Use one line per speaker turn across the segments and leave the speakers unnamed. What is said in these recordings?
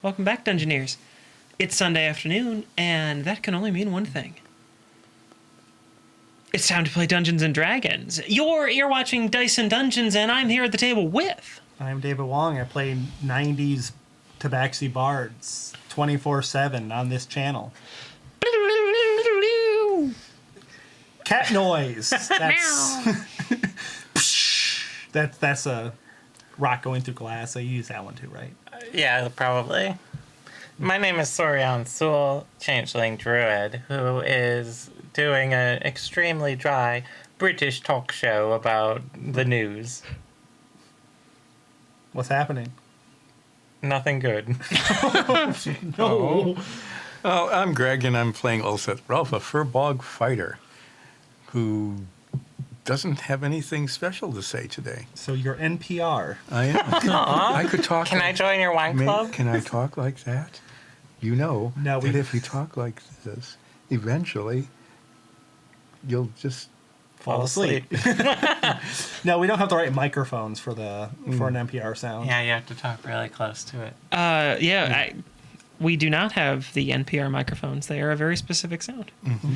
Welcome back, Dungeoneers. It's Sunday afternoon, and that can only mean one thing. It's time to play Dungeons & Dragons. You're watching Dice and Dungeons, and I'm here at the table with...
I'm David Wong. I play 90s Tabaxi Bards 24/7 on this channel. Cat noise. That's a rock going through glass. I use that one too, right?
Yeah, probably. My name is Sorian Sewell, Changeling Druid, who is doing an extremely dry British talk show about the news.
What's happening?
Nothing good.
No.
Oh, I'm Greg, and I'm playing Ulset Ralph, a furbog fighter who doesn't have anything special to say today.
So you're NPR.
I am. I could talk.
Can I join your wine club?
Can I talk like that? You know
No,
that if you talk like this, eventually you'll just
Fall asleep. No, we don't have the right microphones for an NPR sound.
Yeah, you have to talk really close to it.
we do not have the NPR microphones. They are a very specific sound.
Mm-hmm.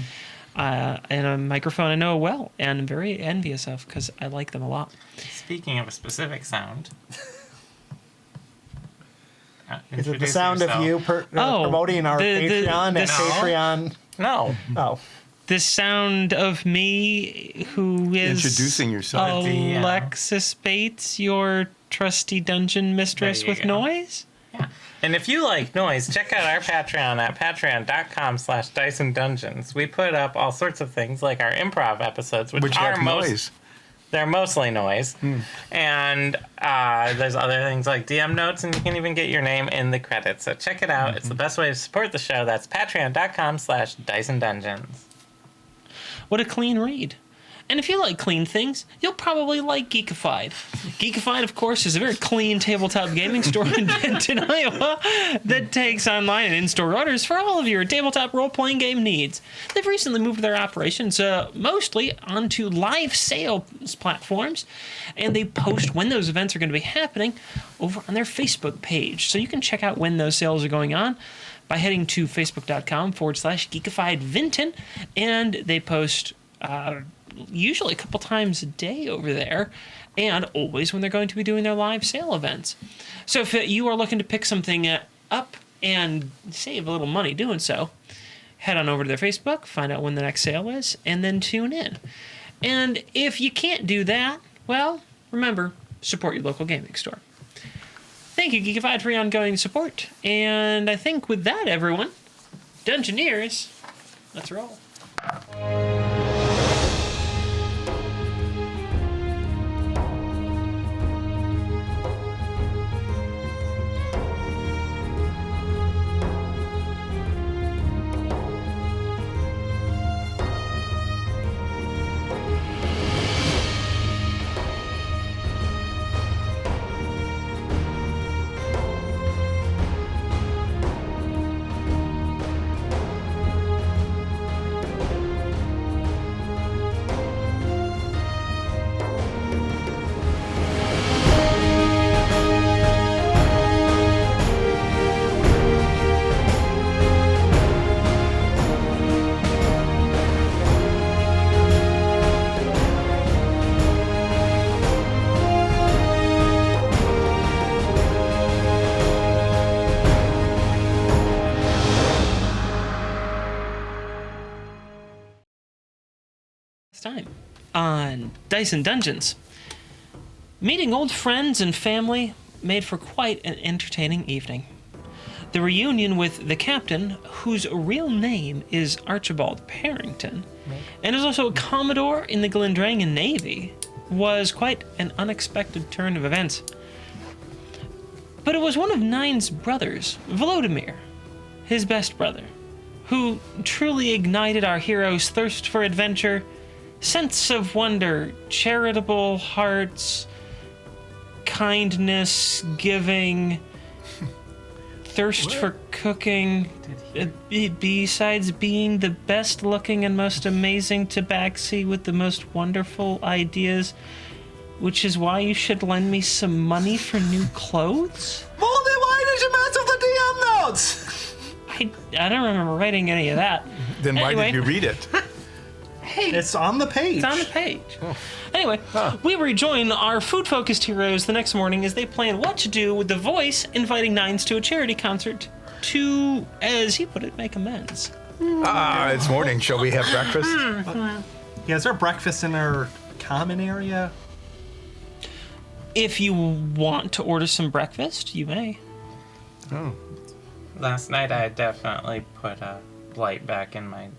And a microphone I know well and I'm very envious of because I like them a lot.
Speaking of a specific sound...
Is it the sound
yourself.
of you promoting our Patreon and Patreon?
No.
Oh.
The sound of me, who is...
Introducing yourself.
Alexis Bates, your trusty dungeon mistress with
go.
noise?
Yeah. And if you like noise, check out our Patreon at patreon.com/DiceandDungeons. We put up all sorts of things like our improv episodes, which are
have noise.
They're mostly noise. And there's other things like DM notes, and you can even get your name in the credits. So check it out. It's the best way to support the show. That's patreon.com/DiceandDungeons.
What a clean read. And if you like clean things, you'll probably like Geekified. Geekified, of course, is a very clean tabletop gaming store in Benton, Iowa that takes online and in-store orders for all of your tabletop role-playing game needs. They've recently moved their operations mostly onto live sales platforms, and they post when those events are going to be happening over on their Facebook page. So you can check out when those sales are going on by heading to facebook.com/geekifiedvinton, and they post... usually a couple times a day over there, and always when they're going to be doing their live sale events. So if you are looking to pick something up and save a little money doing so, head on over to their Facebook, find out when the next sale is, and then tune in. And if you can't do that, well, remember, support your local gaming store. Thank you, Geekified, for your ongoing support. And I think with that, everyone, Dungeoneers, let's roll. Time on Dice and Dungeons. Meeting old friends and family made for quite an entertaining evening. The reunion with the captain, whose real name is Archibald Parrington, and is also a Commodore in the Glendrangan Navy, was quite an unexpected turn of events. But it was one of Nine's brothers, Volodymyr, his best brother, who truly ignited our hero's thirst for adventure, sense of wonder, charitable hearts, kindness, giving, thirst for cooking, besides being the best looking and most amazing tabaxi with the most wonderful ideas, which is why you should lend me some money for new clothes?
Well, then why did you mess with the DM
I don't remember writing any of that.
Then why
Anyway.
did you read it?
It's on the page.
It's on the page. Anyway, we rejoin our food-focused heroes the next morning as they plan what to do with the voice inviting Nines to a charity concert to, as he put it, make amends.
It's morning. Shall we have breakfast?
Yeah, is there breakfast in our common area?
If you want to order some breakfast, you may.
Oh.
Last night I definitely put a light back in my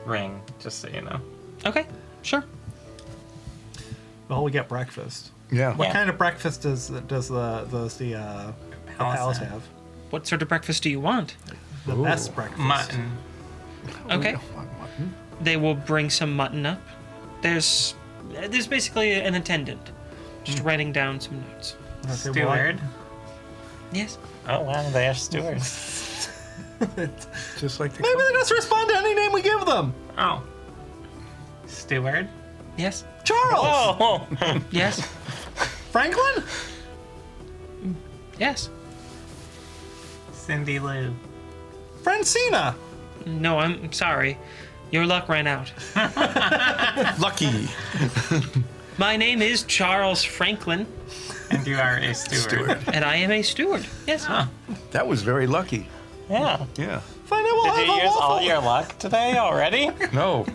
ring, just so you know.
Okay, sure.
Well, we get breakfast.
Yeah.
What
Yeah.
kind of breakfast does the palace have?
What sort of breakfast do you want?
The best breakfast.
Mutton.
Okay.
We don't want mutton.
They will bring some mutton up. There's basically an attendant just writing down some notes.
Okay,
Steward.
Yes.
Oh wow, they're stewards.
Just like the
Maybe they just respond to any name we give them.
Oh. Steward?
Yes.
Charles.
Oh!
Yes.
Franklin.
Yes.
Cindy Lou.
Francina.
No, I'm sorry. Your luck ran out.
Lucky
My name is Charles Franklin,
And you are a steward.
steward.
and I am a steward. Yes.
That was very lucky.
Yeah.
Yeah.
Find out we'll
Did
have
you
a
use all
waffle.
your luck today already?
No.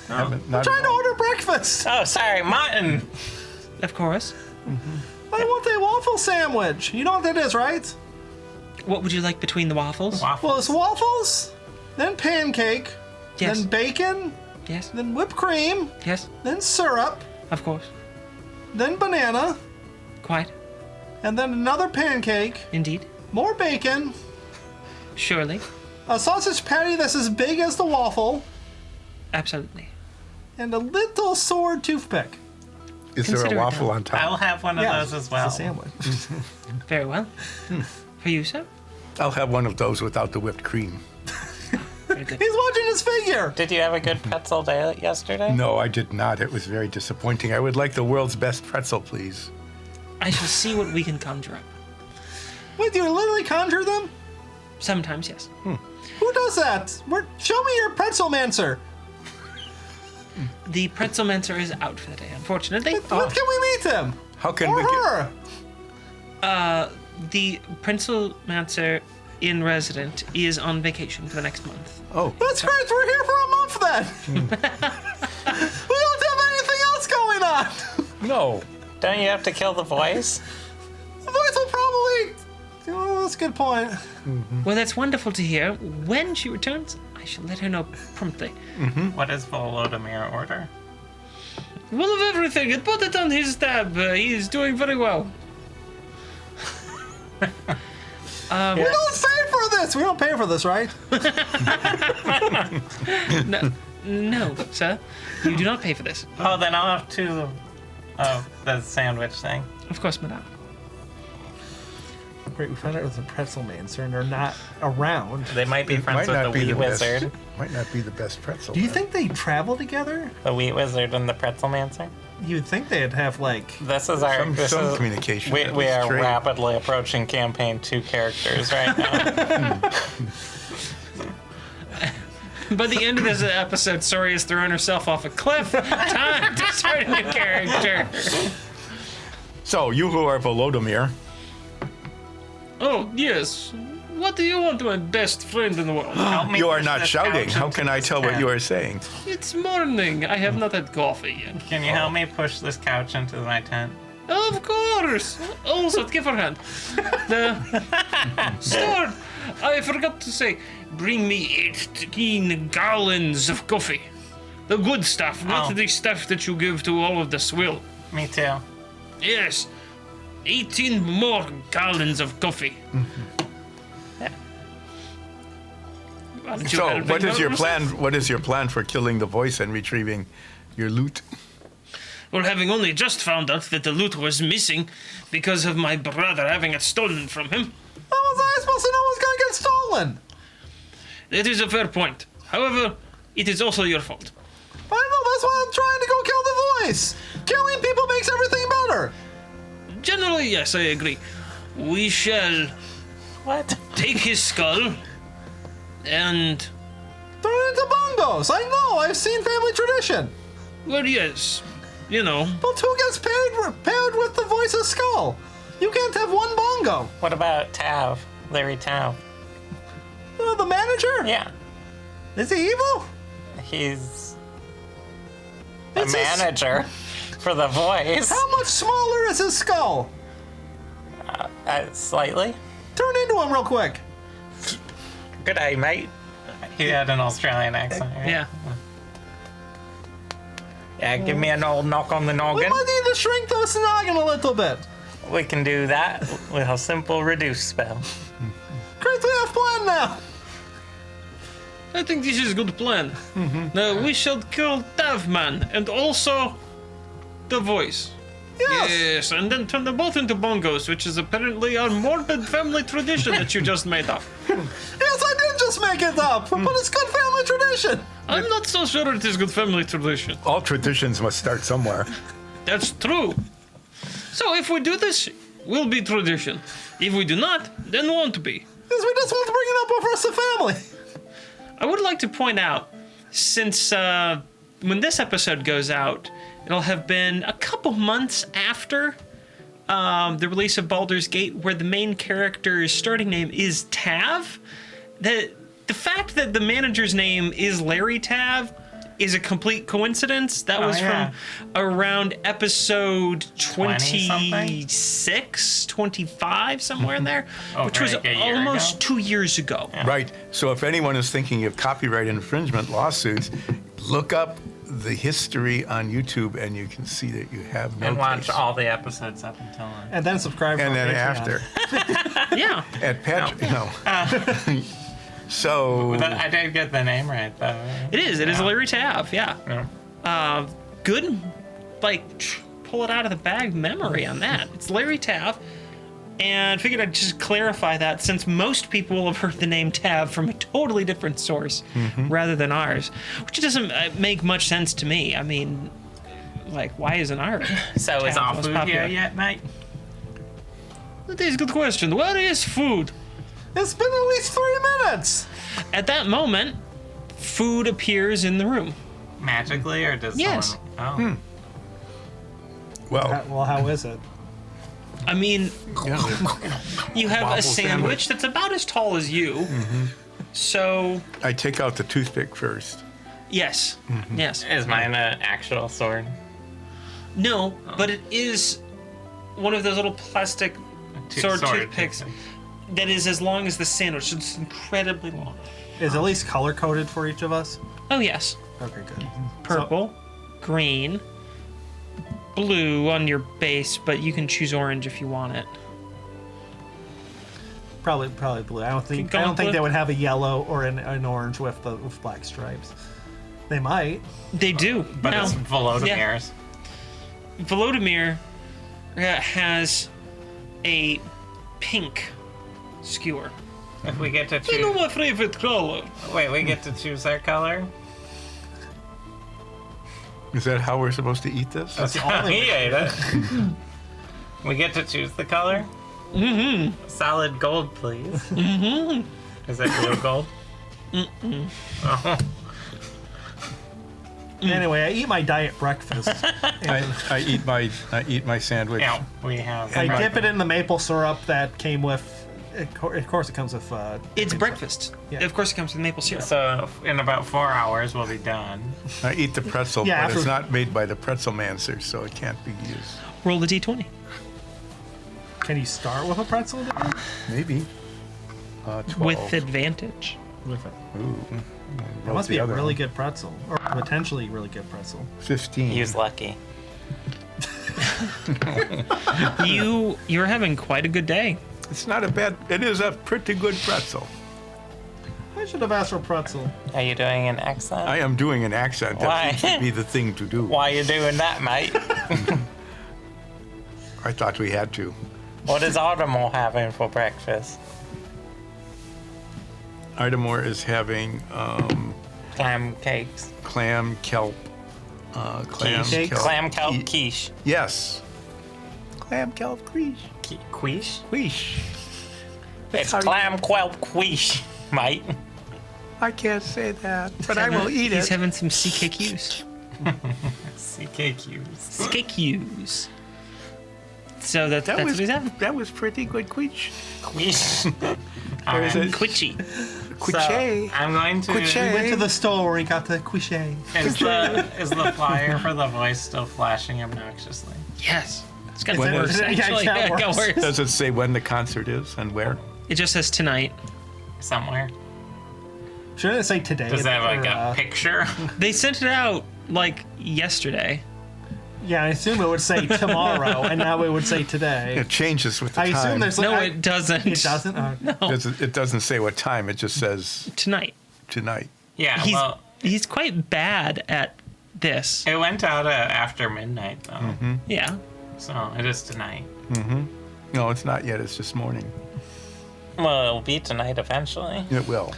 Haven't, not
Trying
at
to
all.
order breakfast.
Oh, sorry, mutton.
Of course.
I want a waffle sandwich. You know what that is, right?
What would you like between the waffles?
Well, it's waffles, then pancake,
Yes.
then bacon,
Yes.
then whipped cream,
Yes.
then syrup,
Of course.
then banana,
Quite.
and then another pancake,
Indeed.
more bacon,
Surely.
a sausage patty that's as big as the waffle,
Absolutely.
and a little sword toothpick.
Is there
Consider
a
it
waffle
done.
on top?
I'll have one of those as well.
It's a sandwich.
Very well. For you, sir?
I'll have one of those without the whipped cream.
Very good.
He's watching his figure.
Did you have a good pretzel day yesterday?
No, I did not. It was very disappointing. I would like the world's best pretzel, please.
I shall see what we can conjure up.
Wait, do you literally conjure them?
Sometimes, yes.
Who does that? Show me your pretzelmancer.
The pretzelmancer is out for the day, unfortunately.
When can we meet him?
How can
Or
we get...
her?
The pretzelmancer in resident is on vacation for the next month.
Oh,
That's great. We're here for a month then. We don't have anything else going on.
no.
Don't you have to kill the voice?
The voice will probably. Oh, that's a good point.
Well, that's wonderful to hear. When she returns, I shall let her know promptly.
What does Volodymyr order?
Well, of everything, and put it on his tab. He is doing very well.
We don't pay for this. We don't pay for this, right?
No, sir. You do not pay for this.
Oh, then I'll have two of the sandwich thing.
Of course, madame.
Great. We found out it was a pretzelmancer, and they're not around.
They might be friends with the wheat wizard.
Might not be the best pretzel.
Do you
then.
think they travel together?
The wheat wizard and the pretzelmancer.
You'd think they'd have like.
This is our.
Some-
this
some
is,
communication,
We,
at
we
least
are
trade.
rapidly approaching campaign 2 characters right now.
By the end of this episode, Sori has thrown herself off a cliff. Time to start a new character.
So, you who are Volodymyr,
Oh, yes. What do you want, my best friend in the world?
Help me
you are
push
not
this
shouting.
couch
How
into
can I
this
tell what
tent.
you are saying?
It's morning. I have not had coffee yet.
Can you help me push this couch into my tent?
Of course. Also, give her hand. The steward, I forgot to say, bring me 18 gallons of coffee. The good stuff, not
Oh.
the stuff that you give to all of the swill.
Me too.
Yes. 18 more gallons of coffee. Why don't you
So,
help
what
me
is your
yourself?
plan? What is your plan for killing the voice and retrieving your loot?
Well, having only just found out that the loot was missing because of my brother having it stolen from him,
How was I supposed to know it was gonna get stolen?
it is a fair point. However, it is also your fault.
I know. That's why I'm trying to go kill the voice. Killing people makes everything better.
Generally, yes, I agree. We shall
What?
take his skull And,
Turn it into bongos. I know. I've seen family tradition.
well, yes, you know.
But who gets paired with the voice of Skull? You can't have one bongo.
What about Tav? Larry Tav?
The manager?
Yeah.
Is he evil?
He's the
It's his-
manager for the voice.
How much smaller is his skull?
Slightly.
Turn into him real quick.
Good day, mate. He had an Australian accent. Right?
Yeah.
Yeah, give me an old knock on the
We
noggin.
might need to shrink the noggin a little bit.
We can do that with a simple reduce spell.
Great, we have plan now.
I think this is a good plan. Now, we shall kill Tavman and also the voice.
Yes.
Yes, and then turn them both into bongos, which is apparently a morbid family tradition that you just made up.
Yes, I did just make it up, but it's good family tradition.
I'm not so sure it is good family tradition.
All traditions must start somewhere.
That's true. So if we do this, will be tradition. If we do not, then won't be.
Because we just want to bring it up over us, the family.
I would like to point out, since when this episode goes out, it'll have been a couple months after the release of Baldur's Gate, where the main character's starting name is Tav. The fact that the manager's name is Larry Tav is a complete coincidence. That was
yeah.
from around episode
20-something?
26, 25, somewhere in there, which was
like a year
almost
ago?
2 years ago.
Right. So if anyone is thinking of copyright infringement lawsuits, look up the history on YouTube and you can see that you have no
And watch
case.
all the episodes up until then.
And then subscribe.
And
to our
then
Patreon.
after.
Yeah.
At no. So
I did get the name right, though.
It is
Yeah.
Larry Tav, yeah.
Yeah.
Good, pull it out of the bag memory on that. It's Larry Tav, and figured I'd just clarify that since most people will have heard the name Tav from a totally different source rather than ours, which doesn't make much sense to me. I mean, why isn't ours?
So is
Tav
our
most
food
popular?
here yet, mate?
That is a good question. Where is food?
It's been at least 3 minutes.
At that moment, food appears in the room.
Magically, or does
Yes.
someone...
well,
Well, how is it?
I mean,
yeah,
you have
Waffle
a sandwich
sandwich.
that's about as tall as you. So,
I take out the toothpick first.
yes. Yes.
Is mine an actual sword?
No, but it is one of those little plastic sword toothpicks that is as long as the sandwich. It's incredibly long.
Is at least color coded for each of us?
Oh, yes.
Okay, good.
Purple, green, blue on your base, but you can choose orange if you want it.
Probably blue. I don't think
blue?
they would have a yellow or an orange with black stripes. They might.
They do.
But
Now,
it's Volodimir's.
Volodymyr has a pink skewer.
If we get to
You know
choose...
my favorite color.
Wait, we get to choose our color?
Is that how we're supposed to eat this?
That's the only
He ate it. We get to choose the color? Mm-hmm. Solid gold, please. Mm-hmm. Is that real gold? Mm-mm. Oh.
Anyway, I eat my diet breakfast.
I eat my sandwich.
Yeah, we have...
I dip it in the maple syrup that came with. Of course, it comes with.
It's breakfast.
Yeah.
Of course, it comes with maple syrup.
So in about 4 hours, we'll be done.
I eat the pretzel,
Yeah,
but it's
after-
not made by the pretzel mancer, so it can't be used.
Roll the d20.
Can you start with a pretzel? Then?
Maybe. 12.
With advantage.
With it.
Ooh.
It must be a really good pretzel, or potentially really good pretzel.
15.
Use lucky.
You're having quite a good day.
It's not a bad. It is a pretty good pretzel.
I should have asked for pretzel.
Are you doing an accent?
I am doing an accent.
Why?
That seems to be the thing to do.
Why are you doing that, mate?
I thought we had to.
What is Autumnal having for breakfast?
Idamore is having
Clam cakes.
clam kelp. Clam
Quiche?
kelp.
Clam kelp
qui-
quiche.
Yes. Clam kelp quiche.
Quiche?
Quiche.
It's
how you-
clam kelp quiche, mate.
I can't say that, but I will eat
He's
it.
having some CKQs.
CKQs.
CKQs. So that's
That
what
was
he's having.
that was pretty good quiche.
All
is
right.
it?
Quitchy.
Quiche.
So I'm going to.
Quiche.
We went to the store where we got the quiche.
Is the flyer for the voice still flashing obnoxiously?
Yes. It's got
When
worse,
is it? Yeah,
actually.
it got
It got
worse.
worse.
Does it say when the concert is and where?
It just says tonight.
Somewhere.
Shouldn't it say today?
Does it have like
Or,
a picture?
They sent it out like yesterday.
Yeah, I assume it would say tomorrow, and now it would say today.
It changes with the
I
time.
assume there's
No,
like,
it doesn't.
It doesn't. Oh.
It doesn't say what time. It just says
Tonight.
tonight.
Yeah.
He's
Well,
he's quite bad at this.
it went out after midnight though,
Yeah.
so it is tonight.
No, it's not yet. It's this morning.
Well, it'll be tonight eventually.
It will.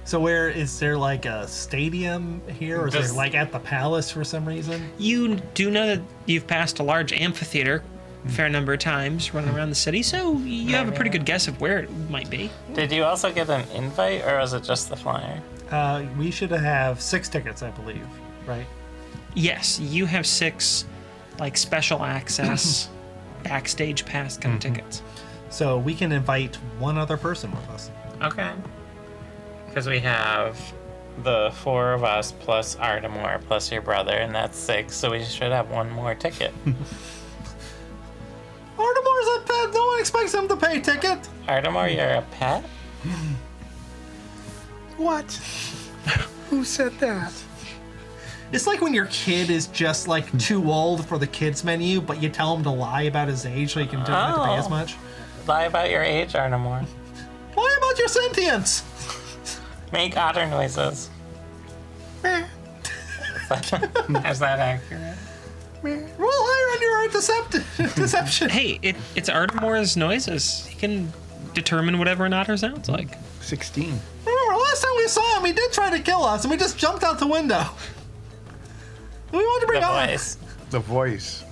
So where is there like a stadium here, or is
Does-
there like at the palace for some reason?
You do know that you've passed a large amphitheater a fair number of times running around the city, so you have a pretty good guess of where it might be.
Did you also get an invite, or was it just the flyer?
We should have 6 tickets, I believe, right?
Yes, you have 6 like special access backstage pass kind of tickets.
So we can invite one other person with us.
Okay. Because we have the 4 of us plus Ardamore plus your brother, and that's 6. So we should have one more ticket.
Artemore's a pet. No one expects him to pay a ticket.
Ardamore, you're a pet.
What? Who said that?
It's like when your kid is just like too old for the kids menu, but you tell him to lie about his age so you can don't have to pay as
Oh.
much.
Lie about your age, Ardamore.
Lie about your sentience.
Make otter noises. Is that accurate?
Roll higher on your deception.
Hey, it's Artemore's noises. He can determine whatever an otter sounds like.
16.
Remember, last time we saw him, he did try to kill us, and we just jumped out the window. We wanted to
The
bring on.
voice.
The voice.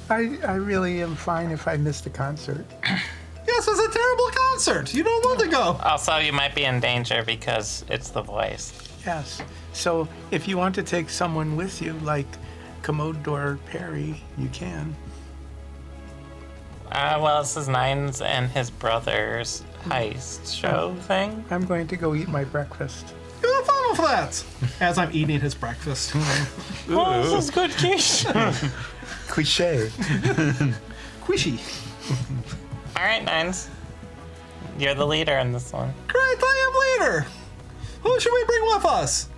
I really am fine if I miss the concert.
Yes, it's a terrible concert. You don't want to go.
Also, you might be in danger because it's the voice.
Yes. So if you want to take someone with you, like Commodore Perry, you can.
Well, this is Nines and his brother's heist show thing.
I'm going to go eat my breakfast.
You have fun with that. As I'm eating his breakfast.
Oh, this is good quiche.
Cliche.
Quishy.
All right, Nines. You're the leader in this one.
Great, I am leader. Who should we bring with us?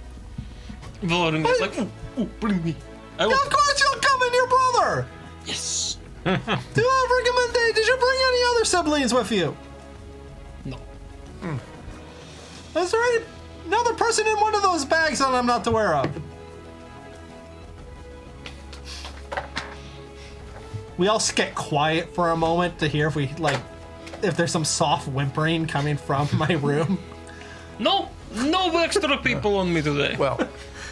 Voting is like, ooh, bring me. I
Yeah,
will.
of course you'll come in, your brother.
Yes.
Do you have recommendation? Did you bring any other siblings with you?
No.
Is there another person in one of those bags that I'm not aware of? We all get quiet for a moment to hear if there's some soft whimpering coming from my room.
No extra people on me today.
Well,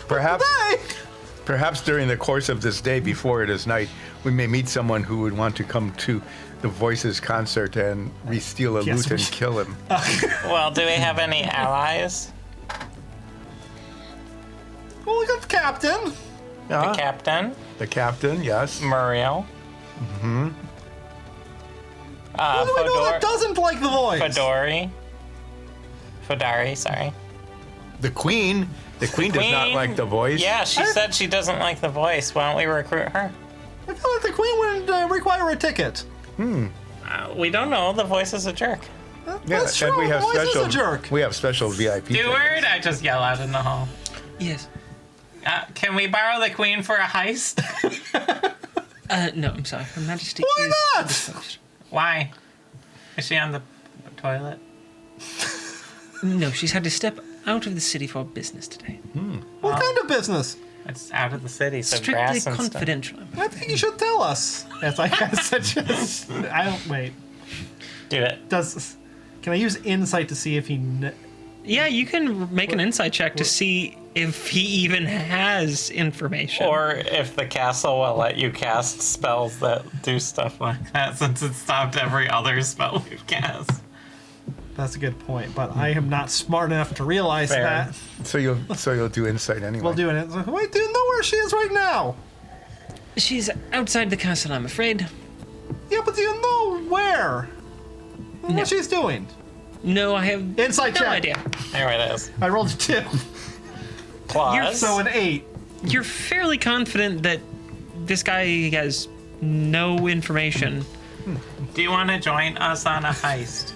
perhaps
Hey!
perhaps during the course of this day, before it is night, we may meet someone who would want to come to the Voices concert and steal a
Yes,
loot and
we-
kill him.
Well, do we have any allies?
Well, we got the captain.
The captain,
The captain, yes.
Muriel. Mm-hmm.
Who do we know that doesn't like the voice?
Fodari, sorry.
The queen. The queen does not
Queen?
like the voice.
Yeah, she said she doesn't like the voice. Why don't we recruit her?
I feel like the queen would require a ticket.
We don't know. The voice is a jerk.
That's true.
and we have
the voice
special.
is a jerk.
We have special VIP. tickets.
Steward, I just yell out in the hall.
Yes.
Can we borrow the queen for a heist?
No, I'm sorry. Her Majesty
Why
is
not?
indisposed.
Why? Is she on the toilet?
No, she's had to step out of the city for business today.
What kind of business?
It's out of the city, so
Strictly
grass and
confidential.
I think you should tell us. As I suggest. I don't wait.
stuff. Do it.
Can I use insight to see if he?
Yeah, you can make an insight check to see if he even has information.
Or if the castle will let you cast spells that do stuff like that, since it stopped every other spell we've cast.
That's a good point, but I am not smart enough to realize
Fair.
that.
So you'll do insight anyway.
We'll do it. Wait, do you know where she is right now?
She's outside the castle, I'm afraid.
Yeah, but do you know where?
No.
What she's doing?
No, I have
Insight
no
check.
idea.
There it is.
I rolled a 2,
Claws.
so an 8.
You're fairly confident that this guy has no information.
Do you want to join us on a heist?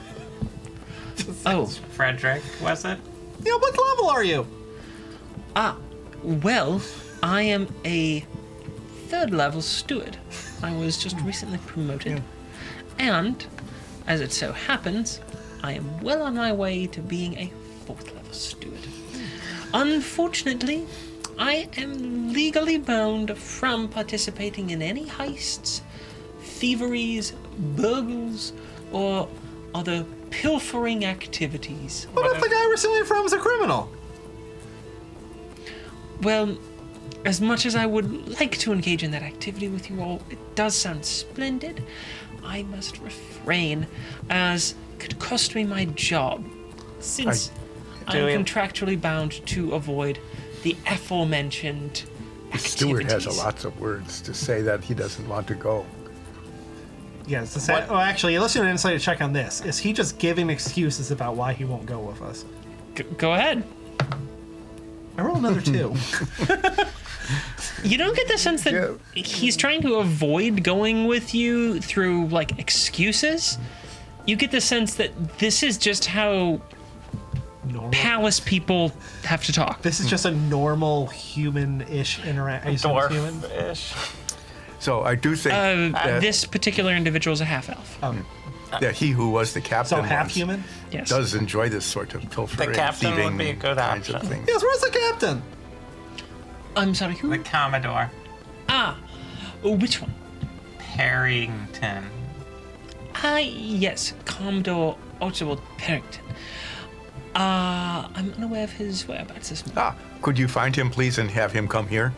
Oh,
Frederick, was it?
Yeah, what level are you?
well, I am a 3rd level steward. I was just recently promoted. And, as it so happens, I am well on my way to being a 4th level steward. Unfortunately, I am legally bound from participating in any heists, thieveries, burgles, or other pilfering activities.
What if the guy we're stealing from is a criminal?
Well, as much as I would like to engage in that activity with you all, it does sound splendid. I must refrain, as it could cost me my job, since I am
Do we-
contractually bound to avoid the aforementioned
The steward has
activities.
lots of words to say that he doesn't want to go.
Yes. Oh, actually, let's do an insight check on this. Is he just giving excuses about why he won't go with us?
Go ahead.
I rolled another 2.
You don't get the sense that
Yeah.
he's trying to avoid going with you through, like, excuses. You get the sense that this is just how
Normal.
palace people have to talk.
This is just a normal human-ish interaction. Human?
Dwarf-ish.
So I do think that,
This particular individual is a half-elf.
that he who was the captain
So half
once
human?
Yes.
does enjoy this sort of pilfering,
The captain would
thieving
be a good
kinds of
option.
things.
Yes, where's the captain?
I'm sorry, who?
The Commodore.
Oh, which one?
Parrington.
Yes, Commodore Archibald Parrington. I'm unaware of his whereabouts this morning.
Could you find him, please, and have him come here?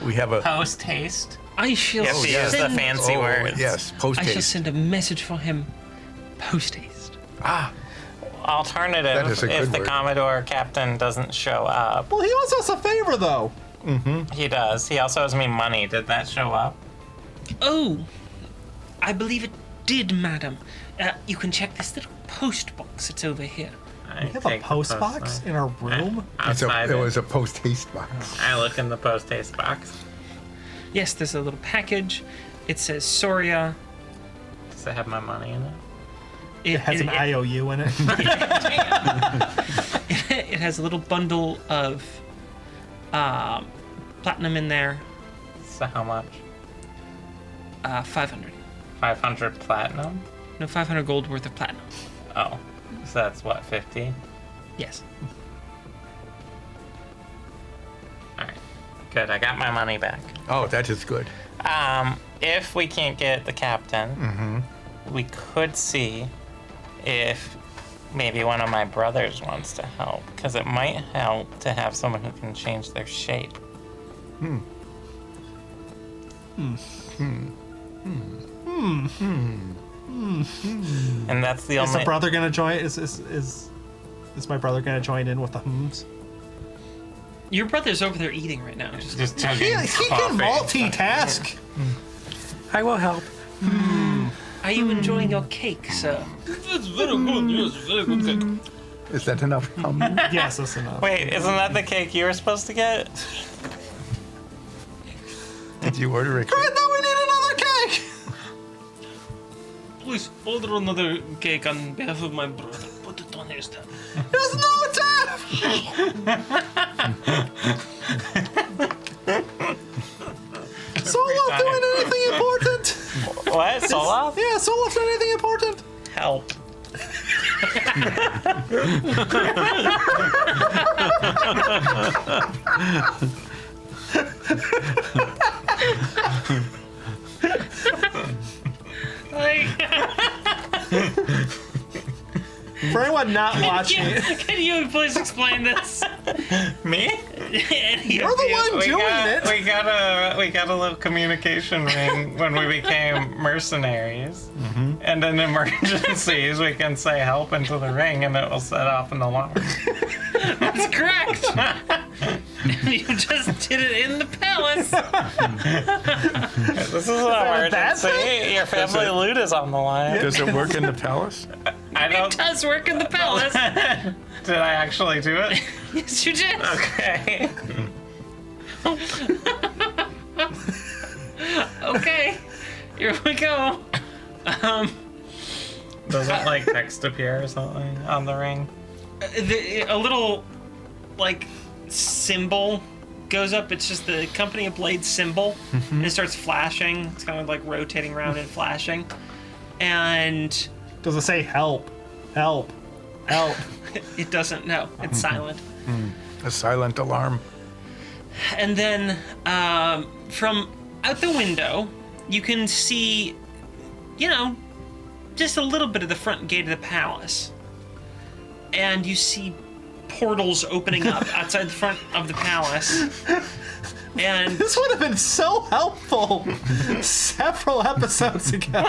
We have a
Post haste.
I shall
Yes, he is the
send.
fancy words.
yes, post
I shall
haste.
send a message for him post haste.
Alternative,
That is a
if
good
the
word.
Commodore captain doesn't show up.
Well, he owes us a favor, though.
He does. He also owes me money. Did that show up?
Oh, I believe it did, madam. You can check this little post box. It's over here.
We have a post box in our room.
Outside
It was a post haste box.
I look in the post haste box.
Yes, there's a little package. It says Soria.
Does it have my money in it?
It has an IOU in it.
It has a little bundle of platinum in there.
So how much?
500.
500 platinum?
No, 500 gold worth of platinum.
Oh. So that's what, 50?
Yes.
Alright. Good, I got my money back.
Oh, that is good.
If we can't get the captain, we could see if maybe one of my brothers wants to help. Because it might help to have someone who can change their shape. And that's the
Is
only...
the brother gonna join? Is my brother gonna join in with the hums?
Your brother's over there eating right now. Just
Just
He
chugging
can
coffee.
multitask.
I will help.
Are you enjoying your cake, sir?
It's very good, yes, very good cake.
Is that enough?
Yes, that's enough.
Wait, isn't that the cake you were supposed to get?
Did you order a
I
cake?
thought we need another cake.
Please order another cake on behalf of my brother. Put it on his tab.
There's no time. Solov doing anything important?
What? Soloff?
Yeah, Solov doing anything important?
Help.
For anyone not watching it,
Can you please explain this?
Me?
you're the one doing it.
We got a little communication ring when we became mercenaries. And in emergencies, we can say help into the ring and it will set off an alarm.
That's correct. You just did it in the palace.
This is an
bad
emergency. Your family loot is on the line.
Does it work in the palace?
I
It
don't.
does work in the palace.
Did I actually do it?
Yes, you did.
Okay.
Okay, here we go.
Doesn't like text appear or something on the ring?
A little, like, symbol goes up. It's just the Company of Blades symbol. And it starts flashing. It's kind of like rotating around and flashing. And
Does it say help? Help. Help.
it doesn't, no, it's silent.
A silent alarm.
And then from out the window, you can see, just a little bit of the front gate of the palace. And you see portals opening up outside the front of the palace. And
This would have been so helpful several episodes ago.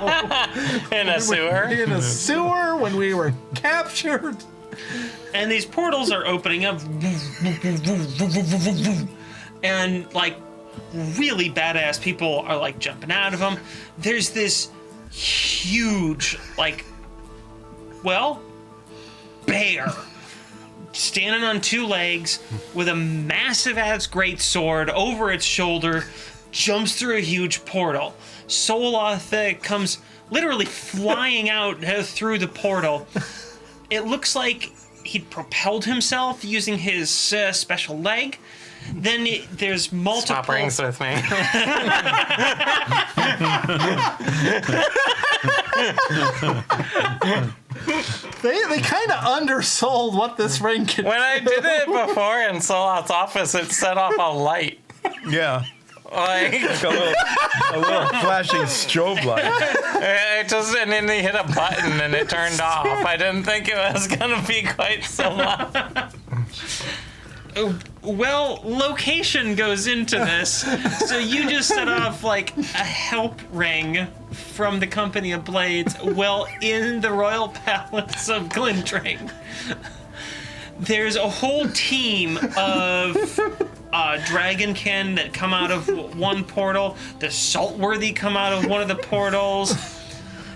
In a sewer?
In a sewer when we were captured.
and these portals are opening up. And, like, really badass people are, like, jumping out of them. There's this huge, like, bear standing on two legs with a massive ass great sword over its shoulder, jumps through a huge portal. Soloth comes literally flying out through the portal. It looks like he'd propelled himself using his special leg. Then there's multiple.
Swap rings with me.
They kind of undersold what this ring could
When I did it before in Solot's office, it set off a light.
Yeah.
Like,
Like a little flashing strobe light.
and then he hit a button and it turned off. I didn't think it was gonna be quite so much.
Well, location goes into this. So you just set off like a help ring from the Company of Blades well in the royal palace of Glendring. There's a whole team of dragonkin that come out of one portal. The Saltworthy come out of one of the portals.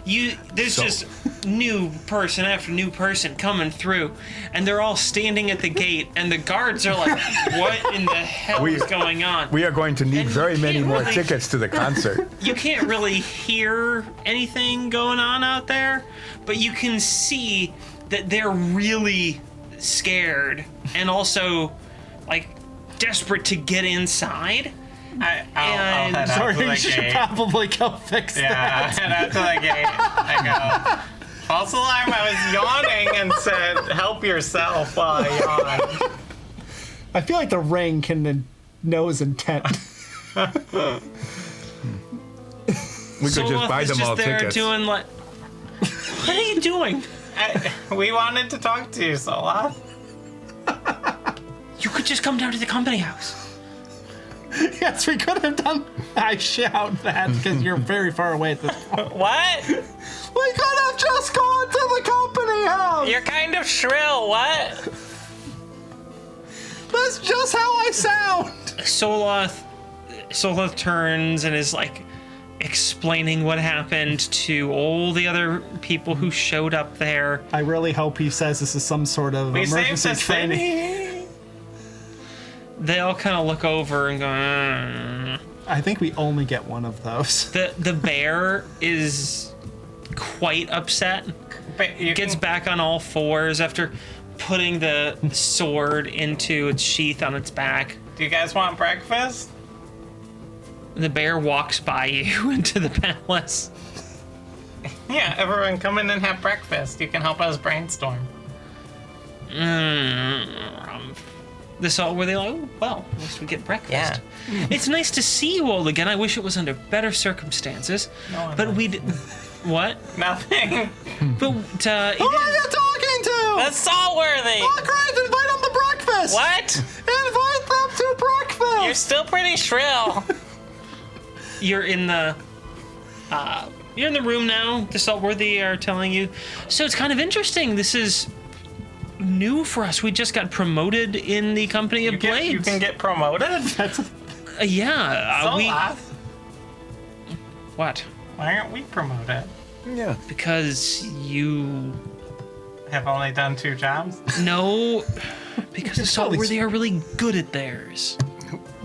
There's just new person after new person coming through, and they're all standing at the gate, and the guards are like, what in the hell is going on?
We are going to need
And
very
you
many
can't
more
really-
tickets to the concert.
You can't really hear anything going on out there, but you can see that they're really scared and also, like, desperate to get inside.
I'll head out
Sorry,
to
you
the
should
gate.
probably go fix
Yeah, I
that.
head out to the gate. I go, false alarm, I was yawning and said, help yourself while I yawn.
I feel like the ring can know his intent.
We could just buy
is
them
just
all
there
tickets.
doing like, what are you doing?
We wanted to talk to you, Sola.
You could just come down to the company house.
Yes, we could have done. I shout that because you're very far away at this point.
What?
We could have just gone to the company house.
You're kind of shrill, what?
That's just how I sound.
Soloth turns and is like explaining what happened to all the other people who showed up there.
I really hope he says this is some sort of
We saved
emergency
the
training.
city.
They all kind of look over and go,
I think we only get one of those.
The bear is quite upset.
But you
Gets
can-
back on all fours after putting the sword into its sheath on its back.
Do you guys want breakfast?
The bear walks by you into the palace.
Yeah, everyone come in and have breakfast. You can help us brainstorm.
The Saltworthy like, oh, well, at least we get breakfast.
Yeah.
It's nice to see you all again. I wish it was under better circumstances.
No,
but we'd... What?
Nothing.
But,
Who are you talking to?
That's Saltworthy.
Oh, great! Invite them to breakfast.
What?
Invite them to breakfast.
You're still pretty shrill.
You're in the you're in the room now. The Saltworthy are telling you. So it's kind of interesting. This is new for us. We just got promoted in the company of Blades.
You can get promoted?
Yeah.
Soloth?
What?
Why aren't we promoted?
Yeah.
Because you...
Have only done 2 jobs?
No. Because the Saltworthy are really good at theirs.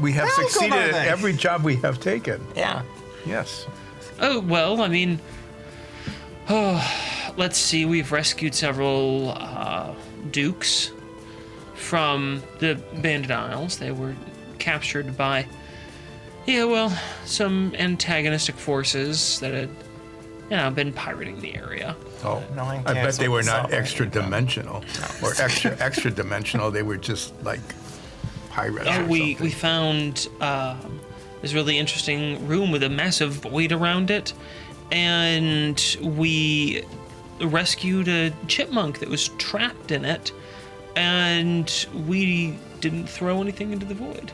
We have
How good
succeeded
are
at
they?
every job we have taken.
Yeah.
Yes.
Oh, well, I mean... let's see. We've rescued several dukes from the Bandit Isles. They were captured by... Yeah, well, some antagonistic forces that had, been pirating the area.
Oh,
No one
I
cares
bet they
what
were
the
not
Saltworthy
extra dimensional or extra dimensional. They were just like pirates.
Oh,
or
we
something.
found this really interesting room with a massive void around it, and we rescued a chipmunk that was trapped in it, and we didn't throw anything into the void.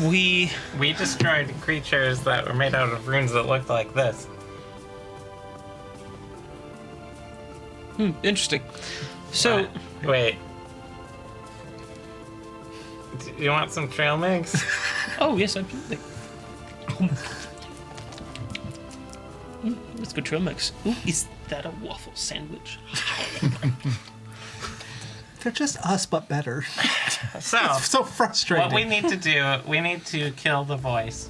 We
destroyed creatures that were made out of runes that looked like this.
interesting. So
Wait. Do you want some trail mix?
oh yes, absolutely. Let's go trail mix. Ooh, is that a waffle sandwich?
They're just us, but better.
So,
It's so frustrating.
what we need to do, we need to kill the voice.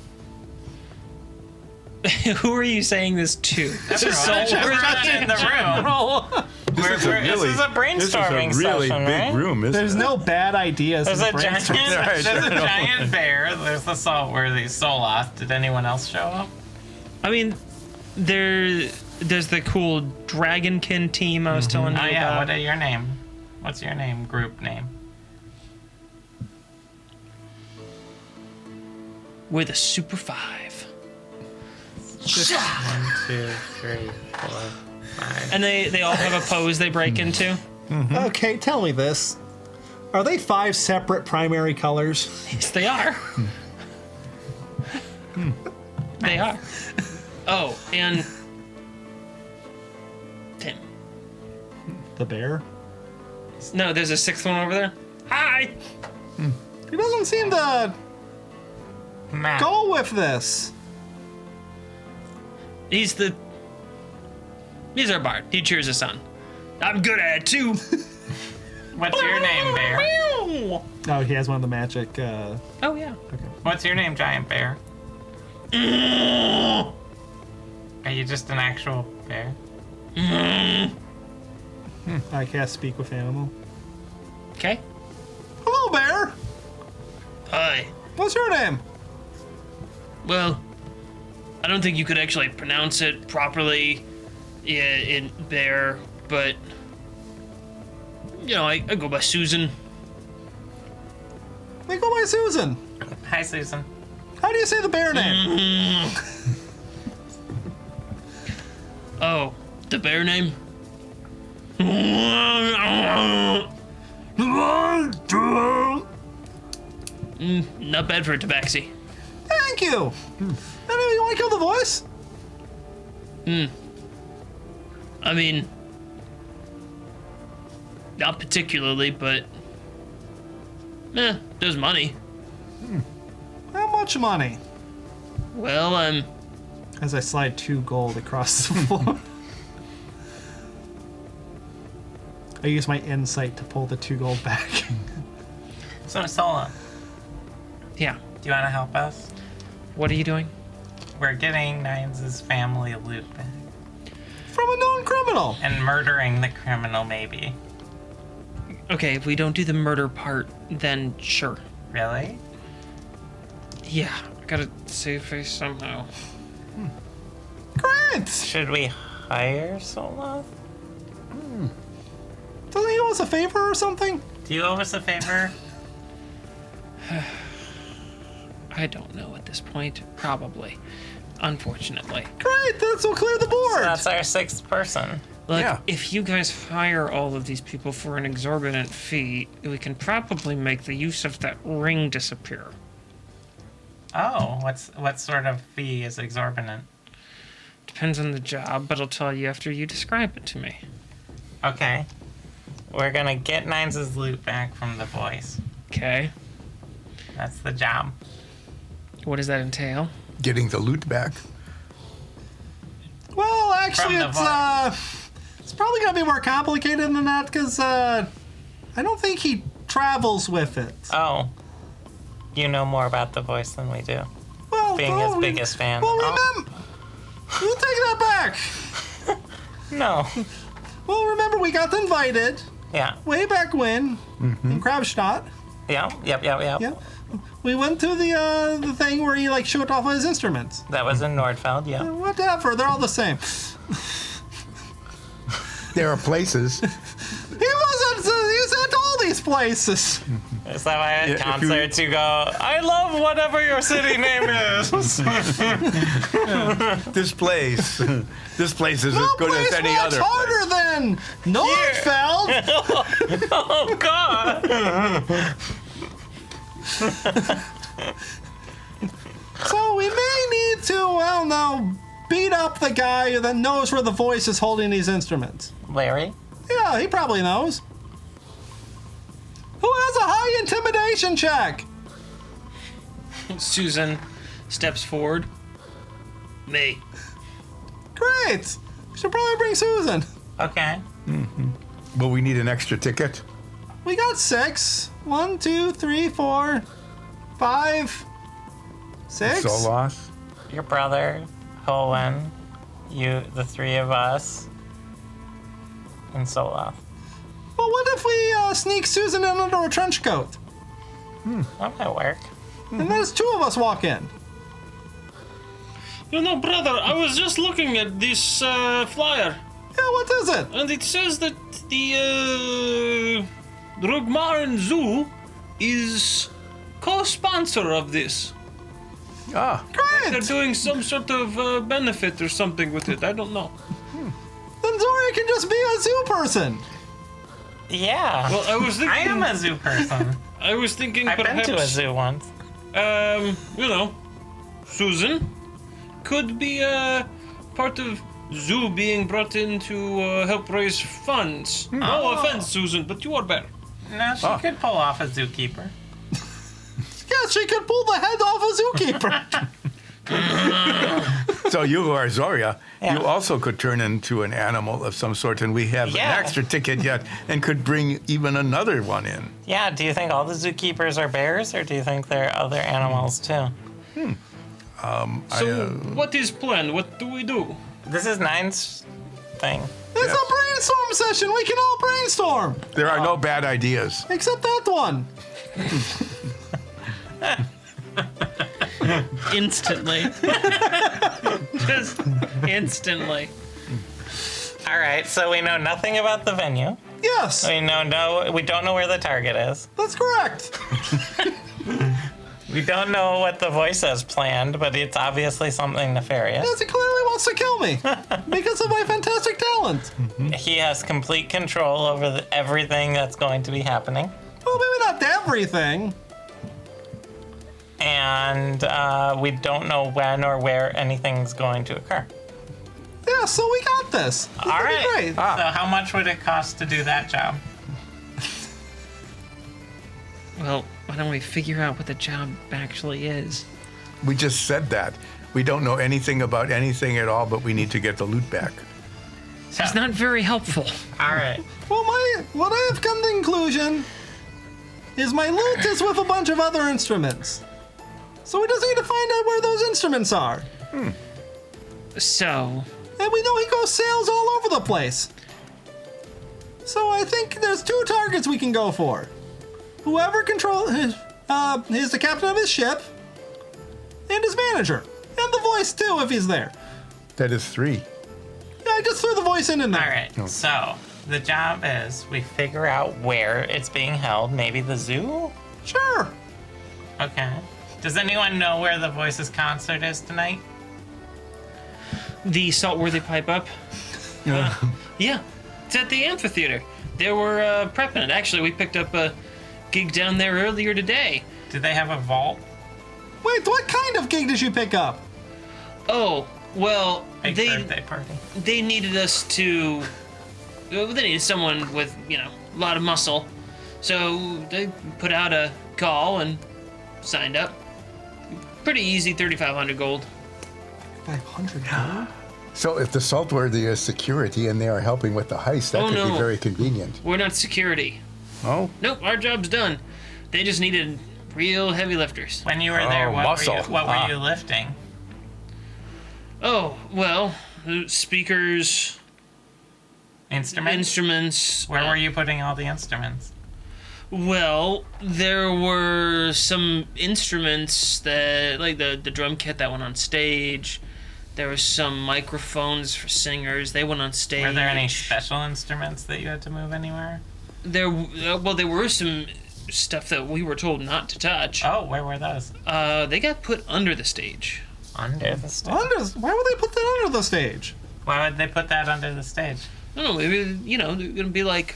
Who are you saying this to? This is
Everyone in the room. This is a brainstorming
This is a really
session,
big
right?
room, isn't
There's
it?
no bad ideas.
There's
in
a
the
giant,
brainstorm.
there's a giant bear. There's the Saltworthy Soloth. Did anyone else show up?
I mean, there's the cool Dragonkin team I was telling you
Oh yeah.
about.
What are your name? What's your name? Group name?
We're the Super Five.
1, 2, 3, 4, 5.
And they all have a pose they break into.
Okay, tell me this. Are they 5 separate primary colors?
Yes, they are. They are. Oh, and Tim.
The bear?
No, there's a 6th one over there. Hi.
He doesn't seem to
Matt.
go with this.
He's our bard. He cheers us on. I'm good at it too.
What's your name, bear?
Oh, he has one of the magic.
Oh yeah.
What's your name, giant bear? Are you just an actual bear?
I cast speak with animal.
Okay.
Hello, bear.
Hi.
What's your name?
Well, I don't think you could actually pronounce it properly, in bear, but I go by Susan.
They go by Susan.
Hi, Susan.
How do you say the bear name?
Oh, the bear name? Not bad for a tabaxi.
Thank you. Anyway, you want to kill the voice?
I mean, not particularly, but there's money.
How much money?
Well,
As I slide 2 gold across the floor. I use my insight to pull the 2 gold back.
So, Sola,
yeah.
do you want to help us?
What are you doing?
We're getting Nines' family loot back.
From a known criminal.
And murdering the criminal, maybe.
Okay, if we don't do the murder part, then sure.
Really?
Yeah, I gotta save face somehow.
Great.
Should we hire Sola?
Doesn't he owe us a favor or something?
Do you owe us a favor?
I don't know at this point. Probably. Unfortunately.
Great, this will clear the board.
That's our 6th person.
Look,
Yeah.
if you guys hire all of these people for an exorbitant fee, we can probably make the use of that ring disappear.
Oh, what sort of fee is exorbitant?
depends on the job, but I'll tell you after you describe it to me.
Okay. We're gonna get Nines' loot back from the voice.
Okay.
That's the job.
What does that entail?
Getting the loot back.
Well, actually,
From the
it's probably gonna be more complicated than that because I don't think he travels with it.
Oh. You know more about the voice than we do.
Well,
Being his biggest fan.
Well,
Oh.
remember, you take that back.
No.
Well, remember we got invited
Yeah.
way back when in Krabstadt.
Yeah. Yep.
Yeah, we went to the thing where he like showed off his instruments.
That was in Nordfeld, yeah.
Whatever, they're all the same.
There are places.
He was at all these places.
Is that why at
Yeah, if you-
concerts you go, I love whatever your city name is?
This place. This place is
No
as good
place
as any
much
other.
harder than Nordfeld.
Oh, God.
So we may need to, well, now beat up the guy that knows where the voice is holding these instruments.
Larry?
Yeah, he probably knows. Who has a high intimidation check?
Susan steps forward. Me.
Great. We should probably bring Susan.
Okay.
But we need an extra ticket.
We got 6. 1, 2, 3, 4, 5, 6.
So lost.
Your brother, Hohen, you, the three of us, and Soloth.
Well, what if we sneak Susan in under a trench coat?
That might work.
And there's 2 of us walk in.
You know, brother, I was just looking at this flyer,
Yeah, what is it?
and it says that the Rugmarin Zoo is co-sponsor of this.
Ah,
They're
Great!
doing some sort of benefit or something with it. I don't know.
Then Zoria can just be a zoo person.
Yeah.
Well, I was thinking.
I am a zoo person.
I was thinking
I've been
perhaps.
to a zoo once.
You know, Susan could be part of zoo being brought in to help raise funds. No offense, Susan, but you are better.
No, she could pull off a zookeeper.
Yeah, she could pull the head off a zookeeper.
so you are Zoria.
Yeah.
You also could turn into an animal of some sort, and we have
Yeah.
an extra ticket yet, and could bring even another one in.
Yeah, do you think all the zookeepers are bears, or do you think there are other animals too?
So, what is plan? What do we do?
This is Nine's thing.
It's
Yes.
a brainstorm session. We can all brainstorm.
There are no bad ideas.
Except that one.
Instantly. Just instantly.
All right, so we know nothing about the venue.
Yes,
We don't know where the target is.
that's correct.
We don't know what the voice has planned, but it's obviously something nefarious.
Yes, he clearly wants to kill me because of my fantastic talent.
He has complete control over everything that's going to be happening.
Well, maybe not everything.
And we don't know when or where anything's going to occur.
Yeah, so we got this. This
All
will be
right.
great.
So how much would it cost to do that job?
Well, why don't we figure out what the job actually is?
We just said that. We don't know anything about anything at all, but we need to get the loot back.
It's not very helpful.
All right.
Well, what I have come to the conclusion is my loot is with a bunch of other instruments. So we just need to find out where those instruments are.
So,
And we know he goes sails all over the place. So I think there's 2 targets we can go for. Whoever controls is the captain of his ship, and his manager, and the voice too if he's there.
That is 3.
Yeah, I just threw the voice in there.
All right. So the job is we figure out where it's being held. Maybe the zoo.
Sure.
Okay. Does anyone know where the Voices concert is tonight?
the Saltworthy pipe up. Yeah, it's at the amphitheater. They were prepping it. Actually, we picked up a gig down there earlier today.
Do they have a vault?
Wait, what kind of gig did you pick up?
Oh, Well,
Big birthday party.
they needed us to. Well, they needed someone with, a lot of muscle. So they put out a call and signed up. Pretty easy, 3,500 gold.
500 gold?
So if the Saltworthy is security and they are helping with the heist, that
Oh,
could be
no.
very convenient.
We're not security.
Oh,
Nope, our job's done. They just needed real heavy lifters.
When you were there,
muscle.
what were you lifting?
Oh, well, speakers, instruments.
Where were you putting all the instruments?
Well, there were some instruments that, like the drum kit that went on stage. There was some microphones for singers. They went on stage.
Were there any special instruments that you had to move anywhere?
There were some stuff that we were told not to touch.
Oh, where were those?
They got put under the stage.
Under the stage.
Why would they put that under the stage?
Why would they put that under the stage?
I don't know, maybe, they're gonna be like,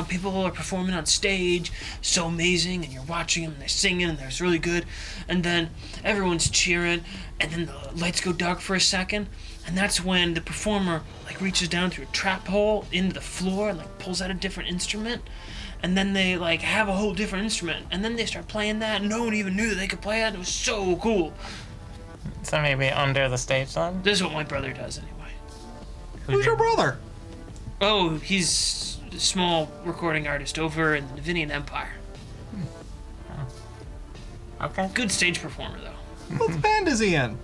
people are performing on stage, so amazing, and you're watching them, and they're singing, and they're really good, and then everyone's cheering, and then the lights go dark for a second, and that's when the performer, reaches down through a trap hole into the floor, and, pulls out a different instrument, and then they, have a whole different instrument, and then they start playing that, and no one even knew that they could play it, it was so cool.
So maybe under the stage then?
This is what my brother does, anyway.
Who's your brother?
Oh, he's a small recording artist over in the Divinian Empire.
Okay.
Good stage performer, though.
What band is he in?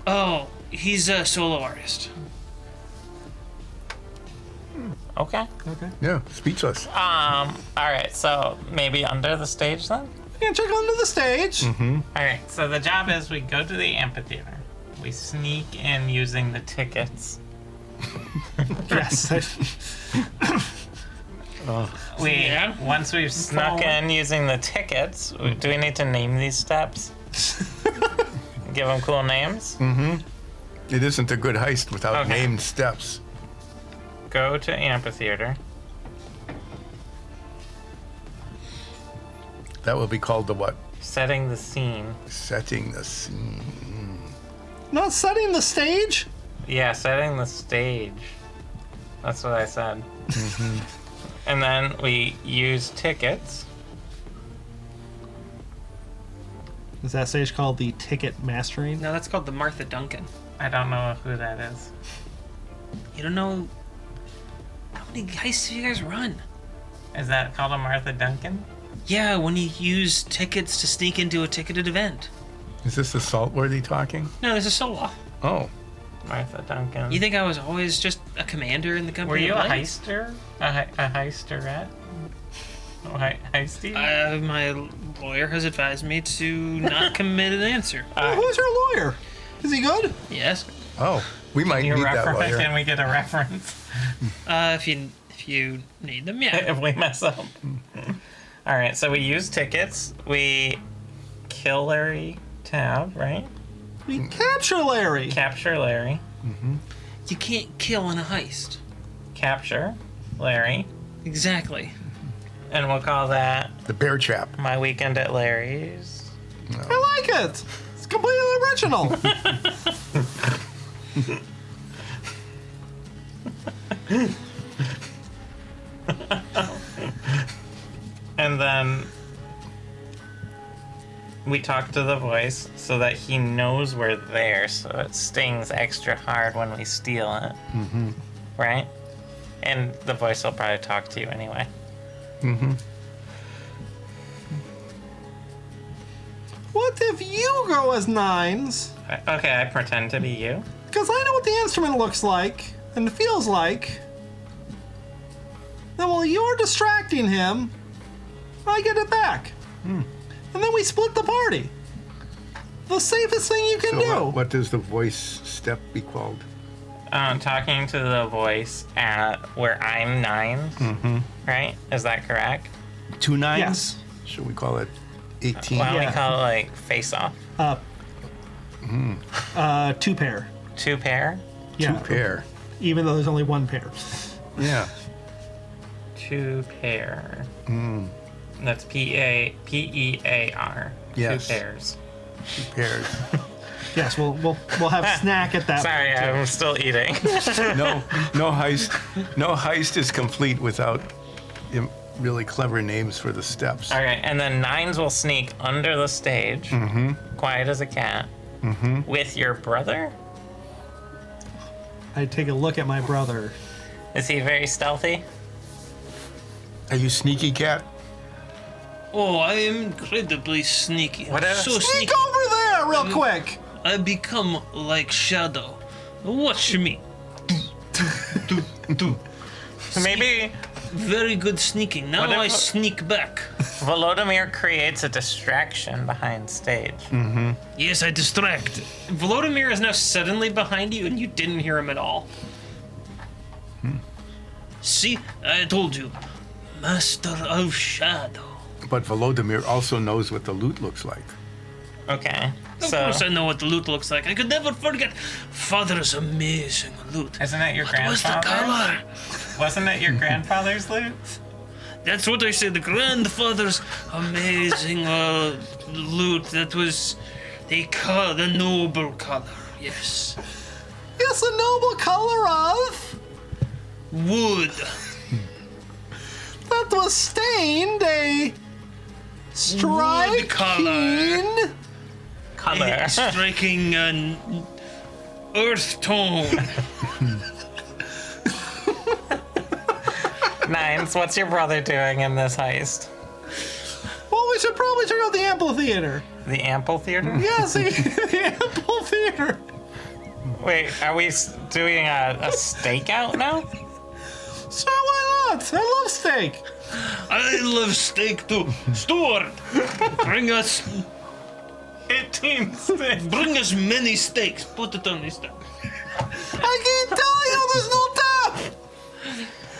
Oh, he's a solo artist.
Okay.
Okay.
yeah, speechless.
Alright, so maybe under the stage then?
You can check under the stage.
Alright, so the job is we go to the amphitheater. We sneak in using the tickets.
Yes.
Once we've snuck in using the tickets, do we need to name these steps? Give them cool names?
It isn't a good heist without
Okay.
named steps.
Go to amphitheater.
That will be called the what?
Setting the scene.
Setting the scene.
Not setting the stage?
Yeah, setting the stage. That's what I said. And then we use tickets.
Is that stage called the ticket mastering?
No, that's called the Martha Duncan.
I don't know who that is.
You don't know how many heists have you guys run?
Is that called a Martha Duncan?
Yeah, when you use tickets to sneak into a ticketed event.
Is this the Saltworthy talking?
No, this is Sola.
Oh,
Martha Duncan.
You think I was always just a commander in the company?
Were you
of
a
Lights?
heister? A heisterette? Oh, heisty?
My lawyer has advised me to not commit an answer.
Who's your lawyer? Is he good?
Yes.
oh, we might
Can
need
you
that
reference?
lawyer.
Can we get a reference
If you need them, yeah.
if we mess up? All right, so we use tickets. We kill Larry Tab, right?
We capture Larry.
Capture Larry.
You can't kill in a heist.
Capture Larry.
Exactly.
And we'll call that
The bear trap.
my weekend at Larry's.
I like it. It's completely original.
And then we talk to the voice so that he knows we're there, so it stings extra hard when we steal it. Right? And the voice will probably talk to you anyway.
What if you go as Nines?
Okay, I pretend to be you.
Because I know what the instrument looks like and feels like. Then while you're distracting him, I get it back. And then we split the party. The safest thing you can
So
do.
what does the voice step be called?
Talking to the voice at where I'm 9. Right? Is that correct?
2 nines?
Yes.
Should we call it 18?
Why don't
Yeah.
we call it like face off?
2 pair.
2 pair?
Yeah.
2 pair.
Even though there's only 1 pair.
Yeah.
2 pair. That's P-E-A-R.
Yes.
2 pairs.
2 pairs.
Yes, we'll have snack at that
Sorry,
point.
I'm still eating.
No heist is complete without really clever names for the steps.
Okay, and then Nines will sneak under the stage, quiet as a cat, with your brother.
I take a look at my brother.
Is he very stealthy?
Are you sneaky cat?
Oh, I am incredibly sneaky.
What a-
So
Sneak
sneaky.
over there real quick.
I become like Shadow. Watch me.
Maybe
Very good sneaking. Now
What if-
I sneak back.
Volodymyr creates a distraction behind stage.
Yes, I distract.
Volodymyr is now suddenly behind you, and you didn't hear him at all.
See, I told you. Master of Shadow.
But Volodymyr also knows what the loot looks like.
Okay,
Of
so
course I know what the loot looks like. I could never forget Father's amazing loot.
isn't that your
What was the
grandfather?
color?
Wasn't it your grandfather's loot?
That's what I said. The grandfather's amazing loot. That was the noble color. Yes,
Yes, the noble color of
wood.
that was stained a
color.
striking.
Color.
Striking an earth tone.
Nines, what's your brother doing in this heist?
Well, we should probably check out the amphitheater.
The amphitheater?
Yes, the amphitheater.
Wait, are we doing a stakeout now?
Sure, why not? I love steak.
I love steak too. Stuart, bring us
18 sticks.
bring us many steaks. Put it on this tab.
I keep telling you there's no tap.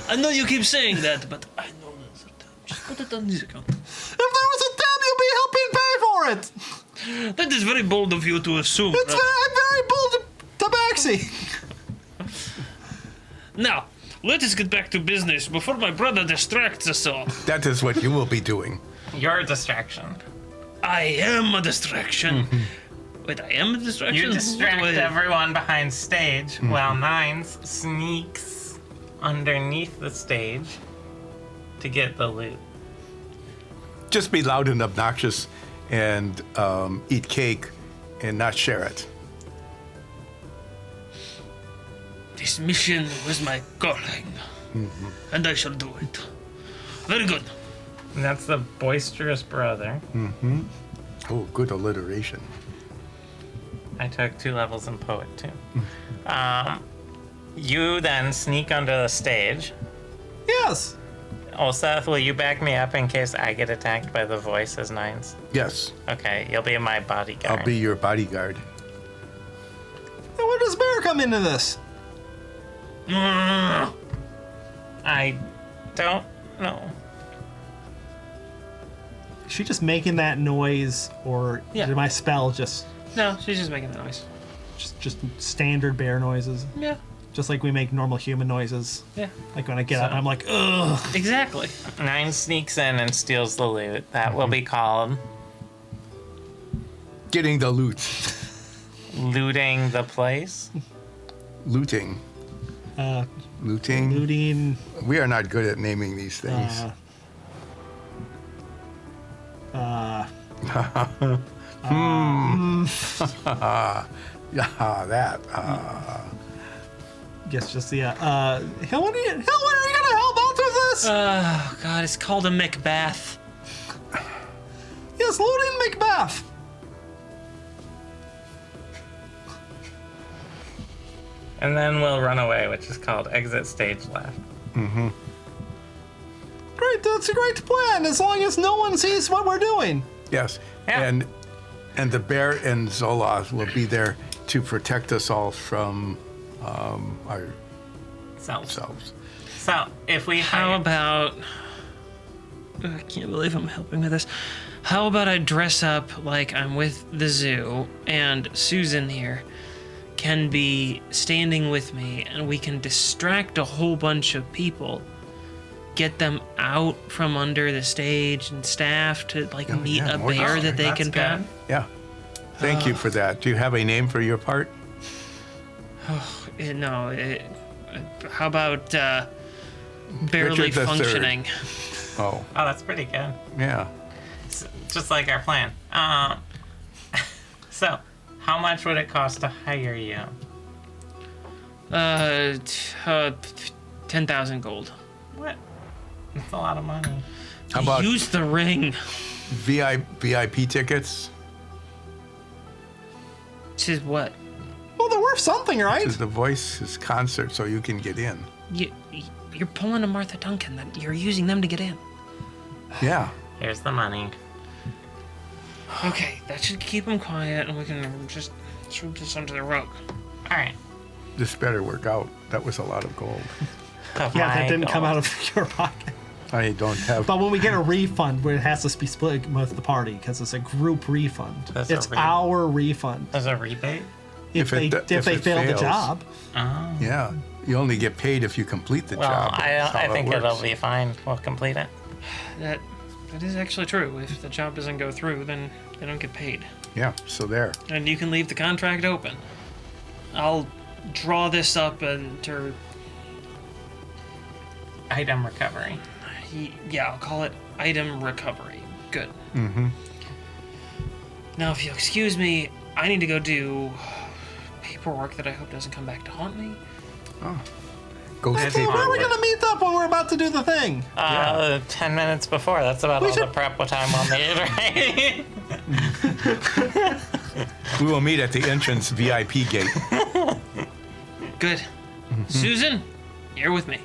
I know you keep saying that, but I know there's a tab. Just put it on this account.
If there was a tap, you'd be helping pay for it.
That is very bold of you to assume.
It's I'm very bold tabaxi.
Now, let us get back to business before my brother distracts us all.
That is what you will be doing.
You're a distraction.
I am a distraction. Wait, I am a distraction?
You distract
Wait.
everyone behind stage while Nines sneaks underneath the stage to get the loot.
Just be loud and obnoxious and eat cake and not share it.
This mission was my calling, and I shall do it. Very good.
And that's the boisterous brother.
Oh, good alliteration.
I took 2 levels in poet too. You then sneak under the stage.
Yes.
Seth, will you back me up in case I get attacked by the voice as Nines?
Yes,
Okay, you'll be my bodyguard.
I'll be your bodyguard.
And where does Bear come into this?
I don't know.
Is she just making that noise, or
Yeah.
did my spell just
No, she's just making that noise.
standard bear noises?
Yeah,
Just like we make normal human noises.
yeah,
Like when I get up, I'm like, ugh.
exactly.
Nine sneaks in and steals the loot. That will be called
Getting the loot.
looting the place.
Looting. Looting.
Looting.
We are not good at naming these things. Yeah, that.
Guess just the Hill, when are you gonna help out with this?
Oh God, it's called a Macbeth.
Yes, looting Macbeth.
And then we'll run away, which is called exit stage left.
Great, that's a great plan. As long as no one sees what we're doing.
Yes.
Yeah.
And the bear and Zola will be there to protect us all from
So,
ourselves.
if we
How
hide,
about? I can't believe I'm helping with this. How about I dress up like I'm with the zoo, and Susan here can be standing with me, and we can distract a whole bunch of people, get them out from under the stage and staff to meet
yeah,
a
more
bear that they
that's
can pet.
good.
Yeah. Thank you for that. Do you have a name for your part?
How about barely
Richard the Third.
functioning?
Oh,
Oh, that's pretty good.
yeah.
Just like our plan. So, how much would it cost to hire you?
10,000 gold.
What? That's a lot of money.
How about
Use the ring.
VIP tickets?
To what?
Well, they're worth something, right?
To the Voices concert so you can get in.
You're pulling a Martha Duncan. You're using them to get in.
Yeah.
Here's the money.
Okay, that should keep them quiet, and we can just sweep this under the rug.
All right.
This better work out. That was a lot of gold.
Yeah, that didn't come out of your pocket.
I don't have.
But when we get a refund, it has to be split with the party because it's a group refund.
That's a
it's our refund
There's a rebate?
if they
it
fail the
fails.
job.
Oh.
Yeah. You only get paid if you complete the
Well,
job. That's
I
how
think
it
it'll
works.
be fine. We'll complete it.
That is actually true. If the job doesn't go through, then they don't get paid.
Yeah, so there.
And you can leave the contract open. I'll draw this up into...
Item recovery.
Yeah, I'll call it item recovery. Good.
Mm-hmm.
Now, if you'll excuse me, I need to go do paperwork that I hope doesn't come back to haunt me.
Go
Hey,
see
where are we
what-
going to meet up when we're about to do the thing?
10 minutes before. That's about
We
all
should-
the prep time we'll need, right?
We will meet at the entrance VIP gate.
Good. Susan, you're with me.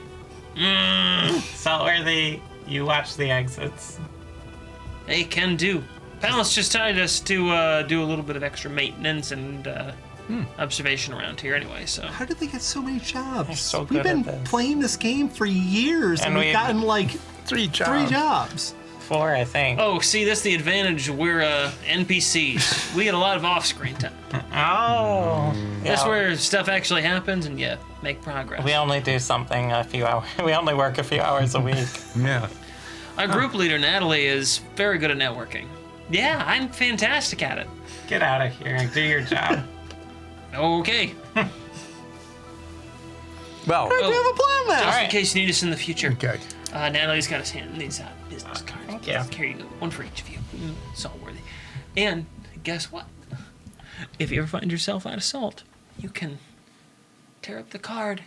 Saltworthy, you watch the exits.
Hey, can do. Palace just tied us to do a little bit of extra maintenance and observation around here anyway, so...
How did they get so many jobs?
They're so
We've
good
been
at this.
playing this game for years, and
And
we've gotten like
3 jobs.
3 jobs.
4, I think.
Oh, see, that's the advantage. We're NPCs. We get a lot of off-screen time.
Oh.
That's
Yeah.
where stuff actually happens and you make progress.
We only do something a few hours. We only work a few hours a week.
Yeah.
Our group leader, Natalie, is very good at networking. Yeah, I'm fantastic at it.
Get out of here and do your job.
Okay.
Well,
We have a plan now.
Just in
Alright.
case you need us in the future.
okay.
Natalie's got us hand these business cards.
Thank you.
Here you go. One for each of you. Saltworthy. And guess what? If you ever find yourself out of salt, you can tear up the card.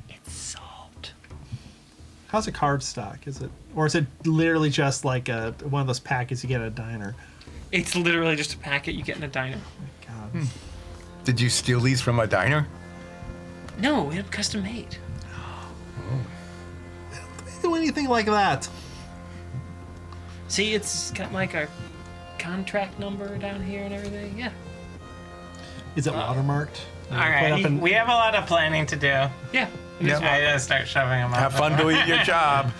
It's salt.
How's a card stock? Is it literally just like one of those packets you get at a diner?
It's literally just a packet you get in a diner.
God.
Did you steal these from a diner?
No, we have custom made.
They do anything like that.
See, it's got like our contract number down here and everything. Yeah.
Is it watermarked?
All right. We have a lot of planning to do.
Yeah.
Yeah.
I gotta start shoving them up.
Have fun doing your job.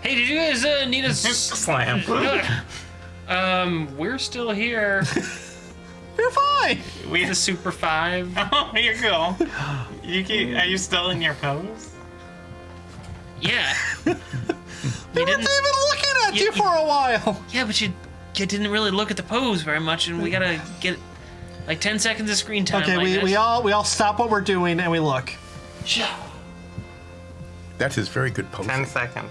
Hey, did you guys need us?
Slam.
We're still here.
You're fine.
We
The Super 5.
Oh, here you go. Are you still in your pose?
Yeah.
They weren't even looking at you for a while.
Yeah, but you didn't really look at the pose very much, and we gotta get like 10 seconds of screen time.
Okay,
like
we all stop what we're doing and we look.
That is very good posing.
10 seconds.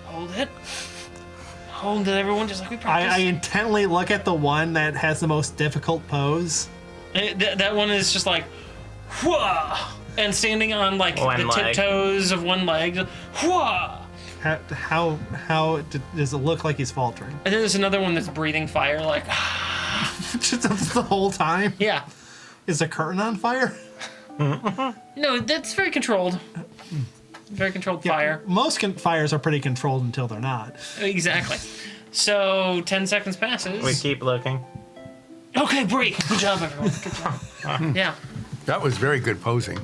Hold it. Hold it, everyone, just like we
I
practiced.
intently look at the one that has the most difficult pose.
That one is just like, whoa, and standing on like
One
the
leg.
tiptoes of one leg, whoa.
How does it look like he's faltering?
And then there's another one that's breathing fire, like,
Just the whole time?
yeah.
Is the curtain on fire?
No, that's very controlled. Very controlled fire.
Most fires are pretty controlled until they're not.
Exactly. So 10 seconds passes.
We keep looking.
Okay, break. Good job, everyone. Good job. Yeah.
That was very good posing.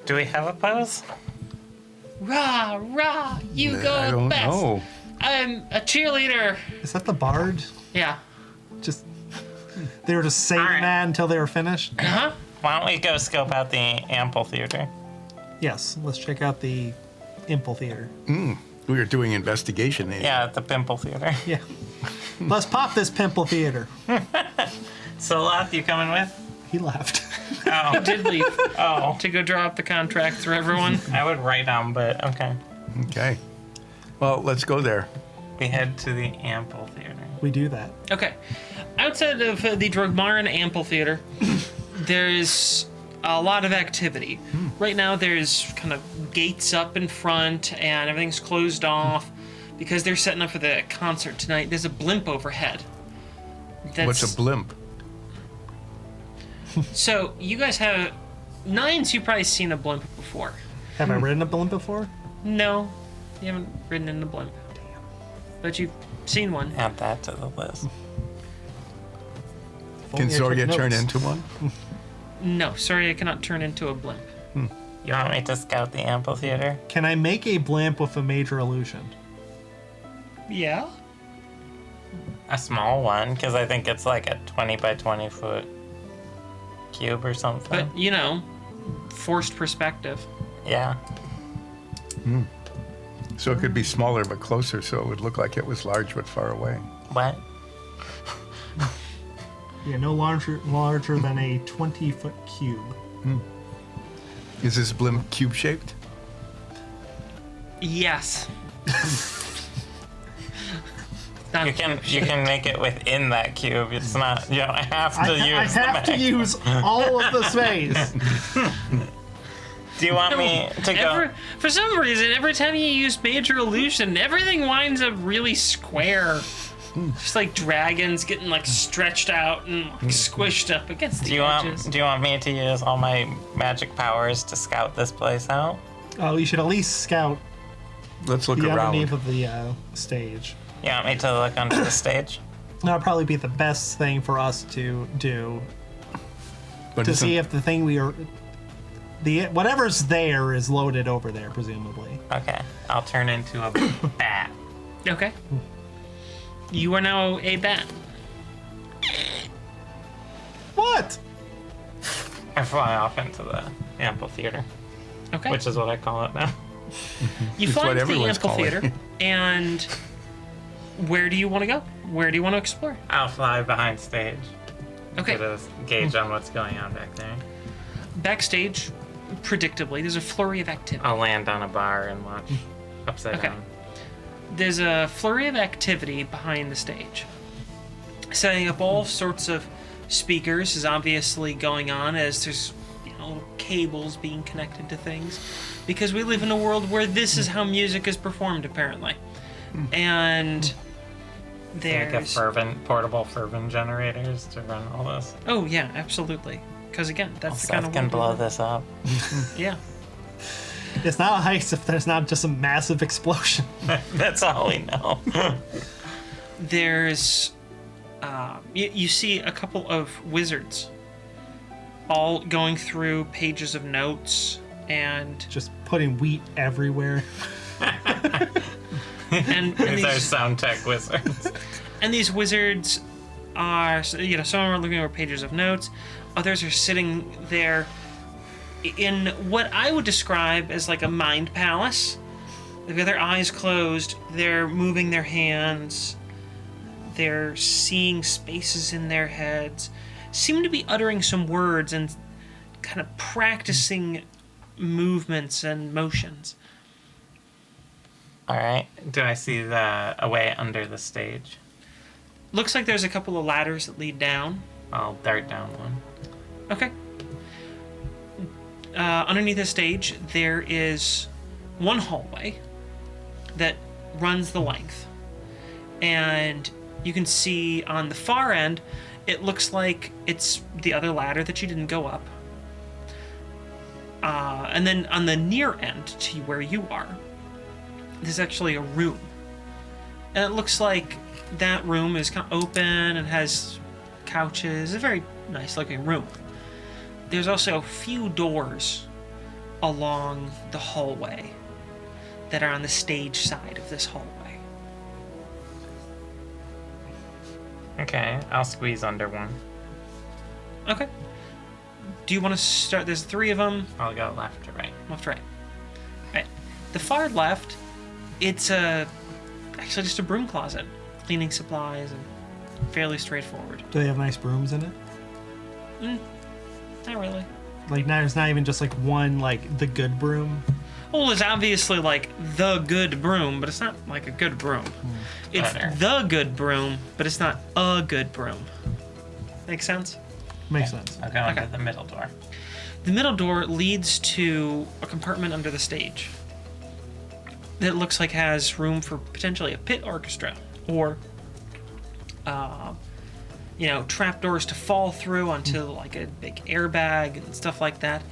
Do we have a pose?
Rah, rah, you go
I don't
best.
know.
I'm a cheerleader.
Is that the bard?
Yeah.
Just they were just saying
Alright.
that until they were finished?
Uh-huh.
Why don't we go scope out the amphitheater?
Yes, let's check out the Impel Theater.
We were doing investigation.
Yeah, at the Pimple Theater.
Yeah. Let's pop this pimple theater.
Soloth, you coming with?
He left.
Oh,
Did leave
oh.
to go draw up the contract for everyone.
I would write down, but okay.
Okay. Well, let's go there.
We head to the amphitheater.
We do that.
Okay. Outside of the Drogmaran Amphitheater, there's a lot of activity. Right now, there's kind of gates up in front, and everything's closed off because they're setting up for the concert tonight. There's a blimp overhead.
What's a blimp?
So, you guys have... Nines, you've probably seen a blimp before.
Have I ridden a blimp before?
No, you haven't ridden in a blimp. But you've seen one.
Add that to the list.
Can
Only I
Soria
took
turn
notes.
into one?
No, sorry, I cannot turn into a blimp.
You want me to scout the amphitheater?
Can I make a blimp with a major illusion?
Yeah?
A small one, because I think it's like a 20 by 20 foot cube or something.
But, you know, forced perspective.
Yeah.
So it could be smaller but closer, so it would look like it was large but far away.
What?
Yeah, no larger than a 20-foot cube.
Is this blimp cube-shaped?
Yes. Not
You can make it within that cube. It's not, you don't have to use
I have
the
to
mag.
use all of the space.
Do you want me to go?
For some reason, every time you use Major Illusion, everything winds up really square. Just like dragons getting like stretched out and like squished up against the edges.
Do you want me to use all my magic powers to scout this place out?
Oh, you should at least scout
Let's look
the
around.
underneath of the stage.
You want me to look onto the stage?
That would probably be the best thing for us to do
But
to
isn't-
see if the thing we are, whatever's there is loaded over there, presumably.
Okay, I'll turn into a bat.
Okay. You are now a bat.
What?
I fly off into the amphitheater,
Okay.
which is what I call it now.
You
It's
fly
what
into the
everyone's calling
amphitheater,
it.
and where do you want to go? Where do you want to explore?
I'll fly behind stage.
Okay.
Get a gauge on what's going on back there.
Backstage, predictably, there's a flurry of activity.
I'll land on a bar and watch upside
Okay.
down.
There's a flurry of activity behind the stage. Setting up all sorts of speakers is obviously going on as there's little cables being connected to things, because we live in a world where this is how music is performed apparently. And
Like a
there's
portable fervent generators to run all this.
oh yeah, absolutely, because again that's the
Seth
kind of
can
world we
blow
live
this up.
in. Yeah.
It's not a heist if there's not just a massive explosion.
That's all we know.
There's you see a couple of wizards all going through pages of notes and
Just putting wheat everywhere.
These are
these,
sound tech wizards.
and these wizards are, some are looking over pages of notes, others are sitting there in what I would describe as like a mind palace. They've got their eyes closed, they're moving their hands, they're seeing spaces in their heads, seem to be uttering some words and kind of practicing movements and motions.
All right. Do I see a way under the stage?
Looks like there's a couple of ladders that lead down.
I'll dart down one.
Okay. Underneath the stage, there is one hallway that runs the length. And you can see on the far end, it looks like it's the other ladder that you didn't go up. And then on the near end to where you are, there's actually a room. And it looks like that room is kind of open and has couches. It's a very nice looking room. There's also a few doors along the hallway that are on the stage side of this hallway.
Okay, I'll squeeze under one.
Okay. Do you want to start? There's three of them.
I'll go left to right.
Left, right. Right. The far left, it's actually just a broom closet. cleaning supplies, and fairly straightforward.
Do they have nice brooms in it?
Not really.
Like, there's not even just like one, like, the good broom.
Well, it's obviously like the good broom, but it's not like a good broom. It's
Better.
the good broom, but it's not a good broom. Make sense?
Makes sense.
I'll go into
Okay.
the middle door.
The middle door leads to a compartment under the stage that looks like has room for potentially a pit orchestra or, trapdoors to fall through onto like a big airbag and stuff like that.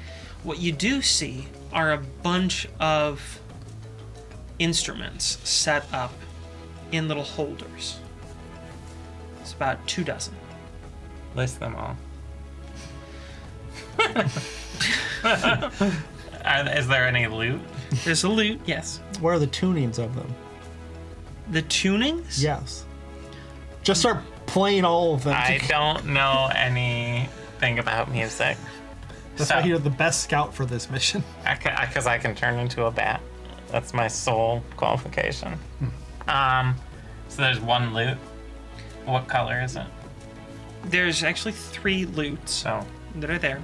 What you do see are a bunch of instruments set up in little holders. It's about 24.
List them all. Is there any loot?
There's a loot, yes.
What are the tunings of them?
The tunings?
Yes. Just start playing all of them.
I don't know anything about music.
That's
so,
why you're the best scout for this mission.
Because I can turn into a bat. That's my sole qualification. So there's one loot. What color is it?
There's actually 3 loots
So
that are there.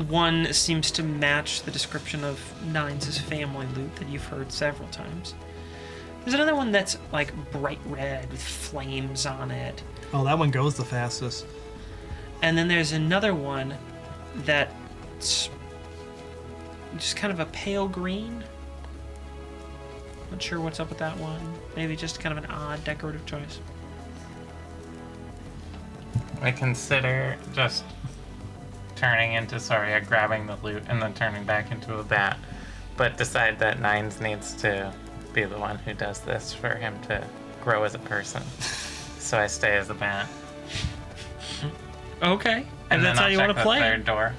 One seems to match the description of Nines' family loot that you've heard several times. There's another one that's like bright red with flames on it.
Oh, that one goes the fastest.
And then there's another one that's just kind of a pale green. Not sure what's up with that one. Maybe just kind of an odd decorative choice.
I consider just grabbing the loot and then turning back into a bat, but decide that Nines needs to be the one who does this for him to grow as a person. So I stay as a bat.
Okay.
And
that's
then
how you want to play.
The third door.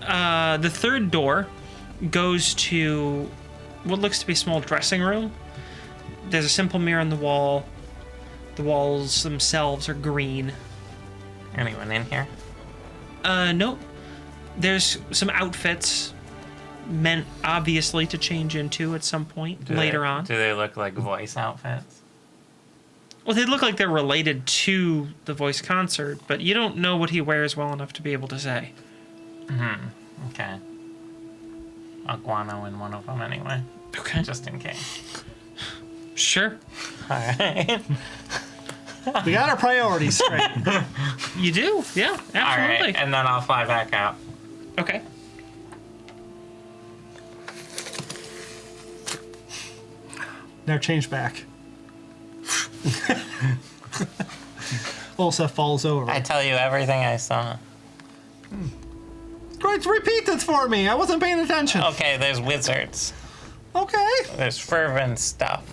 The third door goes to what looks to be a small dressing room. There's a simple mirror on the wall. The walls themselves are green.
Anyone in here?
Nope. There's some outfits meant obviously to change into at some point later on.
Do they look like voice outfits?
Well, they look like they're related to the voice concert, but you don't know what he wears well enough to be able to say.
Okay. I'll guano in one of them anyway,
Okay.
just in case.
Sure.
Alright.
We got our priorities straight.
You do? Yeah, absolutely.
Alright, and then I'll fly back out.
Okay.
Now change back. Ulsa falls over.
I tell you everything I saw.
Great, repeat this for me. I wasn't paying attention.
Okay, there's wizards.
Okay,
There's fervent stuff.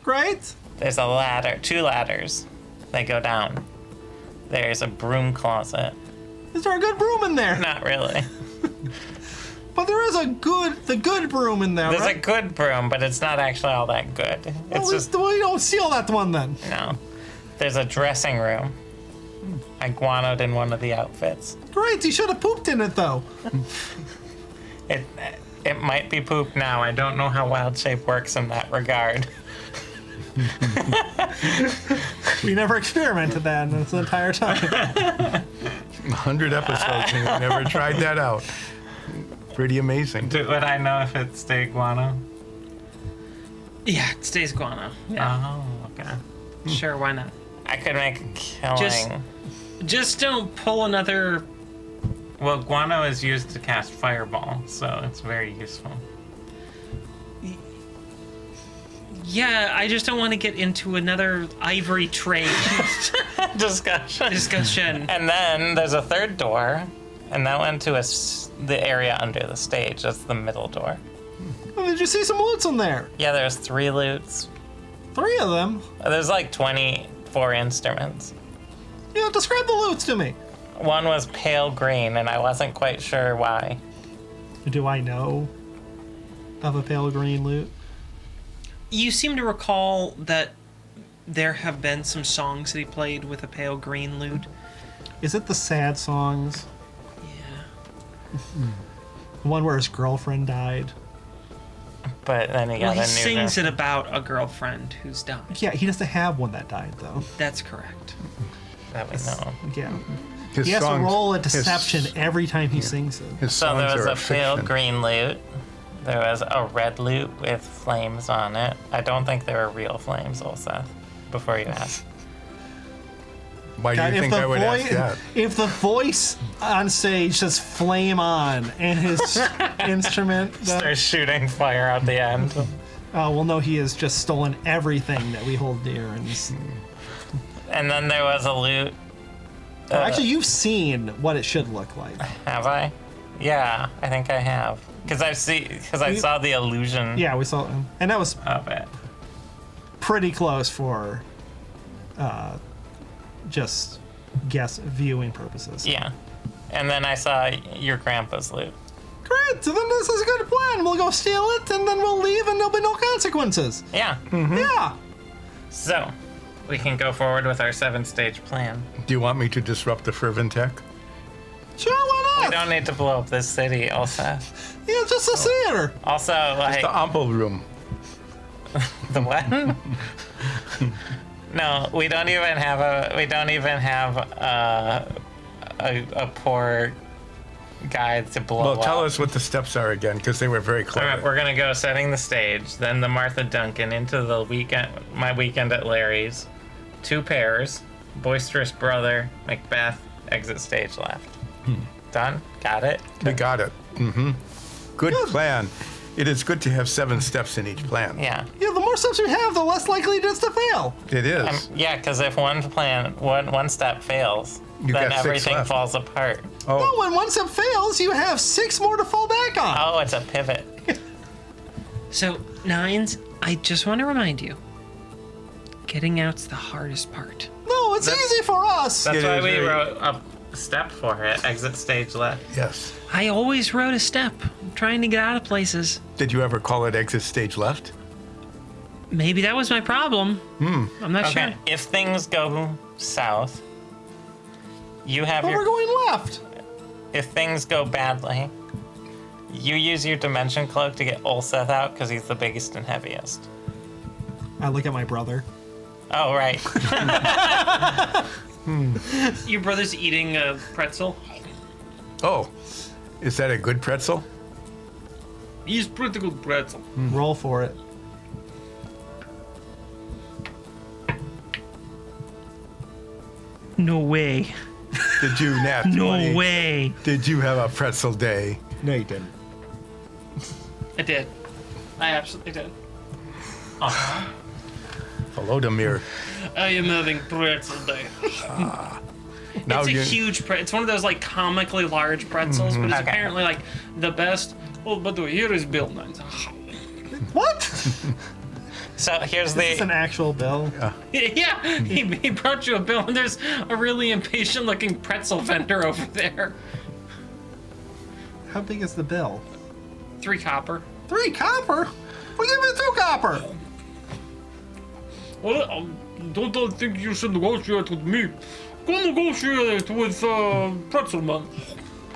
great.
There's a ladder, 2 ladders. They go down. There's a broom closet.
Is there a good broom in there?
Not really.
But there is the good broom in there,
There's
right?
a good broom, but it's not actually all that good. It's just,
we don't steal that one then.
no. There's a dressing room. I guanoed in one of the outfits.
Great, you should have pooped in it though.
It might be poop now. I don't know how wild shape works in that regard.
We never experimented that in this entire time.
100 episodes and we never tried that out. Pretty amazing.
Would I know if it's stay guano?
Yeah, it stays guano. Yeah,
Oh, okay.
sure, why not?
I could make a killing.
Just don't pull another...
Well, guano is used to cast fireball, so it's very useful.
Yeah, I just don't want to get into another ivory trade discussion.
And then there's a third door, and that went to the area under the stage. That's the middle door.
Oh, did you see some loots in there?
Yeah, there's 3 loots.
3 of them?
There's like 24 instruments.
Yeah, describe the loots to me.
One was pale green, and I wasn't quite sure why.
Do I know of a pale green loot?
You seem to recall that there have been some songs that he played with a pale green lute.
Is it the sad songs?
Yeah.
The one where his girlfriend died?
but then he
Well,
got
he
a new
sings it about a girlfriend who's died.
Yeah, he doesn't have one that died, though.
That's correct.
that we know.
Yeah.
His
He has to
songs-
roll a
his-
deception every time he sings it.
His
So
songs
there was
are
a pale
fiction.
green loot. There was a red loot with flames on it. I don't think they were real flames, Olseth, before you ask.
Why do
God,
you think I would ask that?
if the voice on stage says "flame on" and his instrument,
They're shooting fire out the end.
we'll know he has just stolen everything that we hold dear. And
And then there was a loot.
actually, you've seen what it should look like.
Have I? Yeah, I think I have. Because I saw the illusion
Yeah, we saw, and that was
of it.
pretty close for just guess viewing purposes.
Yeah. And then I saw your grandpa's loot.
Great. So then this is a good plan. We'll go steal it, and then we'll leave, and there'll be no consequences.
Yeah.
Yeah.
So, we can go forward with our 7-stage plan.
Do you want me to disrupt the fervent tech?
Sure, why
We
not?
don't need to blow up this city, also.
Yeah, just a theater.
Also, like,
The ample room.
the what? No, we don't even have a poor guide to blow
Well, tell
up.
us what the steps are again, because they were very
All
clever.
right, we're gonna go setting the stage, then the Martha Duncan into the my weekend at Larry's. 2 pairs, boisterous brother, Macbeth, exit stage left. Done? Got it?
We got it. Mm-hmm. Good plan. It is good to have 7 steps in each plan.
Yeah.
Yeah, the more steps we have, the less likely it is to fail.
It is.
Yeah, because if one step fails,
You
then
got 6
everything
left.
falls apart.
No,
Oh,
when one step fails, you have 6 more to fall back on.
Oh, it's a pivot.
So, Nines, I just want to remind you, getting out's the hardest part.
No, it's easy for us.
That's
It
why
is
we
very-
wrote a step for it. Exit stage left.
yes.
I always wrote a step. I'm trying to get out of places.
Did you ever call it exit stage left?
Maybe that was my problem. I'm not
Okay.
sure.
If things go south, you have
But we're
your.
going left.
If things go badly, you use your dimension cloak to get Olseth out because he's the biggest and heaviest.
I look at my brother.
Oh right.
Your brother's eating a pretzel.
Oh, is that a good pretzel?
He's pretty good pretzel.
Roll for it.
No way.
Did you, Nat?
No
20?
way.
Did you have a pretzel day?
No, you didn't.
I did. I absolutely did.
Volodymyr.
I am having pretzel day.
Now
It's a
you.
huge it's one of those like comically large pretzels, but it's
Okay.
apparently like the best.
Oh, by the way, here is Bill Nines.
What?
So here's
It's an
the.
actual bill.
Yeah, he brought you a bill, and there's a really impatient looking pretzel vendor over there.
How big is the bill?
3 copper.
3 copper? We'll give you 2 copper.
Well, don't I think you should negotiate with me? Go negotiate with Pretzel Man.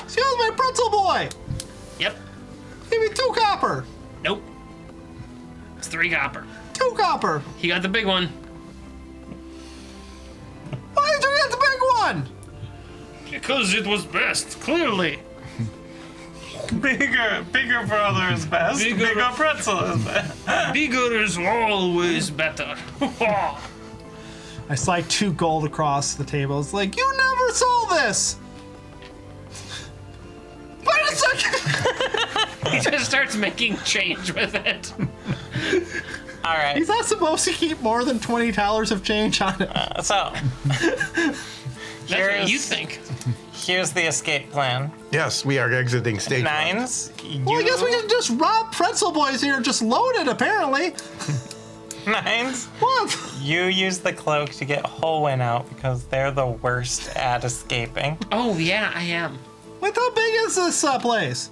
Excuse me, pretzel boy.
Yep.
Give me 2 copper.
Nope. It's 3 copper.
2 copper.
He got the big one.
Why did you get the big one?
Because it was best, clearly.
Bigger brother is best.
Bigger
pretzel is best.
Bigger is always better.
I slide 2 gold across the table. It's like, you never sold this. Wait a second.
He just starts making change with it.
All right.
He's not supposed to keep more than $20 of change on it.
So
That's what you think.
here's the escape plan.
Yes, we are exiting stage 1.
Nines.
Well, I guess we can just rob pretzel boys here, just loaded apparently.
Nines.
What?
You use the cloak to get Holwyn out because they're the worst at escaping.
Oh yeah, I am.
Wait, how big is this place?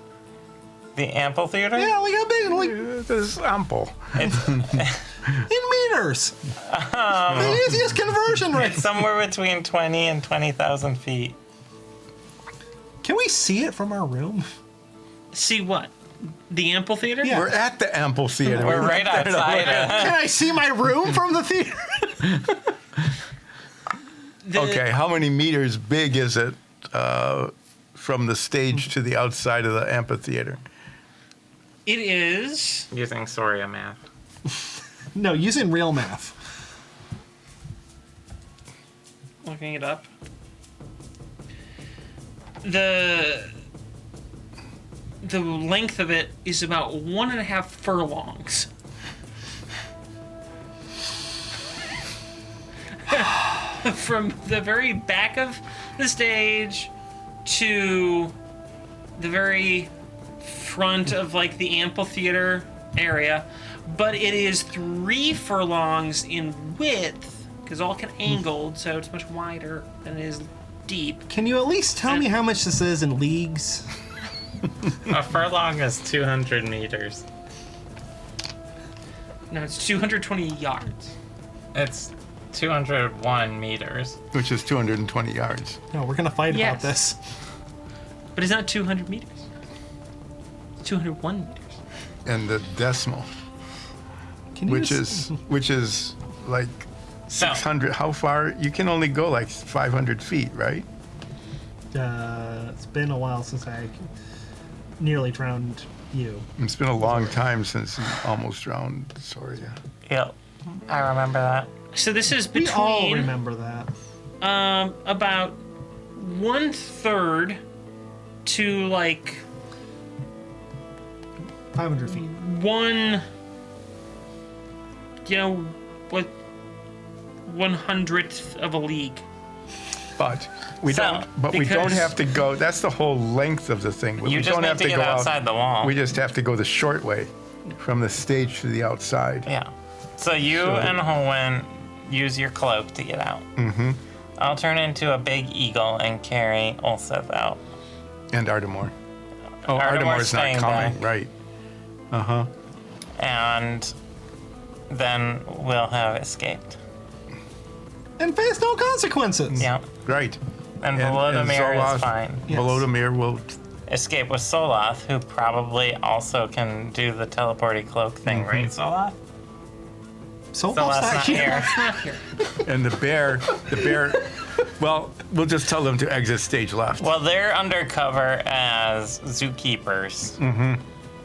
The amphitheater?
Yeah, like how big? Like
It is ample.
It's,
in meters. The easiest conversion rate.
it's somewhere between 20 and 20,000 feet.
Can we see it from our room?
See what? The amphitheater?
Yeah.
We're at the amphitheater.
We're right outside it.
Can I see my room from the theater?
Okay, how many meters big is it from the stage to the outside of the amphitheater?
It is.
Using Soria math.
No, using real math.
Looking it up. The length of it is about 1.5 furlongs. From the very back of the stage to the very front of like the amphitheater area, but it is 3 furlongs in width because all kind of angled, so it's much wider than it is deep.
Can you at least tell me how much this is in leagues?
A furlong is 200 meters.
No, it's 220 yards.
It's 201 meters.
Which is 220 yards.
No, we're gonna fight
Yes.
about this.
But it's not 200 meters. It's 201 meters.
And the decimal,
Can you
which
just-
is like
So,
600. How far? You can only go like 500 feet, right?
It's been a while since I nearly drowned you.
It's been a long time since you almost drowned Soria.
yep. I remember that.
So this is
We all
between
remember that.
about 1/3 to like
500 feet.
one, what 1/100th of a league.
But we
So,
don't. But we don't
because-
have to go. That's the whole length of the thing. We
You just
don't
need
have
to
to
get
go
outside the wall.
We just have to go the short way, from the stage to the outside.
Yeah. So you and Holwyn use your cloak to get out. Mm-hmm. I'll turn into a big eagle and carry Ulseth out.
And Ardamore. Oh,
Artemore's
Ardamore's not
staying
coming.
back.
Right. Uh huh.
And then we'll have escaped.
And face no consequences.
Yeah.
Right.
And
And
Volodymyr
Zoloth-
is fine.
Yes.
Volodymyr will.
Escape with Soloth, who probably also can do the teleporty cloak thing, right, Soloth?
So
Soloth's
not
not
here.
here.
Not here.
And the bear. Well, we'll just tell them to exit stage left.
Well, they're undercover as zookeepers. Mm-hmm.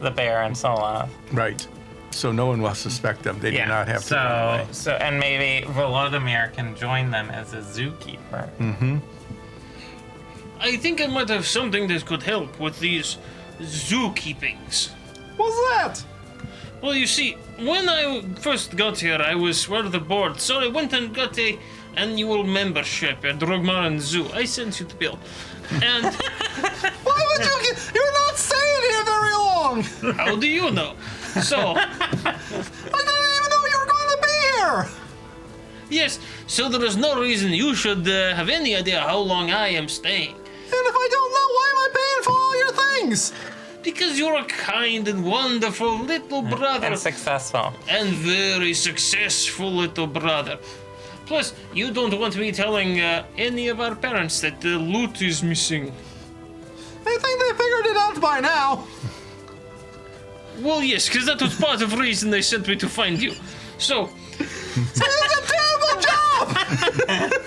The bear and Soloth.
Right. So no one will suspect them. They do not have to run away.
So, and maybe Volodymyr can join them as a zookeeper.
I think I might have something that could help with these zookeepings.
What's that?
Well, you see, when I first got here, I was one of the board, so I went and got a annual membership at Drogmaran Zoo. I sent you the bill. And
Why would you get? You're not staying here very long.
how do you know? So,
I didn't even know you were going to be here.
yes, so there is no reason you should have any idea how long I am staying.
And if I don't know, why am I paying for all your things?
Because you're a kind and wonderful little brother.
And successful.
And very successful little brother. Plus, you don't want me telling any of our parents that the loot is missing.
I think they figured it out by now.
Well, yes, because that was part of the reason they sent me to find you. So,
It's a terrible job.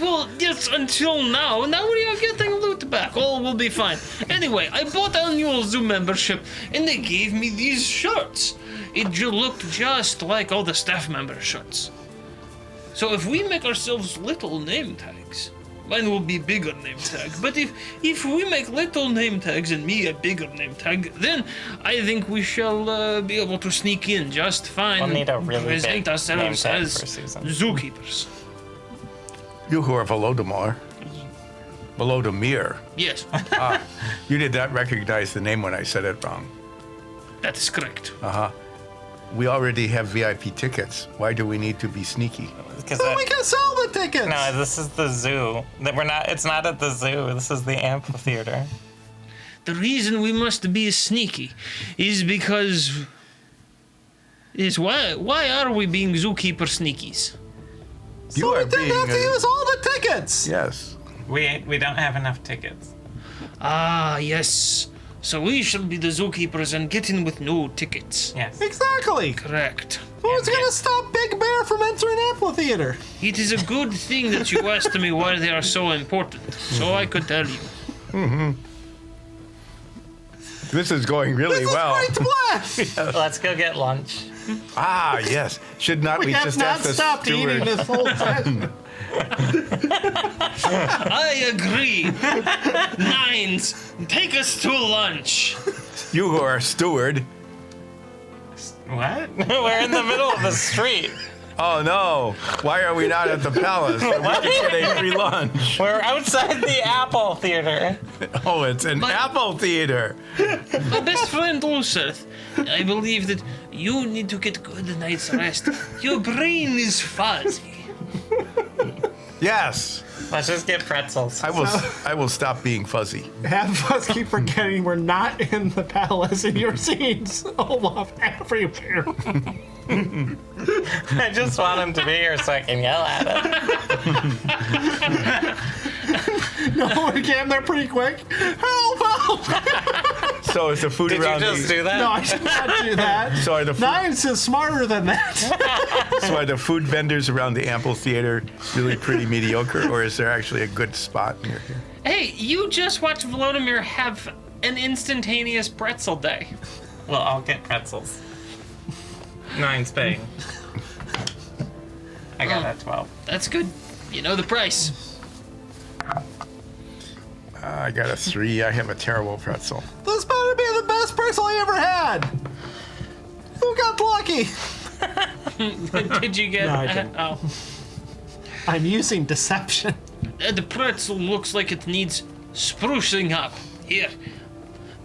well, yes, until now. Now we are getting loot back. All will be fine. Anyway, I bought annual zoo membership, and they gave me these shirts. It looked just like all the staff member shirts. So if we make ourselves little name tags, mine will be bigger name tag. But if we make little name tags and me a bigger name tag, then I think we shall be able to sneak in just fine.
We'll need a
and
really
present
big name
ourselves
tag
as
for Susan.
zookeepers.
You who are Volodymyr. Volodymyr.
Yes,
You did not recognize the name when I said it wrong.
that is correct.
We already have VIP tickets. Why do we need to be sneaky?
Because
So we can sell the tickets.
no, this is the zoo. That we're not. It's not at the zoo. This is the amphitheater.
The reason we must be sneaky is because why are we being zookeeper sneakies?
You
So
are
we didn't
being
have to use all the tickets.
yes.
We don't have enough tickets.
Ah, yes. So we shall be the zookeepers and get in with no tickets.
Yes.
Exactly.
Correct.
Who's gonna stop Big Bear from entering amphitheater?
It is a good thing that you asked me why they are so important, so I could tell you.
This is going really
This
well.
is great plan.
Let's go get lunch.
Ah, yes. Should not we
We have
just
not
ask the
stopped eating
steward?
this whole time.
I agree. Nines, take us to lunch.
You who are steward.
What? We're in the middle of the street.
Oh no! Why are we not at the palace? We could get a free lunch.
We're outside the Apple Theater.
Oh, it's an apple theater.
My best friend Ulseth, I believe that you need to get good night's rest. Your brain is fuzzy.
Yes,
Let's just get pretzels.
I will stop being fuzzy.
Half of us keep forgetting we're not in the palace and your scenes all off everywhere.
I just want him to be here so I can yell at him.
No, we came there pretty quick. Help, help!
So is the food
Did you
around
just
the
do that?
No, I did not do that.
so are the food,
Nines is smarter than that.
so are the food vendors around the amphitheater really pretty mediocre, or is there actually a good spot near here?
Hey, you just watched Volodymyr have an instantaneous pretzel day.
Well, I'll get pretzels. 9's paying. I got that 12.
That's good. You know the price.
I got a 3. I have a terrible pretzel.
This better be the best pretzel I ever had. Who got lucky?
Did you get?
No, I didn't.
Oh,
I'm using deception.
The pretzel looks like it needs sprucing up. Here,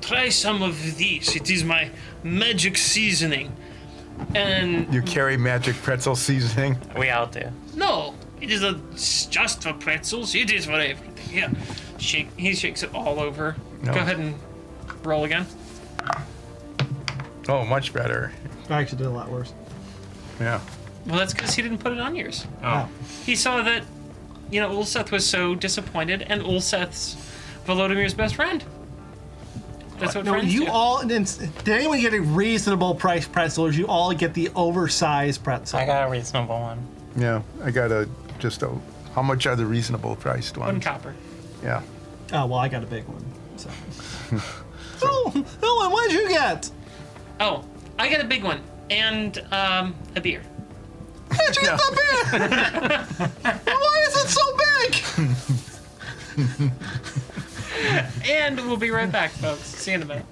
try some of these. It is my magic seasoning. And
You carry magic pretzel seasoning?
We all do.
no, it is it's just for pretzels. It is for everything. Here,
shake. He shakes it all over.
No.
Go ahead and roll again.
Oh, much better.
I actually did a lot worse.
Yeah.
Well, that's because he didn't put it on yours.
Oh.
He saw that, Ulseth was so disappointed, and Ulseth's Volodymyr's best friend. That's what
No,
friends
you
do.
all. Did anyone get a reasonable price pretzel, or did you all get the oversized pretzel?
I got a reasonable one.
Yeah. I got how much are the reasonable priced
One
ones?
copper.
Yeah.
Oh, well, I got a big one. So. Oh, Ellen, what did you get?
Oh, I got a big one and a beer.
How'd you get that beer? Why is it so big?
And we'll be right back, folks. See you in a minute.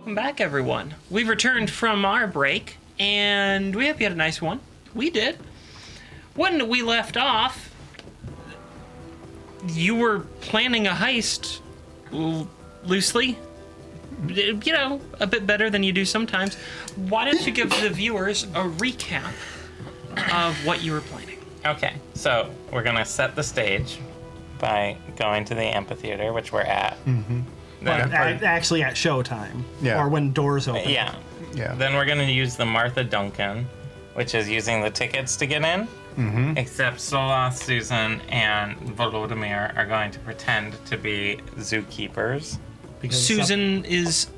Welcome back, everyone. We've returned from our break, and we hope you had a nice one. We did. When we left off, you were planning a heist loosely. You know, a bit better than you do sometimes. Why don't you give the viewers a recap of what you were planning?
Okay, so we're gonna set the stage by going to the amphitheater, which we're at.
But actually at showtime.
Yeah.
Or when doors open.
Yeah.
Yeah.
Then we're gonna use the Martha Duncan, which is using the tickets to get in. Except Sola, Susan, and Volodymyr are going to pretend to be zookeepers.
Because
Susan is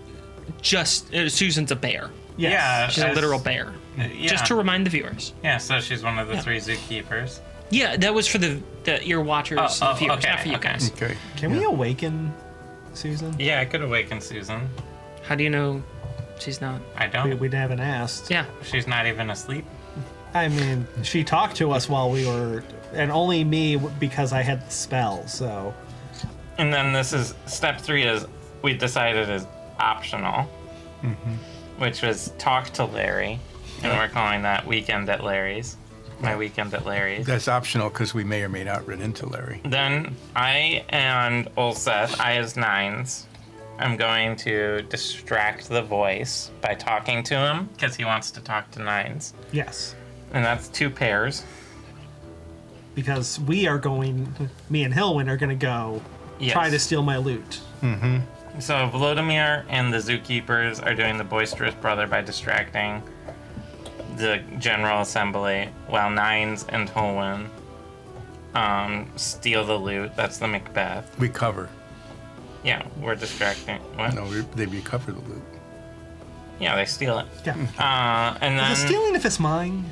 just... Susan's a bear.
Yes.
Yeah,
She's a
as-
literal bear.
Yeah.
Just to remind the viewers.
Yeah, so she's one of the 3 zookeepers.
Yeah, that was for the ear watchers
Oh,
and viewers,
okay,
not for you
okay.
guys.
Okay.
Can we awaken Susan?
Yeah, I could awaken Susan.
How do you know she's not?
I don't.
We haven't asked.
Yeah.
She's not even asleep.
I mean, she talked to us while we were, and only me because I had the spell. So
And then this is step 3 is we decided is optional, which was talk to Larry, and we're calling that weekend at Larry's. My weekend at Larry's.
That's optional because we may or may not run into Larry.
Then I and Ulseth, I as Nines, I'm going to distract the voice by talking to him because he wants to talk to Nines,
yes,
and that's 2 pairs.
because we are going. Me and Hilwyn are going to go
Yes.
try to steal my loot.
So Volodymyr and the zookeepers are doing the boisterous brother by distracting the General Assembly, while Nines and Holwyn steal the loot. That's the Macbeth.
We cover.
Yeah, we're distracting. What?
No, they recover the loot.
Yeah, they steal it.
Yeah.
And then
Is it stealing if it's mine?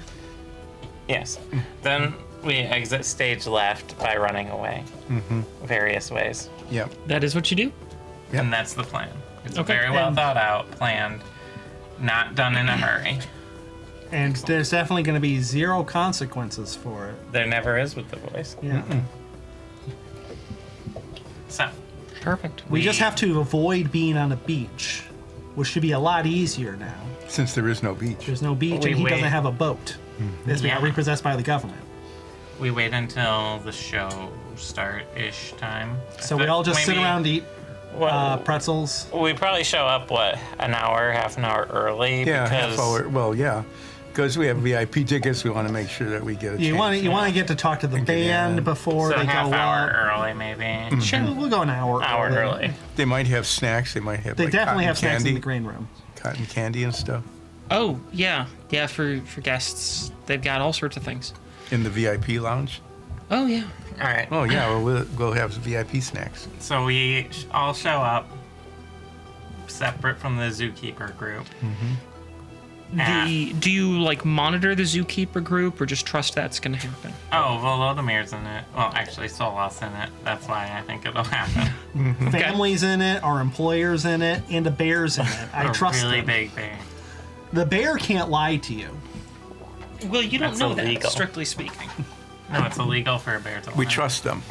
yes, then we exit stage left by running away. Various ways,
Yep.
That is what you do?
Yep.
and that's the plan. It's
Okay.
very well
And-
thought out, planned, not done in a hurry.
And there's definitely going to be 0 consequences for it.
There never is with the voice.
Yeah.
So
Perfect.
We just have to avoid being on a beach, which should be a lot easier now.
Since there is no beach.
There's no beach,
We
and he
wait.
doesn't have a boat. It's being
Yeah.
repossessed by the government.
we wait until the show start-ish time.
So we all just sit
Maybe-
around, eat
Well,
pretzels.
we probably show up, half an hour early?
Yeah,
because
half hour. Well, yeah. Because we have VIP tickets, we want to make sure that we get a
You
chance.
want to get to talk to the
Get
band
in.
before
So
they go
half hour
up.
early, maybe.
Sure, we'll go an hour.
Hour early.
They might have snacks. They might have
They
like
definitely
cotton
have snacks
candy,
in the green room.
cotton candy and stuff
Oh, yeah. Yeah, for guests. They've got all sorts of things.
in the VIP lounge.
Oh, yeah.
All right.
Oh yeah, well, we'll have VIP snacks.
So we all show up separate from the zookeeper group.
Do you, like, monitor the zookeeper group or just trust that's going to happen?
Oh, Volodymyr's in it. Well, actually, Solas in it. That's why I think it'll happen.
Families in it, our employers in it, and a bear's in it. I
A
trust
really
them.
big bear.
The bear can't lie to you.
Well, you don't
That's
know
illegal.
that, strictly speaking.
No, it's illegal for a bear to lie.
We trust them.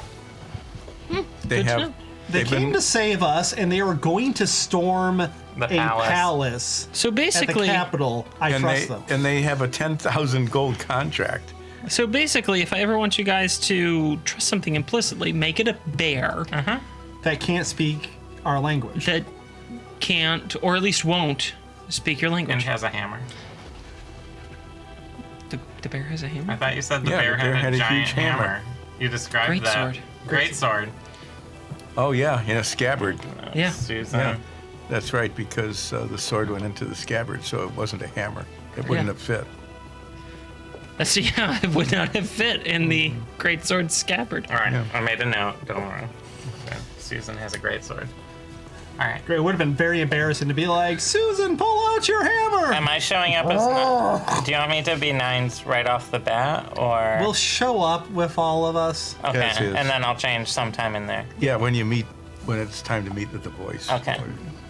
They
good to
have.
know.
They
they've
came
been-
to save us, and they were going to storm a palace
So
at the
basically,
Capitol. I
and
trust
they
them.
and they have a 10,000 gold contract.
if I ever want you guys to trust something implicitly, make it a bear
That can't speak our language.
that can't, or at least won't, speak your
And
language.
has a hammer.
The bear has a
I
hammer?
thought you said the
Yeah,
bear
the bear
had a
had a
giant
huge hammer.
You described
Great
that.
sword.
Great sword.
Oh yeah, in a scabbard.
Yeah.
Susan.
Yeah, that's right. Because the sword went into the scabbard, so it wasn't a hammer. It wouldn't
Yeah.
have fit.
That's, yeah, it would not have fit in the great sword scabbard.
All right,
Yeah.
I made a note. Don't worry. Okay. Susan has a great sword. All right.
It would have been very embarrassing to be like, Susan, pull out your hammer.
Am I showing up as? Do you want me to be Nines right off the bat, or?
We'll show up with all of us.
Okay,
Yes, yes.
and then I'll change sometime in there.
Yeah, when it's time to meet with the voice.
Okay.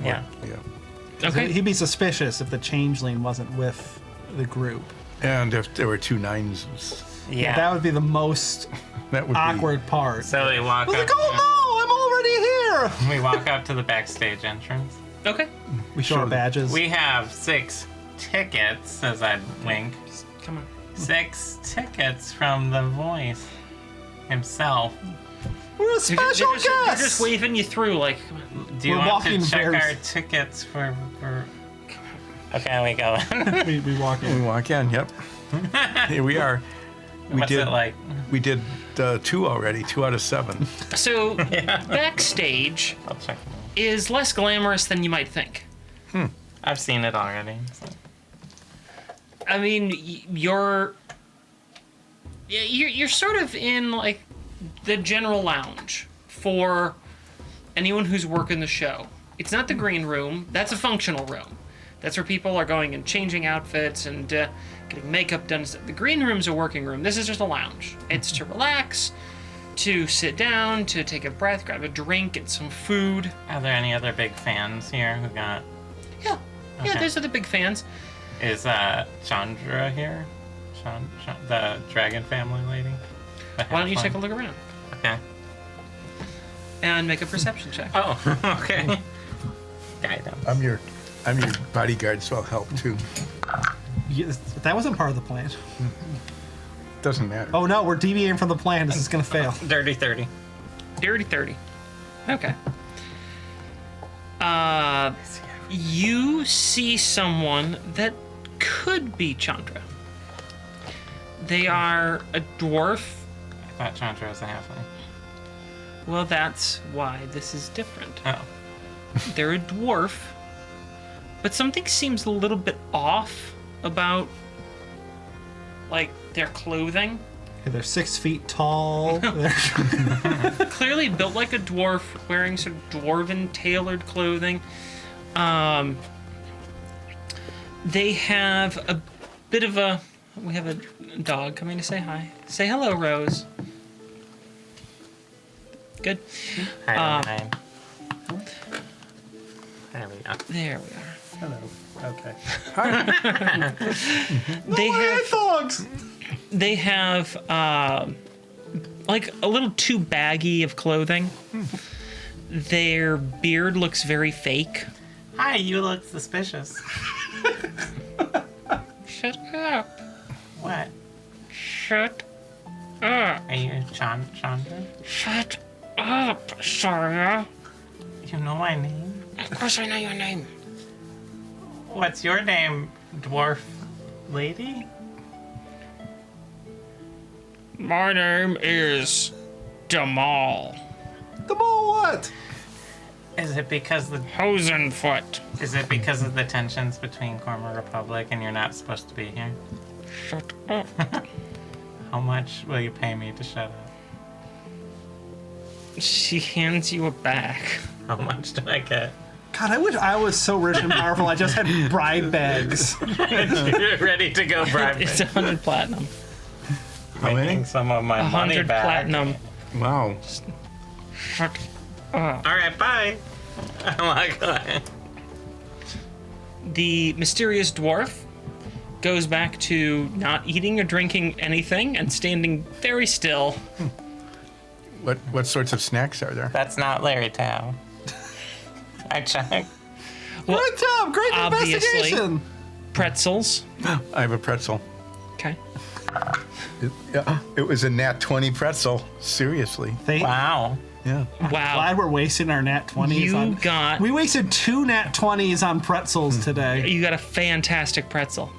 Yeah.
Yeah.
Okay.
He'd be suspicious if the changeling wasn't with the group.
And if there were 2 nines,
Yeah.
That would be the most
that would
awkward part.
So we walk
I was
up.
like, oh no, I'm already here.
We walk up to the backstage entrance.
Okay.
We show our badges.
We have 6 tickets, says I'd wink.
Come on.
6 tickets from the voice himself.
We're a
They're
special
just, they're
guest.
just waving you through, like, come on.
Do you
We're
want
walking
to check
very-
our tickets for... Okay, we go.
we walk
We
in.
walk in. Yep. Here we are.
What's it like?
We did 2 already. 2 out of 7.
So, backstage
I'll check.
is less glamorous than you might think.
I've seen it already. So.
I mean, you're sort of in, like, the general lounge for anyone who's working the show. It's not the green room. That's a functional room. That's where people are going and changing outfits and getting makeup done. The green room's a working room. This is just a lounge. It's to relax, to sit down, to take a breath, grab a drink, get some food.
Are there any other big fans here who got...
Yeah,
Okay.
those are the big fans.
Is Chandra here? The dragon family lady?
Why don't you take a look around
Okay.
and make a perception check?
Oh, okay. Guidance.
I'm your bodyguard, so I'll help too.
Yes, that wasn't part of the plan.
Doesn't matter.
Oh no, we're deviating from the plan. This is gonna fail.
Dirty 30.
Dirty 30. Okay. You see someone that could be Chandra. They are a dwarf.
I thought Chandra was a halfling.
Well, that's why this is different.
Oh.
They're a dwarf, but something seems a little bit off about, like, their clothing.
They're 6 feet tall. They're
Clearly built like a dwarf, wearing some dwarven tailored clothing. They have a bit of a... We have a dog coming to say hi. Say hello, Rose. Good.
Hi. There we go.
There we are.
Hello. Okay.
They have...
dogs.
They have like a little too baggy of clothing. Their beard looks very fake.
Hi, you look suspicious.
Shut up.
What?
Shut up.
Are you Chandra?
Shut up, Sarah.
You know my name?
Of course I know your name.
What's your name, dwarf lady?
My name is Jamal
The ball what?
Is it because the
Hosenfoot.
Is it because of the tensions between Corma Republic and you're not supposed to be here?
Shut up.
How much will you pay me to shut up?
She hands you a bag.
How much do I get?
God, I wish I was so rich and powerful. I just had bribe bags.
You're ready to go bribe
It's
me.
100 platinum.
How many?
Making some of my money
100
back.
platinum.
Wow.
Shut up.
All right, bye. I'm like,
The mysterious dwarf goes back to not eating or drinking anything and standing very still.
What sorts of snacks are there?
that's not Larry Tao. I checked.
Good job. Great
Obviously.
investigation.
Pretzels.
I have a pretzel.
Okay.
It was a nat 20 pretzel. Seriously.
Wow.
Yeah.
Wow.
Glad we're wasting our nat 20s
You
on...
got
We wasted 2 nat 20s on pretzels today.
you got a fantastic pretzel.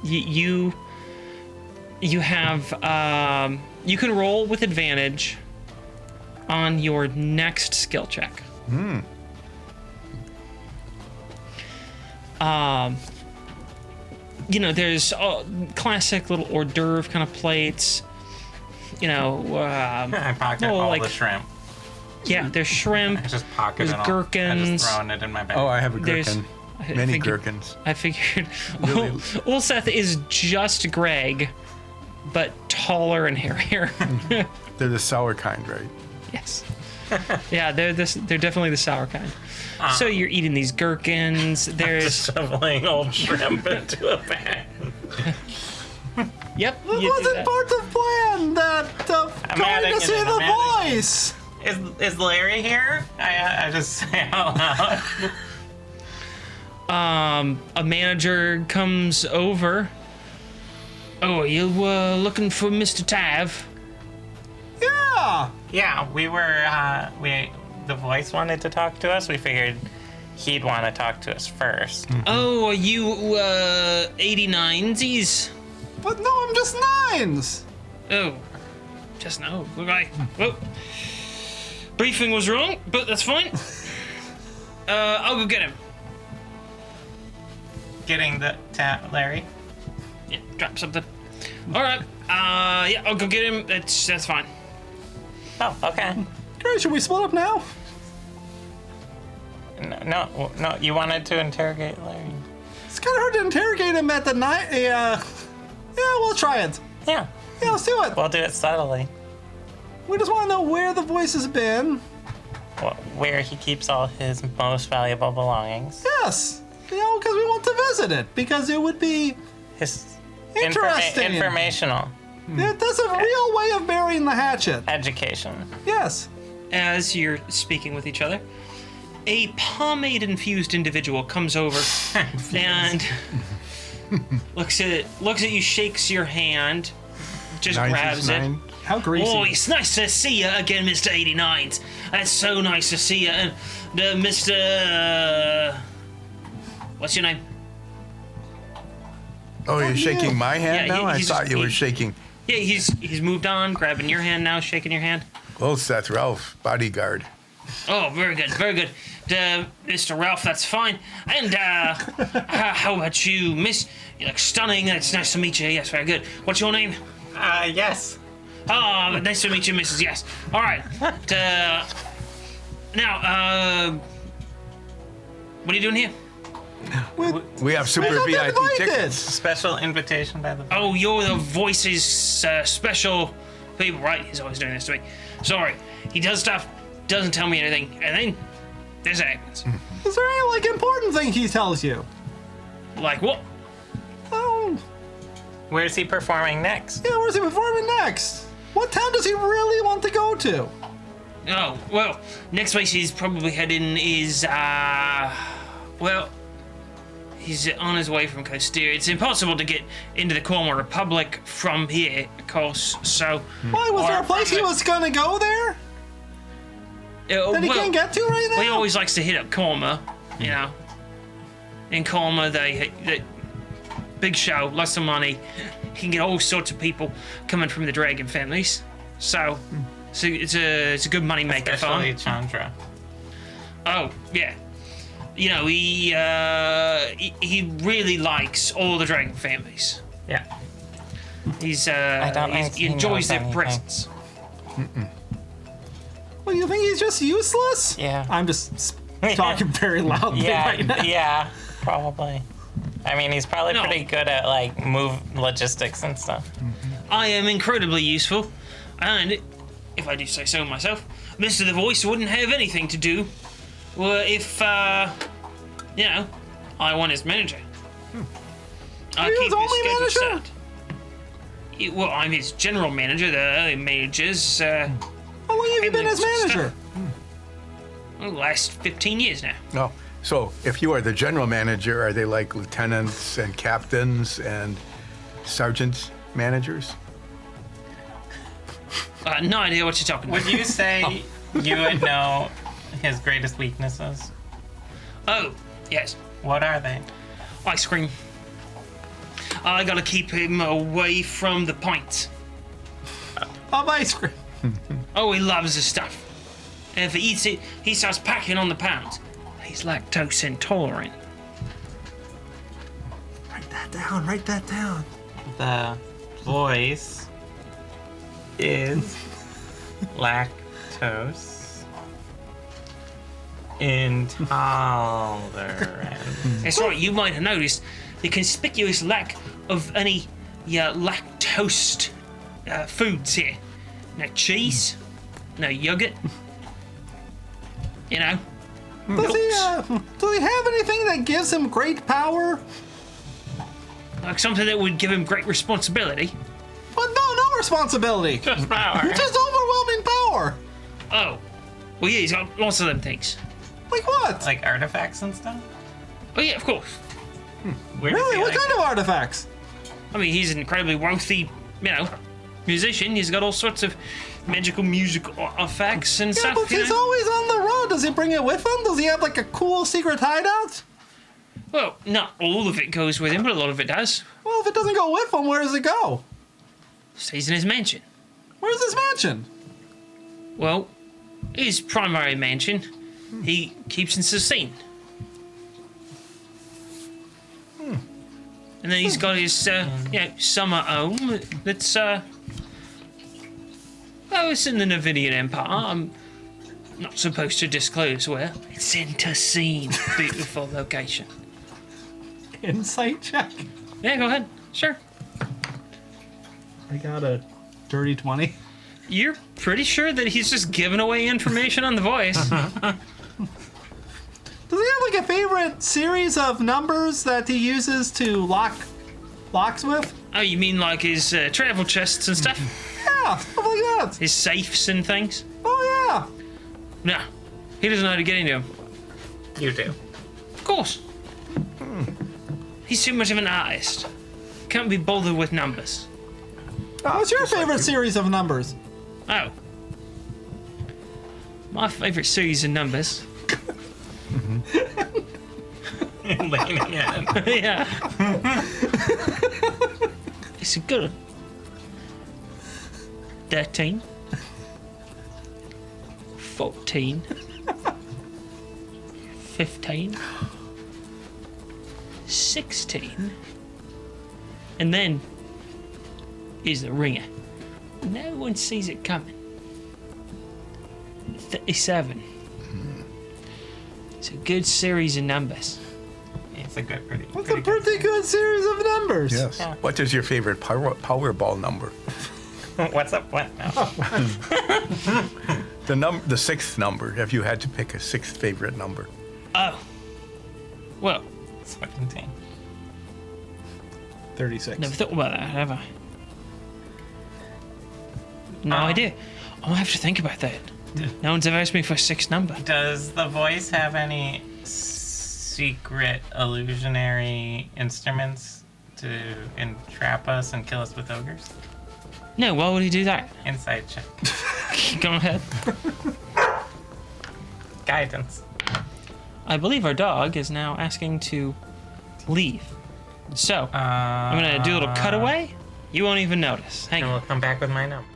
You have you can roll with advantage on your next skill check. You know, there's classic little hors d'oeuvre kind of plates. You know,
I pocket
Oh,
all
like-
the shrimp.
yeah, there's shrimp.
I just pocket
There's
it all. I
gherkins.
just throwing it in my bag.
Oh, I have a
There's-
gherkin.
I
Many
figured-
gherkins.
I figured
Really?
Ulseth is just Greg, but taller and hairier.
They're the sour kind, right?
Yes. Yeah, they're definitely the sour kind. So you're eating these gherkins. There's
Shoveling old shrimp into a bag.
yep.
This
you do
wasn't
that.
part of the plan. That
I'm
going
adding
to
it
see
in,
the
I'm adding
voice.
Is Larry here? I just say out loud.
A manager comes over. Oh, are you looking for Mr. Tav?
Yeah.
Yeah, we were, the voice wanted to talk to us. We figured he'd want to talk to us first.
Oh, are you 89sies?
But no, I'm just nines.
Oh, just no. Okay. Well, briefing was wrong, but that's fine. I'll go get him.
Getting the Larry.
Yeah, drop something. All right. Yeah, I'll go get him. That's fine.
Oh, okay.
Great, should we split up now?
No, you wanted to interrogate Larry.
It's kind of hard to interrogate him at the night. Yeah, we'll try it.
Yeah,
Yeah, let's do it.
we'll do it subtly.
We just want to know where the voice has been.
Where he keeps all his most valuable belongings.
Yes. Because we want to visit it. Because it would be...
His
Interesting.
informational
That's a real way of burying the hatchet.
education.
Yes.
As you're speaking with each other, a pomade-infused individual comes over and looks at you, shakes your hand, just grabs it.
How greasy.
Oh, it's nice to see you again, Mr. 89s. That's so nice to see you. And Mr. What's your name?
Oh, you're shaking my hand
Yeah,
now? I
he's
thought
just-
you were
he-
shaking.
Yeah, he's moved on, grabbing your hand now, shaking your hand.
Oh, Seth Ralph, bodyguard.
Oh, very good, very good. Mr. Ralph, that's fine. And how about you, Miss? You look stunning. It's nice to meet you. Yes, very good. What's your name?
Yes.
Oh, nice to meet you, Mrs. Yes. All right. Now, what are you doing here?
We have super
got
VIP
invited.
tickets.
Special invitation by the.
Oh, you're the Voice's special people, right? He's always doing this to me. Sorry. He does stuff, doesn't tell me anything, and then this happens.
Is there any, important thing he tells you?
Like what?
Oh,
Where's he performing next?
yeah, where's he performing next? What town does he really want to go to?
Oh, well, next place he's probably heading is, well, he's on his way from Costeria. It's impossible to get into the Cornwall Republic from here, of course, so...
Why, was there a place he was gonna go there that he can't get to right now?
Well, he always likes to hit up Corma, you know. In Corma, they big show, lots of money. He can get all sorts of people coming from the dragon families. So it's a good money maker for
Especially
him.
Chandra.
Oh yeah, you know he really likes all the dragon families.
Yeah.
He enjoys their
anything.
presence.
Well, you think he's just useless?
Yeah.
I'm just talking very loudly right now.
Yeah, probably. I mean, he's probably
No.
pretty good at move logistics and stuff.
I am incredibly useful, and if I do say so myself, Mr. The Voice wouldn't have anything to do if, you know, I want his manager. I
You're
keep
his
his
only
schedule
manager?
set. Well, I'm his general manager. The other managers,
How long have you been his
handling some
manager?
well, the last 15 years now.
No. So if you are the general manager, are they like lieutenants and captains and sergeants managers?
No idea what you're talking about.
Would you say you would know his greatest weaknesses?
Oh, yes.
What are they?
Ice cream. I gotta keep him away from the pints.
Of ice cream.
Oh, he loves the stuff. And if he eats it, he starts packing on the pounds. He's lactose intolerant.
Write that down, write that down.
The voice is lactose intolerant.
That's right, you might have noticed the conspicuous lack of any lactose foods here. No cheese, no yogurt. You know,
Does he have anything that gives him great power?
like something that would give him great responsibility.
But no responsibility.
Just power.
Just overwhelming power.
Oh, well, yeah, he's got lots of them things.
Like what?
Like artifacts and stuff?
Oh yeah, of course.
Where does
Really?
he
What
like
kind of artifacts?
I mean, he's an incredibly wealthy, musician. He's got all sorts of magical music effects and
Yeah,
stuff.
but he's always on the road. Does he bring it with him? Does he have like a cool secret hideout?
Well, not all of it goes with him, but a lot of it does.
Well, if it doesn't go with him, where does it go?
Stays in his mansion.
Where's his mansion?
Well, his primary mansion, he keeps in Sucene. And then he's got his, summer home that's, it's in the Navidian Empire. I'm not supposed to disclose where. It's in Tucene. Beautiful location.
Insight check.
Yeah, go ahead. Sure.
I got a dirty 20.
You're pretty sure that he's just giving away information on the voice.
Does he have like a favorite series of numbers that he uses to lock locks with?
Oh, you mean like his travel chests and stuff?
Yeah, stuff like that.
His safes and things?
Oh
No, he doesn't know how to get into them.
You do.
Of course. He's too much of an artist. Can't be bothered with numbers.
yeah. What's your favorite series of numbers?
Oh. My favorite series of numbers.
Leaning in.
Yeah. It's a good one. 13. 14. 15. 16. And then is the ringer. No one sees it coming. 37. It's a good series of numbers.
It's a good, pretty.
That's a pretty good series of numbers.
Yes.
Yeah.
What is your favorite Powerball number?
What's up? What? No.
The sixth number, if you had to pick a sixth favorite number.
Oh. Well,
17.
36.
never thought about that, have I? No idea. I'll have to think about that. No one's ever asked me for a sixth number.
Does the voice have any secret illusionary instruments to entrap us and kill us with ogres?
No, why would he do that?
Inside check.
Go ahead.
Guidance.
I believe our dog is now asking to leave. So, I'm gonna do a little cutaway. You won't even notice. Hang
And
on.
we'll come back with my number.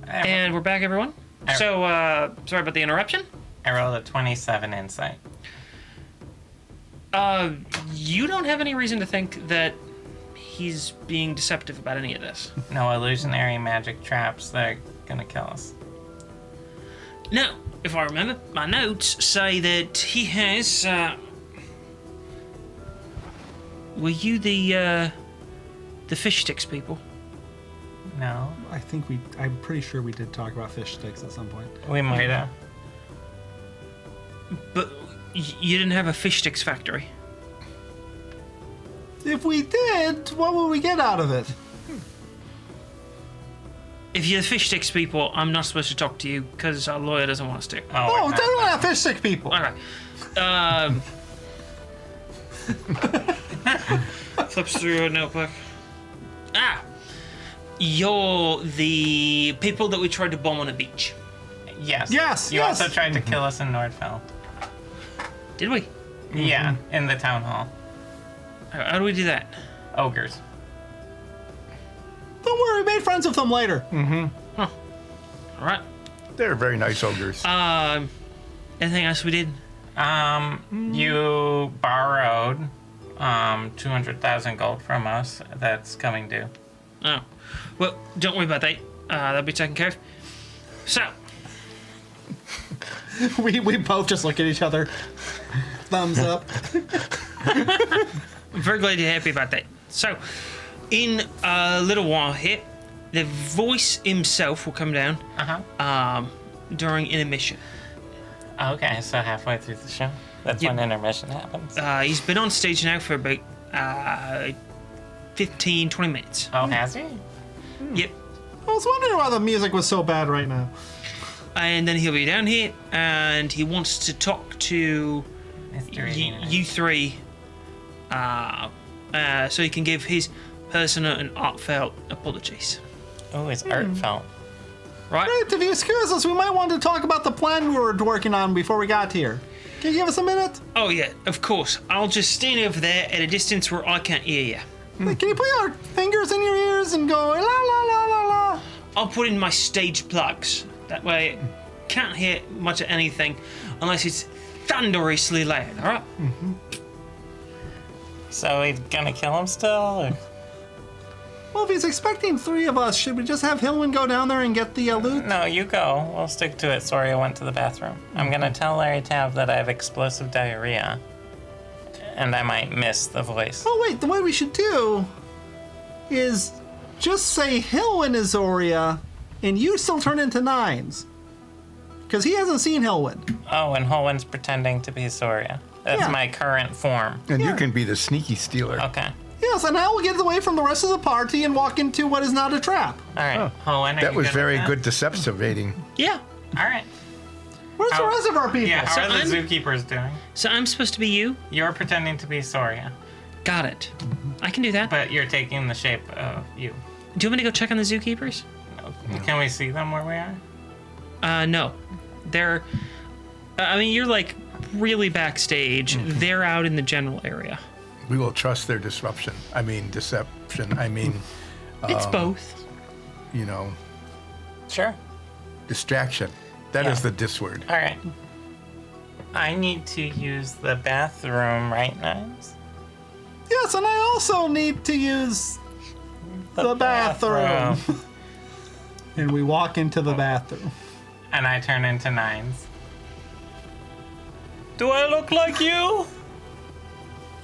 And we're back, everyone. So, sorry about the interruption.
I rolled a 27 insight.
You don't have any reason to think that he's being deceptive about any of this.
No illusionary magic traps that are gonna kill us.
No, if I remember, my notes say that he has, were you the fish sticks people?
No,
I'm pretty sure we did talk about fish sticks at some point.
we might have.
But you didn't have a fish sticks factory.
If we did, what would we get out of it?
If you're the fish sticks people, I'm not supposed to talk to you because our lawyer doesn't want us to.
Oh, they don't have fish stick people.
All right. Flips through a notebook. You're the people that we tried to bomb on a beach.
Yes.
Yes,
You
yes.
also tried to kill us in Nordfell.
Did we?
Yeah, in the town hall.
How do we do that?
Ogres.
Don't worry, we made friends with them later.
All right.
They're very nice ogres.
Anything else we did?
You borrowed 200,000 gold from us. That's coming due.
Oh. Well, don't worry about that. That'll be taken care of. So,
We both just look at each other. Thumbs up.
I'm very glad you're happy about that. So, in a little while here, the voice himself will come down during intermission.
Okay, so halfway through the show. That's
Yep.
when intermission happens.
He's been on stage now for about 15, 20 minutes.
Oh, has he?
Yep.
I was wondering why the music was so bad right now.
And then he'll be down here, and he wants to talk to
Mr.
you three so he can give his personal and heartfelt apologies.
Oh, it's heartfelt.
Right?
Right, if you excuse us, we might want to talk about the plan we were working on before we got here. Can you give us a minute?
Oh, yeah, of course. I'll just stand over there at a distance where I can't hear you.
Can you put your fingers in your ears and go la la la la la?
I'll put in my stage plugs. That way, can't hear much of anything unless it's thunderously loud, alright?
So he's gonna kill him still? Or?
Well, if he's expecting 3 of us, should we just have Hilwin go down there and get the loot?
No, you go. We'll stick to it. Sorry, I went to the bathroom. I'm gonna tell Larry Tav that I have explosive diarrhea. And I might miss the voice.
Oh, wait, the way we should do is just say Hilwin is Zoria, and you still turn into 9s. Because he hasn't seen Hilwin.
Oh, and Holwyn's pretending to be Soria. That's
Yeah.
my current form.
And
Yeah.
you can be the sneaky stealer.
Okay.
Yes, and I will get away from the rest of the party and walk into what is not a trap.
All right. Holwyn, are
That
you
was
good
very
with
good deceptivating.
Yeah.
All right.
Where's the
How-
rest of our people?
Yeah, how
So
are the
I'm-
zookeepers doing?
So I'm supposed to be you?
You're pretending to be Soria,
Got it. I can do that.
but you're taking the shape of you.
Do you want me to go check on the zookeepers?
Can we see them where we are?
No. They're... I mean, you're, like, really backstage. They're out in the general area.
We will trust their deception.
It's both.
Sure.
Distraction. That is
Yeah.
the dis word.
All right. I need to use the bathroom, right, Nines?
Yes, and I also need to use the bathroom. And we walk into the bathroom.
And I turn into Nines. Do I look like you?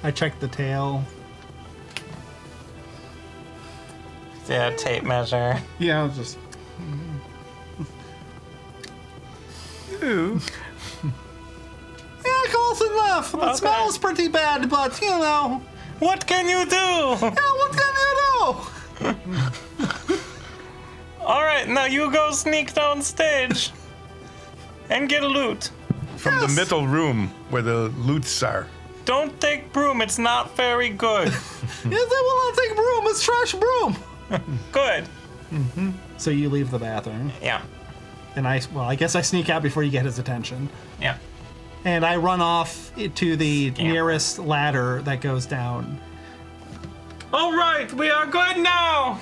I check the tail.
Yeah, tape measure.
Yeah, just.
Ooh.
Yeah, close enough. The
Okay.
smell's pretty bad, but you know.
What can you do?
Yeah, what can you do?
All right, now you go sneak down stage and get loot.
From the middle room where the loots are.
Don't take broom, it's not very good.
Yes, I will not take broom. It's trash broom.
Good.
So you leave the bathroom,
Yeah,
and I guess I sneak out before you get his attention,
yeah.
and I run off to the nearest ladder that goes down.
All right, we are good now.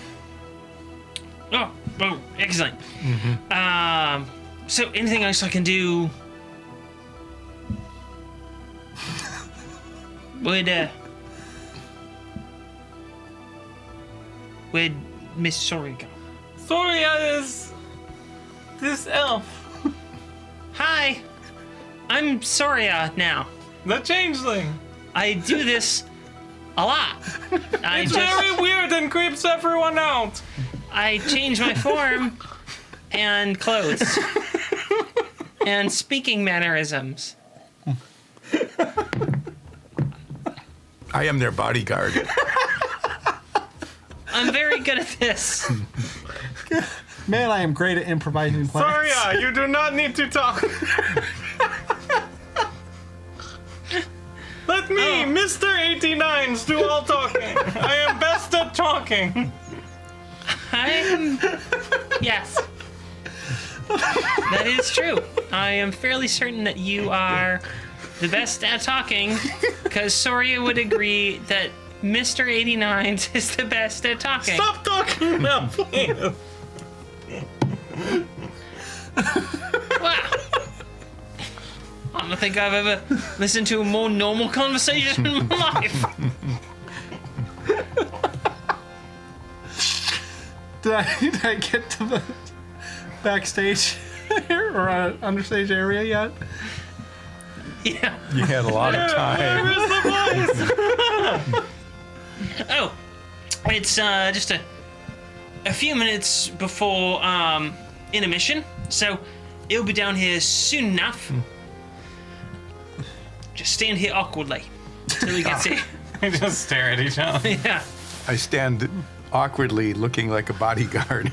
Oh, excellent. So anything else I can do? Where'd Miss Sorry go?
Soria is this elf,
Hi, I'm Soria now.
the changeling.
I do this a lot.
It's very weird and creeps everyone out.
I change my form and clothes and speaking mannerisms.
I am their bodyguard.
I'm very good at this.
Man, I am great at improvising plans.
Soria, you do not need to talk. Let me, Mr. 89s, do all talking. I am best at talking.
Yes. That is true. I am fairly certain that you are the best at talking, because Soria would agree that Mr. 89s is the best at talking.
Stop talking now, please.
Wow. I don't think I've ever listened to a more normal conversation in my life.
Did I get to the backstage or understage area yet?
Yeah.
You had a lot of time.
Where's the voice?
Oh, it's just a few minutes before intermission, so it'll be down here soon enough. Just stand here awkwardly till he gets here.
We just stare at each other.
Yeah.
I stand awkwardly looking like a bodyguard.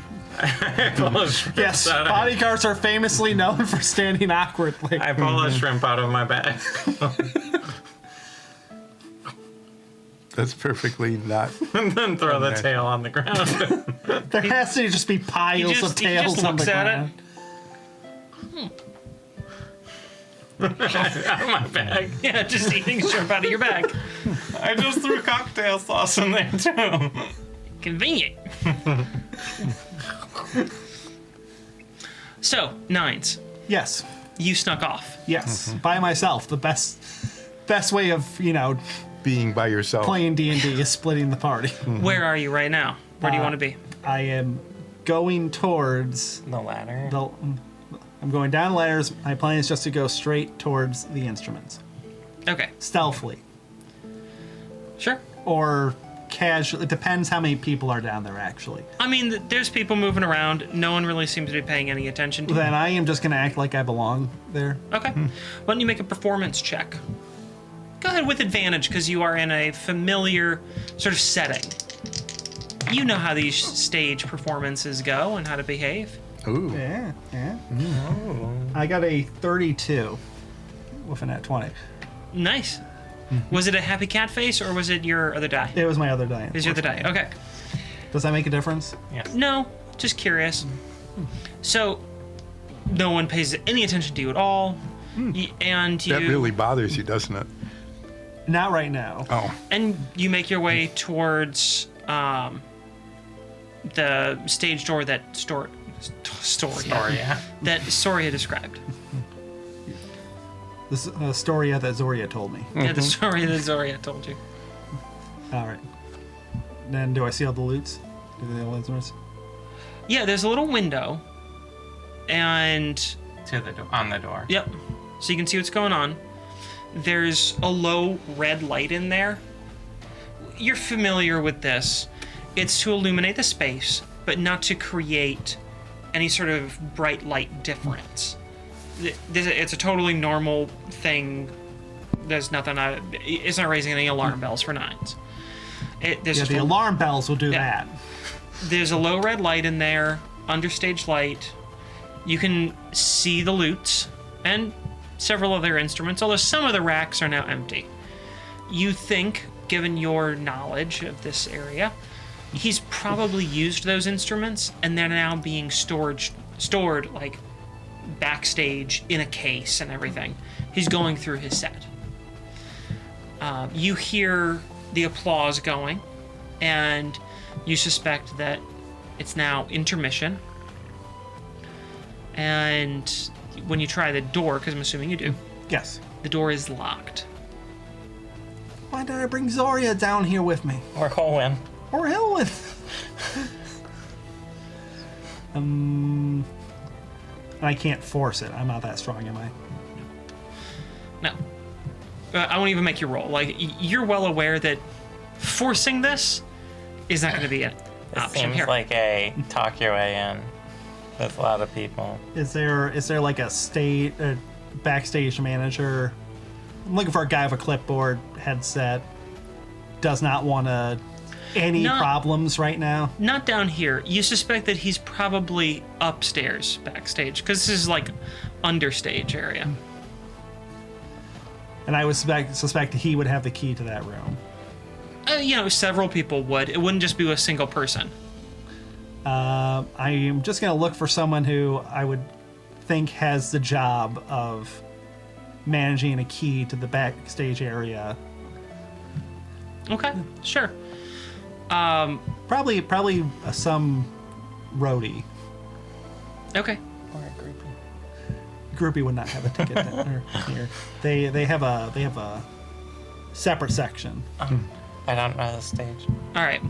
Yes, bodyguards are famously known for standing awkwardly.
I pull a shrimp out of my bag.
That's perfectly not.
And then throw the tail on the ground.
There has to just be piles of
he
tails
just
on the
looks at
ground.
Out of my bag.
Yeah, just eating shrimp out of your bag.
I just threw cocktail sauce in there too.
Convenient. So, nines.
Yes.
You snuck off.
Yes. By myself. The best way of,
Being by yourself.
playing D&D is splitting the party.
Where are you right now? Where do you want to be?
I am going towards
The ladder.
I'm going down ladders. My plan is just to go straight towards the instruments.
Okay,
Stealthily.
sure.
Or casually. It depends how many people are down there, actually.
I mean, there's people moving around. No one really seems to be paying any attention to you.
Then I am just going to act like I belong there.
Okay. Why don't you make a performance check? Go ahead with advantage because you are in a familiar sort of setting. You know how these stage performances go and how to behave.
Ooh.
Yeah. I got a 32 with an at 20.
Nice. Was it a happy cat face or was it your other die?
It was my other die.
It was your other die. Okay.
Does that make a difference?
No, just curious. So, no one pays any attention to you at all, and you
That really bothers you, doesn't it?
Not right now.
Oh.
and you make your way towards the stage door that that Soria described.
This story that Zoria told me.
Yeah, the story that Zoria told you.
All right. Then do I see all the loots? Do they all instruments?
Yeah, there's a little window, and
To the on the door.
yep, so you can see what's going on. There's a low red light in there. You're familiar with this. It's to illuminate the space, but not to create any sort of bright light difference. It's a totally normal thing. There's nothing. It's not raising any alarm bells for nines. There's
Yeah,
just
the alarm bells will do
Yeah.
that.
There's a low red light in there, understage light. You can see the lutes and several other instruments, although some of the racks are now empty. You think, given your knowledge of this area, he's probably used those instruments and they're now being stored like backstage in a case and everything. He's going through his set. You hear the applause going, and you suspect that it's now intermission. And when you try the door, because I'm assuming you do,
Yes.
the door is locked.
Why did I bring Zoria down here with me?
Or Colwyn.
Or Hilwyn? I can't force it. I'm not that strong, am I?
No. I won't even make you roll. Like, you're well aware that forcing this is not going to be an
It
option
seems
here.
like a talk your way in with a lot of people.
Is there like a backstage manager? I'm looking for a guy with a clipboard, headset. Does not want any
No.
problems right now.
Not down here. You suspect that he's probably upstairs backstage, because this is like understage area.
And I would suspect he would have the key to that room.
Several people would. It wouldn't just be a single person.
I am just going to look for someone who I would think has the job of managing a key to the backstage area.
Okay, sure.
Probably some roadie.
Okay.
Or a groupie.
Groupie would not have a ticket here. They have a separate section.
I don't know the stage.
All right.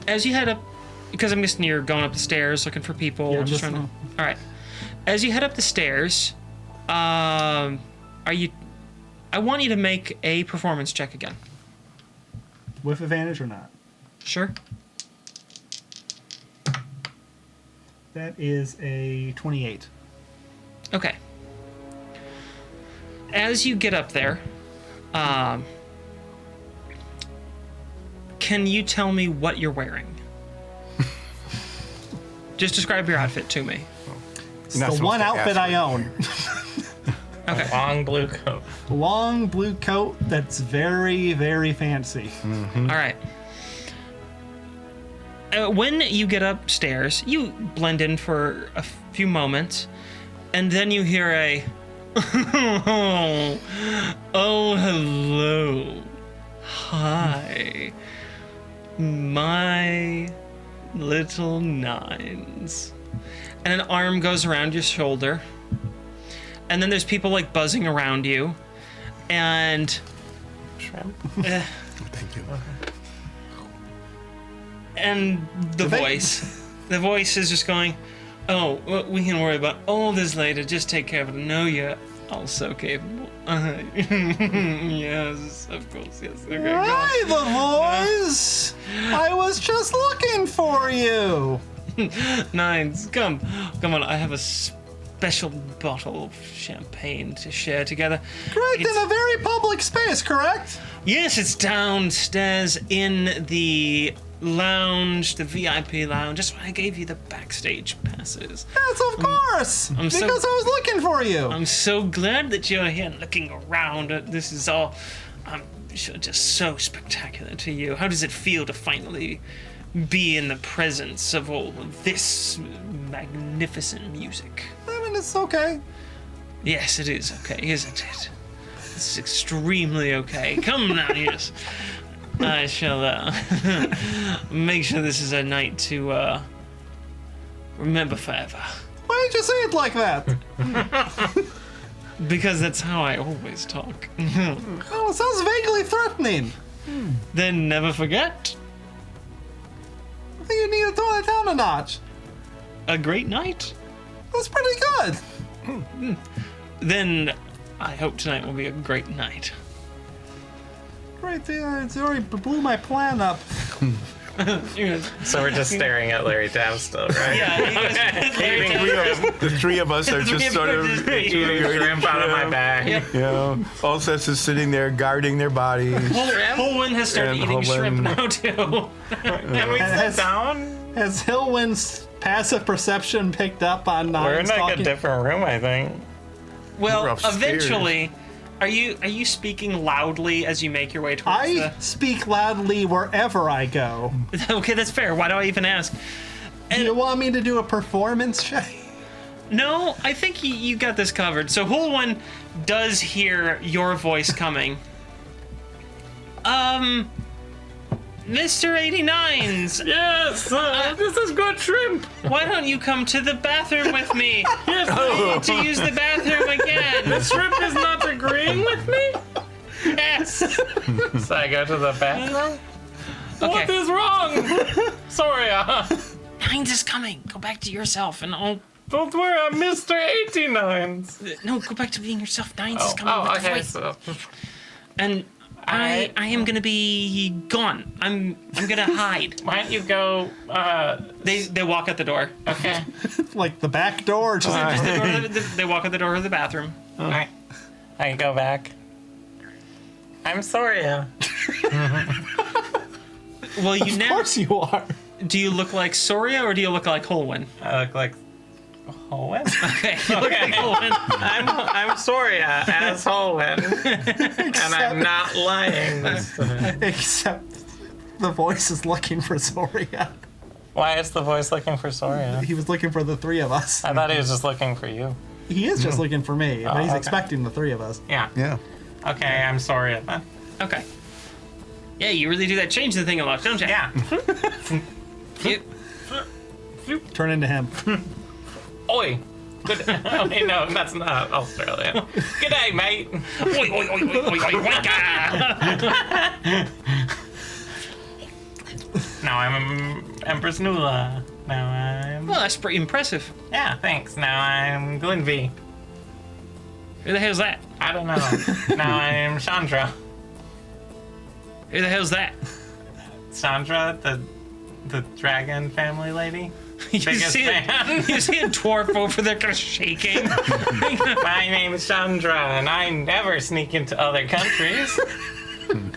As you head up, because I'm guessing you're going up the stairs looking for people.
Yeah, I'm just-
All right. As you head up the stairs, I want you to make a performance check again.
With advantage or not?
Sure.
That is a 28.
Okay. As you get up there, can you tell me what you're wearing? Just describe your outfit to me.
It's
You're not
the
supposed
one
to
outfit
ask
I
for
own.
Okay.
Long blue coat.
Long blue coat that's very, very fancy.
All right. When you get upstairs, you blend in for a few moments, and then you hear a, oh, hello. Hi. My little nines. And an arm goes around your shoulder. And then there's people like buzzing around you. And
Shrimp.
Thank you.
and the voice is just going, oh, we can worry about all this later. Just take care of it. No, you're also capable. Yes, of course, yes. Okay, go on.
Hi, the boys! I was just looking for you!
Nines, come on. I have a special bottle of champagne to share together.
Correct,
It's-
in a very public space, correct?
Yes, it's downstairs in the lounge, the VIP lounge. That's why I gave you the backstage passes.
Yes, of course! Because
so-
I was looking for you!
I'm so glad that you're here looking around. This is all just so spectacular to you. How does it feel to finally be in the presence of all of this magnificent music?
I mean, it's okay.
Yes, it is okay, isn't it? It's extremely okay. Come now, yes. I shall make sure this is a night to remember forever.
Why did you say it like that?
Because that's how I always talk.
Oh, it sounds vaguely threatening.
Then never forget,
I think you need to tone it down a notch.
a great night.
That's pretty good.
Then I hope tonight will be a great night.
Right there, it's already blew my plan up.
So we're just staring at Larry Tam still, right?
Yeah, you guys, Larry
Eating
Tam-
shrimp,
The three of us are just sort of,
eating shrimp out of my bag.
Yep.
you know, Ulseth is sitting there guarding their bodies.
Holwyn has started
And
eating shrimp
Holwyn-
now too.
Can we sit down?
Has Hillwind's passive perception picked up on
We're in
Nines
like
talking?
a different room, I think.
Well,
We're upstairs.
eventually, are you speaking loudly as you make your way towards
I speak loudly wherever I go.
the? Okay, that's fair. Why do I even ask?
Do you want me to do a performance check?
No, I think you got this covered. So Holwyn does hear your voice coming. Mr. 89s,
Yes, this is good shrimp.
why don't you come to the bathroom with me? Yes, I need to use the bathroom again.
Shrimp is not agreeing with me.
Yes.
So I go to the bathroom. What
Okay.
is wrong? Sorry,
Nines is coming. Go back to yourself, and I'll.
don't worry, I'm Mr. 89s.
No, go back to being yourself. Nines is coming
Oh,
with the
okay.
voice.
So,
And
Alright.
I am gonna be gone. I'm gonna hide.
why don't you go?
They walk out the door.
Okay.
Like the back door? Just
They walk out the door of the bathroom.
I go back. I'm sorry.
Well, you
of
now
course you are.
do you look like Soria or do you look like Holwyn?
I look like Holwyn.
Okay, you look like Holwyn.
I'm sorry, as Holwyn, and I'm not lying this time.
Except the voice is looking for Soria.
Why is the voice looking for Soria?
He was looking for the three of us.
I thought he was just looking for you.
He is just looking for me, but he's
okay.
expecting the three of us.
Yeah.
Yeah.
Okay, I'm sorry then.
Okay. Yeah, you really do that change the thing a lot, don't you?
Yeah.
You,
Turn into him.
Oi. Good. Oh, wait, no, that's not Australian. Good day, mate.
oi, oi, oi, oi, oi, oi, oinka!
Now I'm Empress Nula. Now I'm.
Well, that's pretty impressive.
Yeah, thanks. Now I'm Glenvy.
Who the hell's that?
I don't know. Now I'm Chandra.
Who the hell's that?
Chandra, the dragon family lady.
You
Biggest
see,
fan.
you see a dwarf over there kind of shaking.
My name is Chandra, and I never sneak into other countries.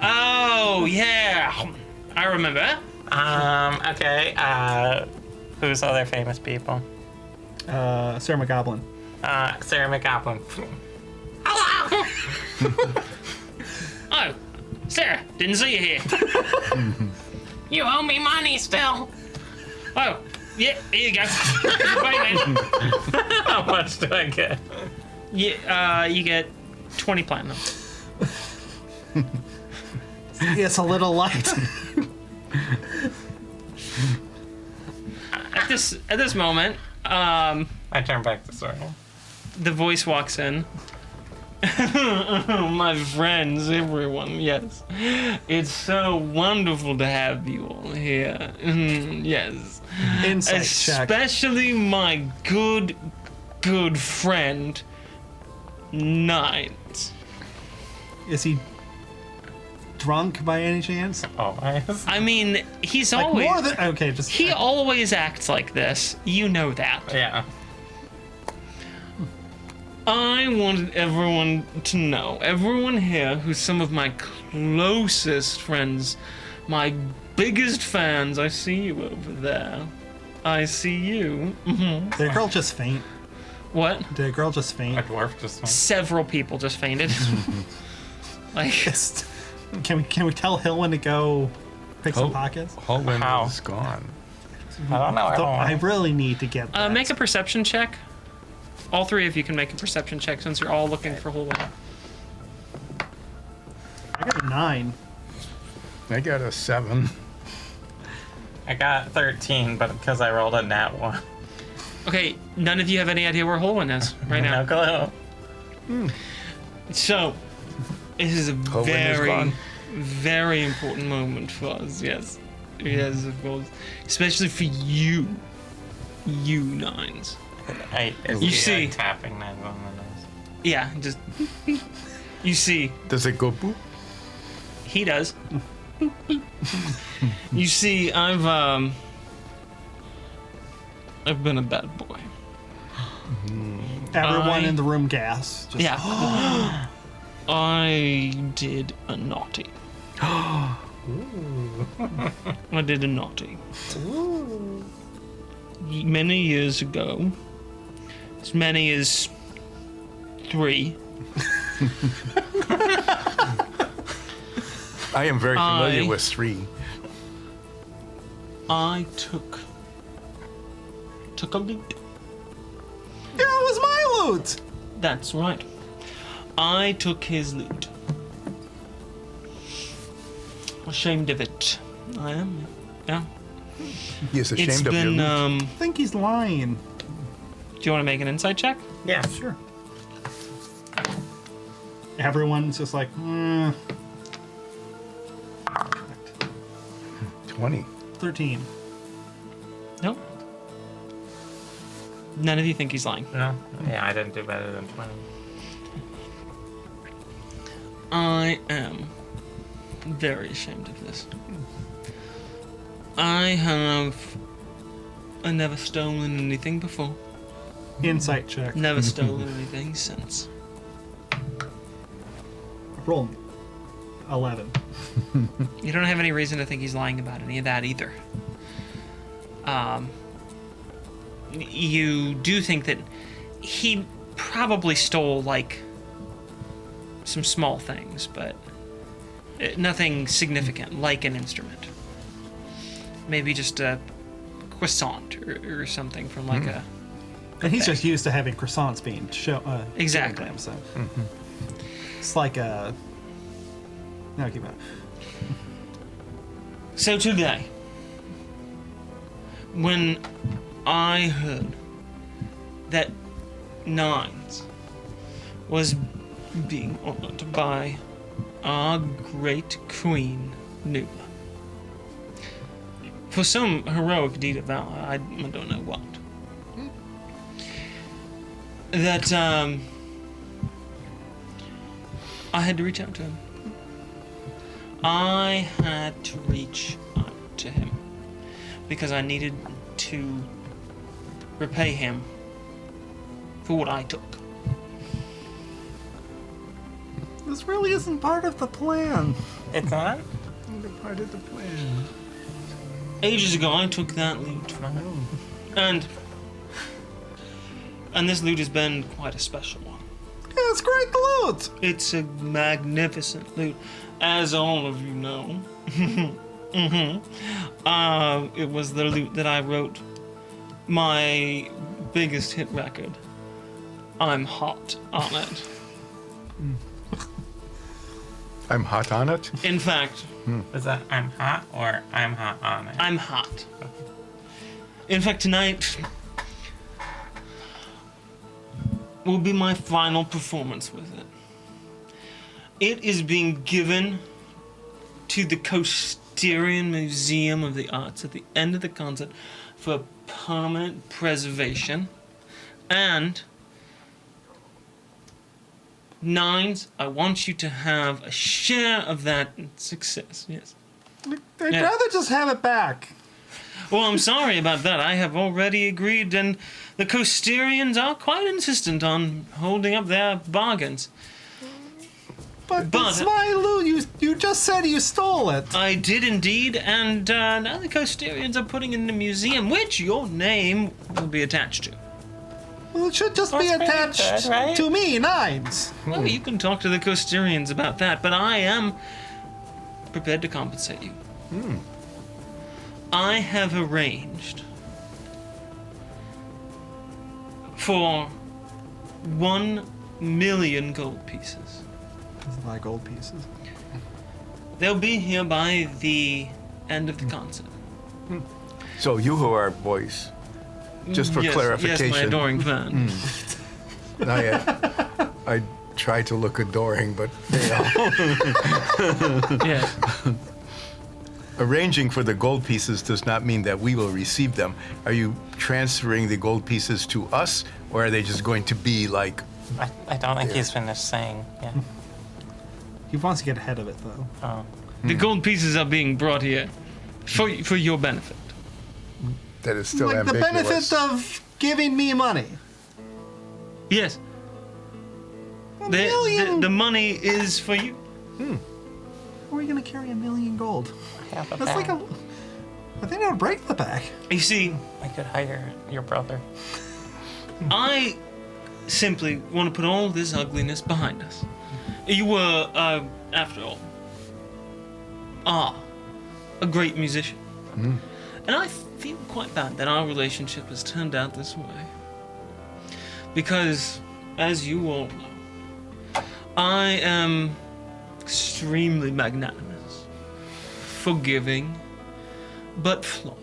Oh, yeah. I remember.
Okay, who's other famous people?
Sarah McGoblin.
Sarah McGoblin.
Oh, Sarah, didn't see you here.
You owe me money still.
Oh, yeah, here you go. Payment.
How much do I get?
You get 20 platinum.
It's a little light.
At this moment,
I turn back to Soren.
the voice walks in. My friends, everyone, yes. It's so wonderful to have you all here. Yes.
Insight check.
Especially my good friend, Knight.
Is he drunk by any chance?
Always.
I mean, he's
Like
always...
more than okay, just
He always acts like this. You know that.
Yeah.
I wanted everyone to know, everyone here who's some of my closest friends, my biggest fans. I see you over there. I see you.
Did a girl just faint?
What?
Did a girl just
A
faint?
dwarf just went.
Several people just fainted. Like,
Just- Can we tell Hilwin to go pick some
Oh.
pockets?
Hallwind
How?
is gone.
I don't know. I
So
don't
I
want
really need to get that.
make a perception check. All three of you can make a perception check since you're all looking for Hulwa.
I got a 9.
I got a 7.
I got 13, but because I rolled a nat 1.
Okay, none of you have any idea where Hulwin is right now.
No clue.
So, this is a
Hulwin is
very,
gone.
very important moment for us, yes. Yes, of course. Especially for you. You nines.
You
see-
tapping 9 on the nose.
Yeah, just... You see,
Does it go boop?
he does. You see, I've been a bad boy.
Everyone in the room gasps. Just,
Yeah. I did a naughty. I did a naughty. Many years ago, as many as 3,
I am very familiar
I-
with 3.
I took a loot.
Yeah, it was my loot.
That's right. I took his loot. Ashamed of it. I am. Yeah.
He is
It's
ashamed of your
been.
loot.
I think he's lying.
Do you want to make an insight check?
Yeah.
Sure. Everyone's just like,
20.
13.
No. None of you think he's lying.
No? Yeah, I didn't do better than 20.
I am very ashamed of this. I never stolen anything before.
Insight check.
Never stolen anything since.
Roll 11.
You don't have any reason to think he's lying about any of that either. You do think that he probably stole, like, some small things, but nothing significant, like an instrument. Maybe just a croissant or something from, like, a...
And he's
Okay.
just used to having croissants being
Exactly.
given to him, so. It's like a. No, keep going.
So today, when I heard that Nines was being honored by our great queen, Numa, for some heroic deed of valor, I don't know what, that I had to reach out to him. I had to reach out to him because I needed to repay him for what I took.
This really isn't part of the plan.
It's not?
Part of the plan.
Ages ago, I took that loot, and this loot has been quite a special one.
It's great loot.
It's a magnificent loot, as all of you know. It was the loot that I wrote my biggest hit record. I'm hot on it.
I'm hot on it.
In fact,
Is that I'm hot or I'm hot on it?
I'm hot. In fact, tonight will be my final performance with it. It is being given to the Coasterian Museum of the Arts at the end of the concert for permanent preservation. And Nines, I want you to have a share of that success. Yes.
I'd
Yeah.
rather just have it back.
Well, I'm sorry about that. I have already agreed, and the Coasterians are quite insistent on holding up their bargains.
But
But-
it's my loot. You just said you stole it.
I did indeed, and now the Coasterians are putting it in a museum, which your name will be attached to.
Well, it should just be
That's pretty
attached
good, right?
to me, Nines.
Well, you can talk to the Coasterians about that, but I am prepared to compensate you. I have arranged for 1,000,000 gold pieces.
There's a lot of gold pieces.
They'll be here by the end of the concert.
So you who are boys, just for
Yes,
clarification.
Yes, my adoring fan.
I try to look adoring, but fail.
Yes.
Arranging for the gold pieces does not mean that we will receive them. Are you transferring the gold pieces to us, or are they just going to be like?
I don't think he's finished saying. Yeah.
He wants to get ahead of it, though.
Oh.
The gold pieces are being brought here for your benefit.
That is still
Like the
ambiguous.
benefit of giving me money.
Yes.
A
The
million.
money is for you.
How are we gonna carry 1,000,000 gold?
Half a
That's like
bag.
I think that would break the back.
You see,
I could hire your brother.
I simply want to put all this ugliness behind us. You were, after all, a great musician. And I feel quite bad that our relationship has turned out this way. Because, as you all know, I am extremely magnanimous, forgiving, but flawed.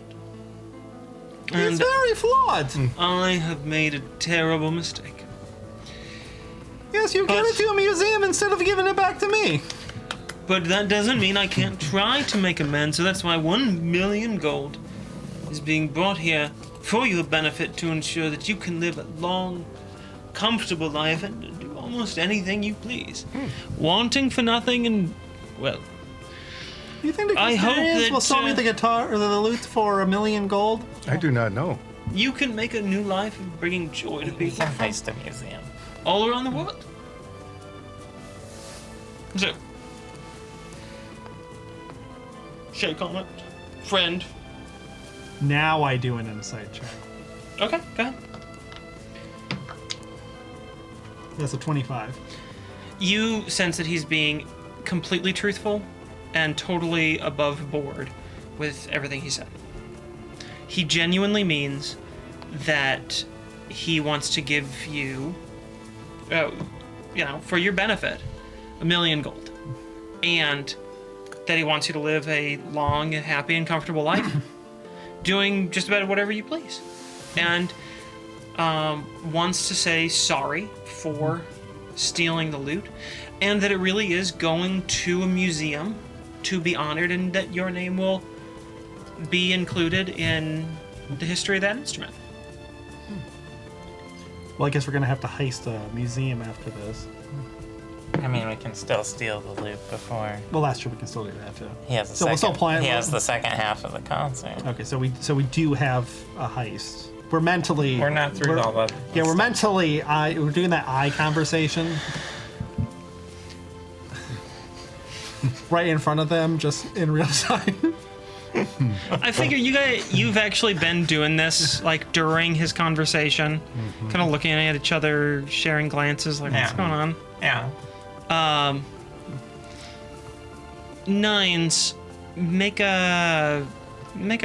He's
And
very flawed.
I have made a terrible mistake.
Yes, you give
But-
it to a museum instead of giving it back to me.
But that doesn't mean I can't try to make amends, so that's why 1,000,000 gold is being brought here for your benefit to ensure that you can live a long, comfortable life and do almost anything you please. Wanting for nothing and, well,
You think the
I hope
Coasterians
that,
will sell me the guitar or the loot for 1,000,000 gold?
I do not know.
you can make a new life of bringing joy to
We
people
can heist a museum.
all around the world. So, shake on it, friend.
Now I do an insight check.
Okay, go ahead.
That's a 25.
You sense that he's being completely truthful and totally above board with everything he said. He genuinely means that he wants to give you, for your benefit, 1,000,000 gold. And that he wants you to live a long, happy, and comfortable life, doing just about whatever you please. And wants to say sorry for stealing the loot, and that it really is going to a museum to be honored, and that your name will be included in the history of that instrument.
Well, I guess we're gonna have to heist a museum after this.
I mean, we can still steal the loot before
Well, that's true. We can still do that too.
he has the
So we'll
second.
still plan-
He has the second half of the concert.
Okay, so we do have a heist. We're mentally.
We're not through all of
Yeah, we're mentally. We're doing that eye conversation. Right in front of them, just in real time.
I figure you've actually been doing this like during his conversation, kind of looking at each other, sharing glances, like what's
Yeah.
going on.
Yeah.
Nines, make a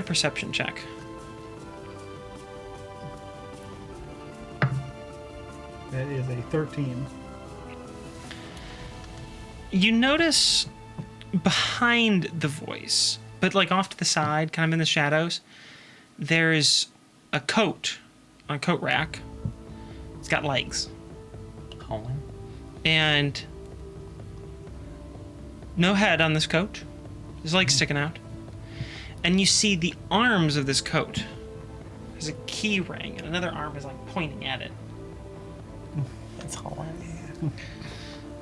perception check.
That is a 13.
You notice behind the voice, but like off to the side, kind of in the shadows, there's a coat on a coat rack. It's got legs
Colin.
and no head on this coat. There's legs sticking out. And you see the arms of this coat. There's a key ring, and another arm is like pointing at it.
It's Colin.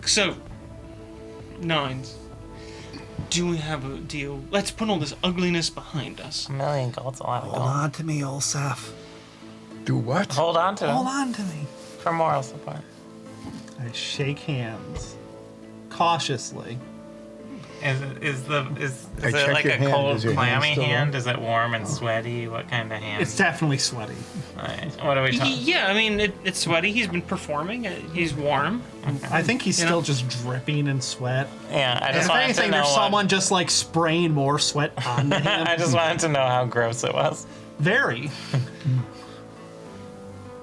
So, Nines, do we have a deal? Let's put all this ugliness behind us.
$1 million gold's a lot of
Hold
gold.
on to me, Olsef.
Do what?
Hold on to
Hold
him
on to me.
for moral support.
I shake hands. Cautiously.
Is
I
it
check
like
your
a
hand.
cold,
Is your hand
clammy
still
hand?
warm?
Is it warm and sweaty? What kind of hand?
It's definitely sweaty.
Alright, what are we talking?
Yeah, I mean, it's sweaty. He's been performing. He's warm.
I think he's
You
still
know?
just dripping in sweat.
Yeah, I just
If
wanted to
anything,
know.
there's someone just like spraying more sweat onto him.
I just wanted to know how gross it was.
Very.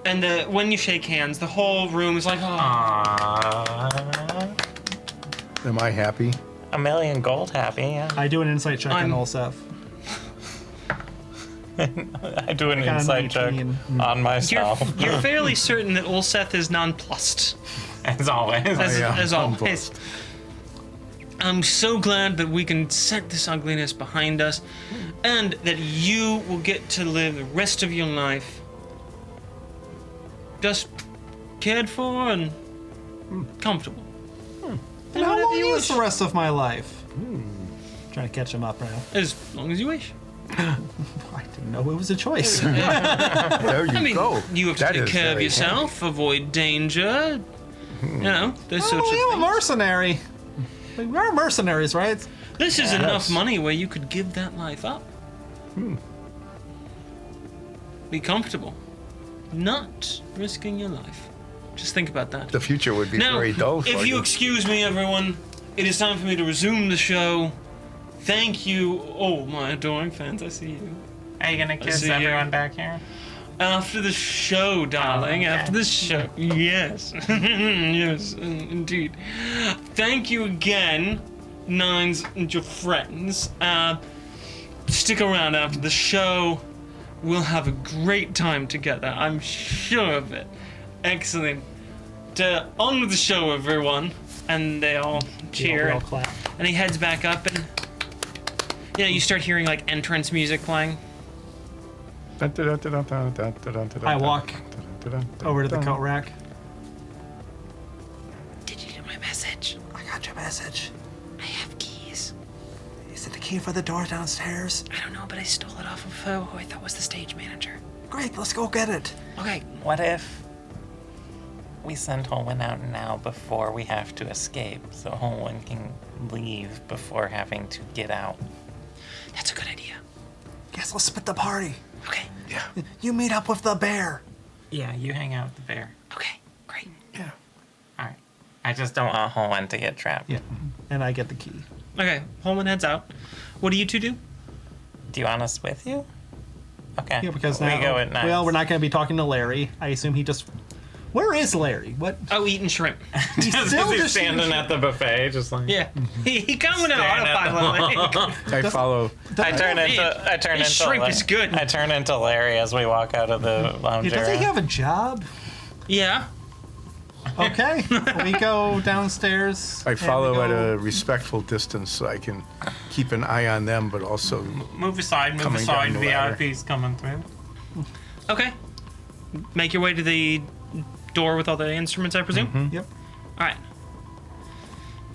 And when you shake hands, the whole room is like, oh.
Aww.
Am I happy?
$1 million gold happy, yeah.
I do an insight check on
I'm-
Olsef.
I do an
Got a
insight check
19.
on myself.
You're fairly certain that Ulseth is nonplussed.
As always.
As always.
Nonplussed.
I'm so glad that we can set this ugliness behind us and that you will get to live the rest of your life just cared for and comfortable.
And how
whatever
long
you
is the
wish.
rest of my life? Trying to catch him up now.
As long as you wish.
I didn't know it was a choice.
There you
I mean,
go.
you have to
That
take
is
care of
very
yourself, avoid danger, you know, those sorts of
I'm a
things.
mercenary. We are mercenaries, right?
This is enough
Yes.
money where you could give that life up. Be comfortable. Not risking your life. Just think about that.
The future would be
Now,
very dull for
if you
you.
excuse me, everyone, it is time for me to resume the show. Thank you. Oh, my adoring fans, I see you.
Are you gonna kiss
see you.
everyone back here?
After the show, darling.
okay.
After the show. Yes. Yes, indeed. Thank you again, Nines and your friends. Stick around after the show. We'll have a great time together. I'm sure of it. Excellent. On with the show, everyone. And they all cheer.
We all clap.
And he heads back up and you start hearing like entrance music playing.
I walk over to the coat rack.
Did you get my message?
I got your message.
I have keys.
Is it the key for the door downstairs?
I don't know, but I stole it off of who I thought was the stage manager.
Great, let's go get it.
Okay.
What if we send Holwyn out now before we have to escape, so Holwyn can leave before having to get out?
That's a good idea.
Yes, let's split the party.
Okay.
You meet up with the bear.
Yeah, you hang out with the bear.
Okay. Great.
Yeah.
Alright. I just don't want Holwyn to get trapped.
Yeah. And I get the key.
Okay. Holman heads out. What do you two do?
Do you want us with you? Okay.
Yeah, because
we
now,
go at night.
well, we're not going to be talking to Larry. I assume he just. Where is Larry? What?
Oh, eating shrimp.
He's still
He's
just
standing at the buffet, just like.
Yeah. He come with an
Staring at the
autopilot. Like,
I follow.
I turn
man,
into
this shrimp is good.
I turn into Larry as we walk out of the lounge
Does
area.
he have a job?
yeah.
Okay. We go downstairs.
I
and
follow
we
at
go-
a respectful distance so I can keep an eye on them, but also
Move aside,
Coming down the ladder.
VIP's coming through.
Okay. Make your way to the door with all the instruments, I presume?
Yep.
All right.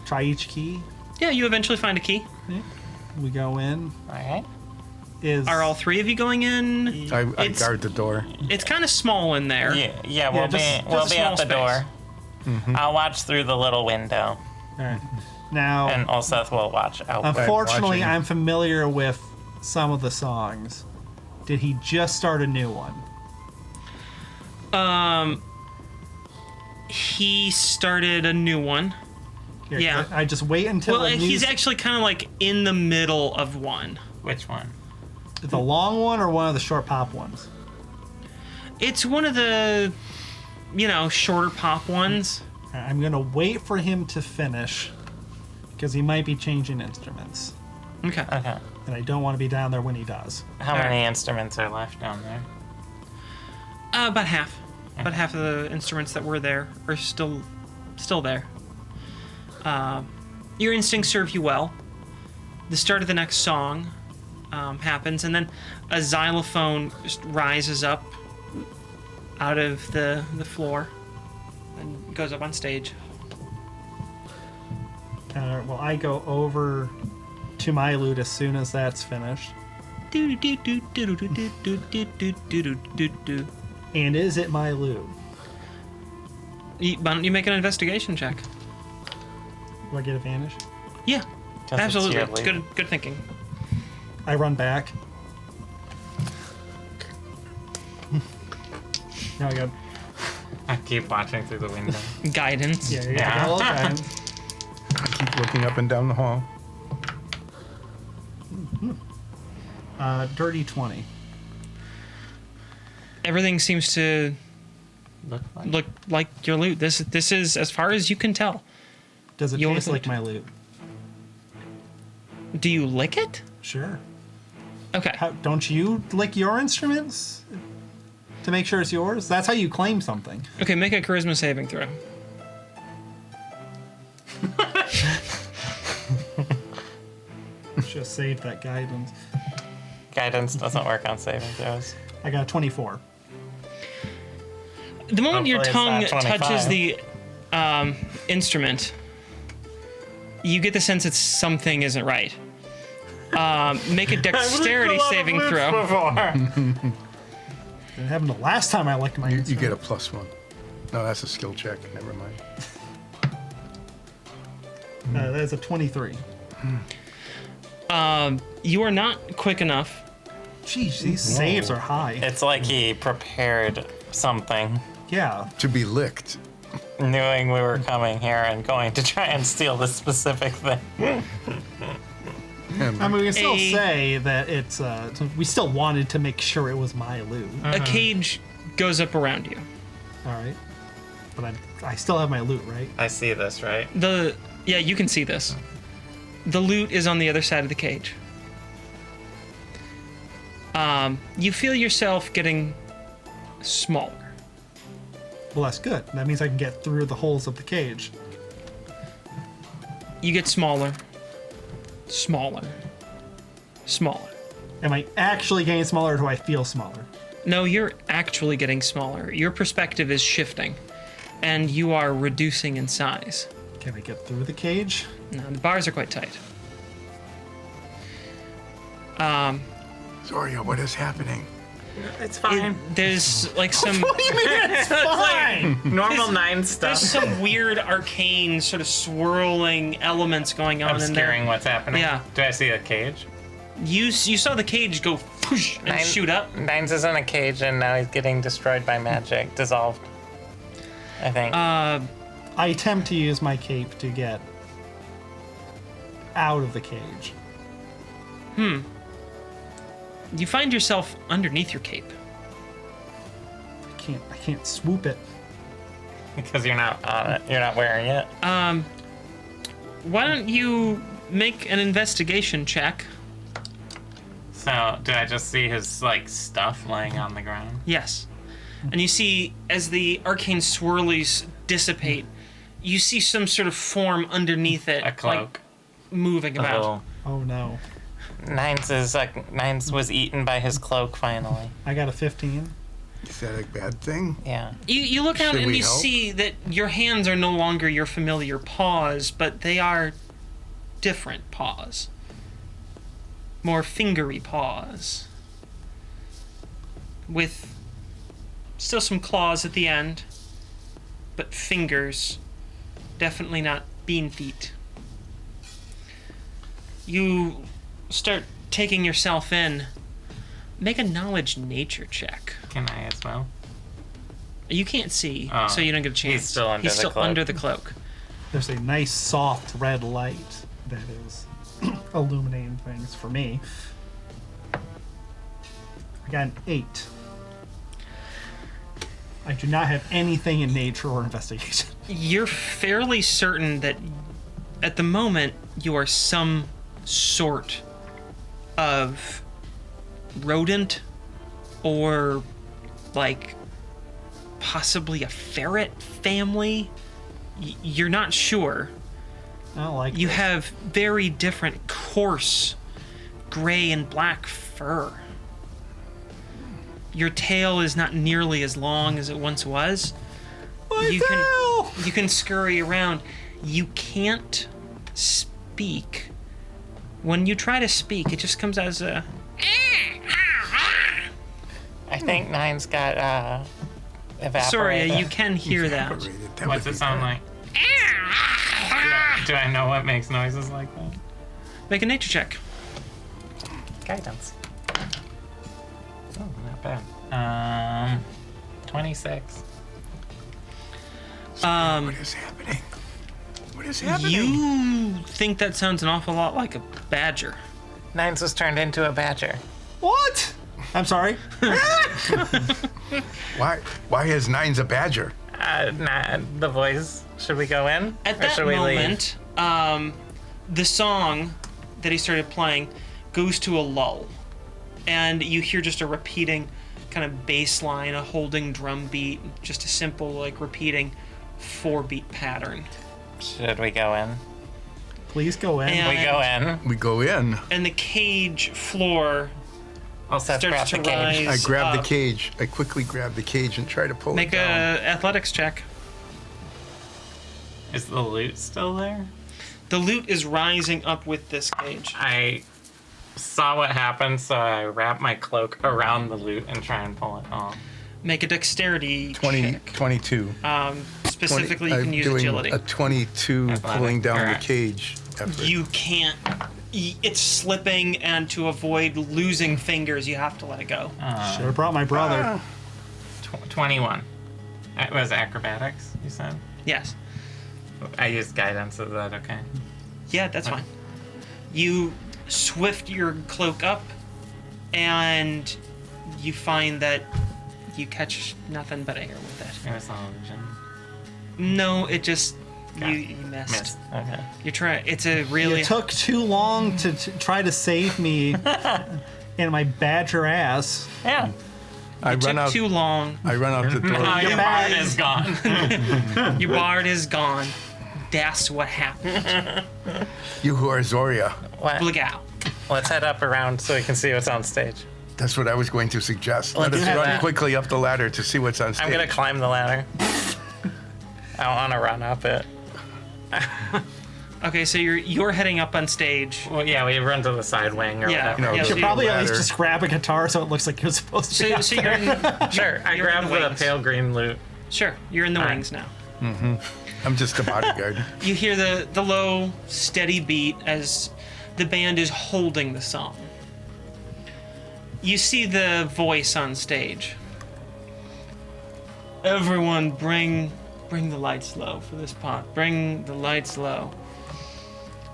Try each key.
Yeah, you eventually find a key.
We go in.
Alright.
Are
Are all three of you going in?
I
It's-
guard the door.
It's kind of small in there.
Yeah, we'll
just
we'll
a
be at
small
the door.
space.
I'll watch through the little window,
All right. Now,
and Olseth will watch out.
unfortunately,
watching.
I'm familiar with some of the songs, did he just start a new one?
He started a new one.
Here,
Yeah.
I just wait until
Well,
the
he's
news-
actually kind of like in the middle of one.
Which one?
the long one or one of the short pop ones.
It's one of the, shorter pop ones.
I'm gonna wait for him to finish because he might be changing instruments,
Okay.
Okay.
and I don't want to be down there when he does.
How
All
many
right.
instruments are left down there?
About half. About half of the instruments that were there are still there. Your instincts serve you well. The start of the next song happens, and then a xylophone just rises up out of the floor and goes up on stage.
Well, I go over to my lute as soon as that's finished. And is it my lute?
Why don't you make an investigation check?
Do I get advantage?
Yeah,
'Cause it's
absolutely.
your
It's
lute.
good thinking.
I run back. Now I got
I keep watching through the window.
Guidance.
yeah. I
Yeah.
got all time.
Keep looking up and down the hall.
Dirty 20.
Everything seems to look like your loot. This is as far as you can tell.
Does it
Your
taste like
lute.
my lute?
Do you lick it?
Sure.
Okay.
Don't you lick your instruments to make sure it's yours? That's how you claim something.
Okay, make a charisma saving throw.
Just save that guidance.
Guidance doesn't work on saving throws.
I got a 24.
The moment your
Hopefully it's
tongue
not 25.
touches the instrument, you get the sense that something isn't right. Make a dexterity saving throw.
It happened the last time I licked my
You
instrument.
get a +1. No, that's a skill check. Never mind.
That's a 23.
You are not quick enough.
Jeez, these saves are high.
It's like he prepared something,
Yeah.
To be licked.
knowing we were coming here and going to try and steal this specific thing.
I mean, we can still
A-
say that it's, we still wanted to make sure it was my lute.
A cage goes up around you.
All right. But I still have my lute, right?
I see this, right?
Yeah, you can see this. The loot is on the other side of the cage. You feel yourself getting smaller.
Well, that's good. That means I can get through the holes of the cage.
You get smaller, smaller, smaller.
Am I actually getting smaller or do I feel smaller?
No, you're actually getting smaller. Your perspective is shifting, and you are reducing in size.
Can I get through the cage?
No, the bars are quite tight.
Zoria, what is happening?
It's fine.
There's like some
What do you mean it's fine?
Normal 9 stuff.
there's some weird arcane sort of swirling elements going on in
Obscuring
there.
what's happening.
Yeah.
Do I see a cage?
You saw the cage go whoosh and shoot up.
Nines is in a cage and now he's getting destroyed by magic, dissolved. I think.
I attempt to use my cape to get out of the cage.
You find yourself underneath your cape.
I can't swoop it.
because you're not on it. You're not wearing it.
Why don't you make an investigation check?
So, do I just see his, stuff laying on the ground?
Yes. And you see, as the arcane swirlies dissipate, you see some sort of form underneath it.
A cloak.
Moving about.
Oh.
Oh no.
Nines was eaten by his cloak finally.
I got a 15.
Is that a bad thing?
Yeah.
You look out
Should
and
we
you
help?
see that your hands are no longer your familiar paws, but they are different paws. More fingery paws. With still some claws at the end, but fingers. Definitely not bean feet. You start taking yourself in, make a knowledge nature check.
Can I as well?
You can't see,
Oh.
so you don't get a chance.
He's still under
He's
the
still
cloak.
under the cloak.
There's a nice soft red light that is illuminating things for me. I got an 8. I do not have anything in nature or investigation.
You're fairly certain that at the moment you are some sort of rodent or like possibly a ferret family. You're not sure.
I don't like
You
this.
have very different coarse gray and black fur. Your tail is not nearly as long as it once was.
My
you
tail!
can you can scurry around. You can't speak. When you try to speak, it just comes as a
I think Nine's got evaporated.
sorry, you can hear that.
Evaporated, that
What's
would
it
be
sound
bad.
like? Do I know what makes noises like that?
Make a nature check.
Guidance. Oh, not bad. 26.
What is happening? What is happening?
You think that sounds an awful lot like a badger.
Nines was turned into a badger.
What? I'm sorry.
Why is Nine's a badger?
The voice. Should we go in?
At
Or
that
should we
moment, the song that he started playing goes to a lull, and you hear just a repeating kind of bass line, a holding drum beat, just a simple like repeating 4-beat pattern.
Should we go in?
Please go in.
And-
We go in.
We go in.
And the cage floor
Also grab
starts
the
to
cage.
rise.
I grab the
up.
cage. I quickly grab the cage and try to pull
Make
it
a
down.
athletics check.
Is the loot still there?
The loot is rising up with this cage.
I saw what happened, so I wrap my cloak around the loot and try and pull it off.
Make a dexterity
22.
check. Specifically, you
I'm
can use
doing
agility.
a 22
Athletic,
pulling down
correct.
the cage effort.
You can't. It's slipping, and to avoid losing fingers, you have to let it go.
Should have brought my brother.
21. It was acrobatics, you said?
Yes.
I used guidance, is that okay?
Yeah, that's fine. You swift your cloak up, and you find that you catch nothing but air with it.
It was an illusion.
No, it just
Okay.
you missed.
Missed. Okay.
You're trying. It's a really.
It took too long to try to save me and my badger ass.
Yeah.
I
It
run
took
out.
too long.
I run out the door.
Now your
bag.
bard is gone.
Your bard is gone. That's what happened.
You who are Zoria.
What?
Look out.
Let's head up around so we can see what's on stage.
That's what I was going to suggest. Let
Let's
us
do
run
that.
quickly up the ladder to see what's on stage.
I'm gonna climb the ladder. I don't want to run up it.
Okay, so you're heading up on stage.
Well, yeah, we run to the side wing or
Yeah,
whatever.
No,
yeah.
the
So
Should probably at least
ladder.
just grab a guitar so it looks like you're supposed to be.
So,
up
so
there.
you're in,
Sure, I
You're in
grab
the
the
wings.
pale green loot.
sure. You're in the
All right.
wings now.
I'm just a bodyguard.
You hear the low, steady beat as the band is holding the song. You see the voice on stage. Everyone, bring the lights low for this part. Bring the lights low.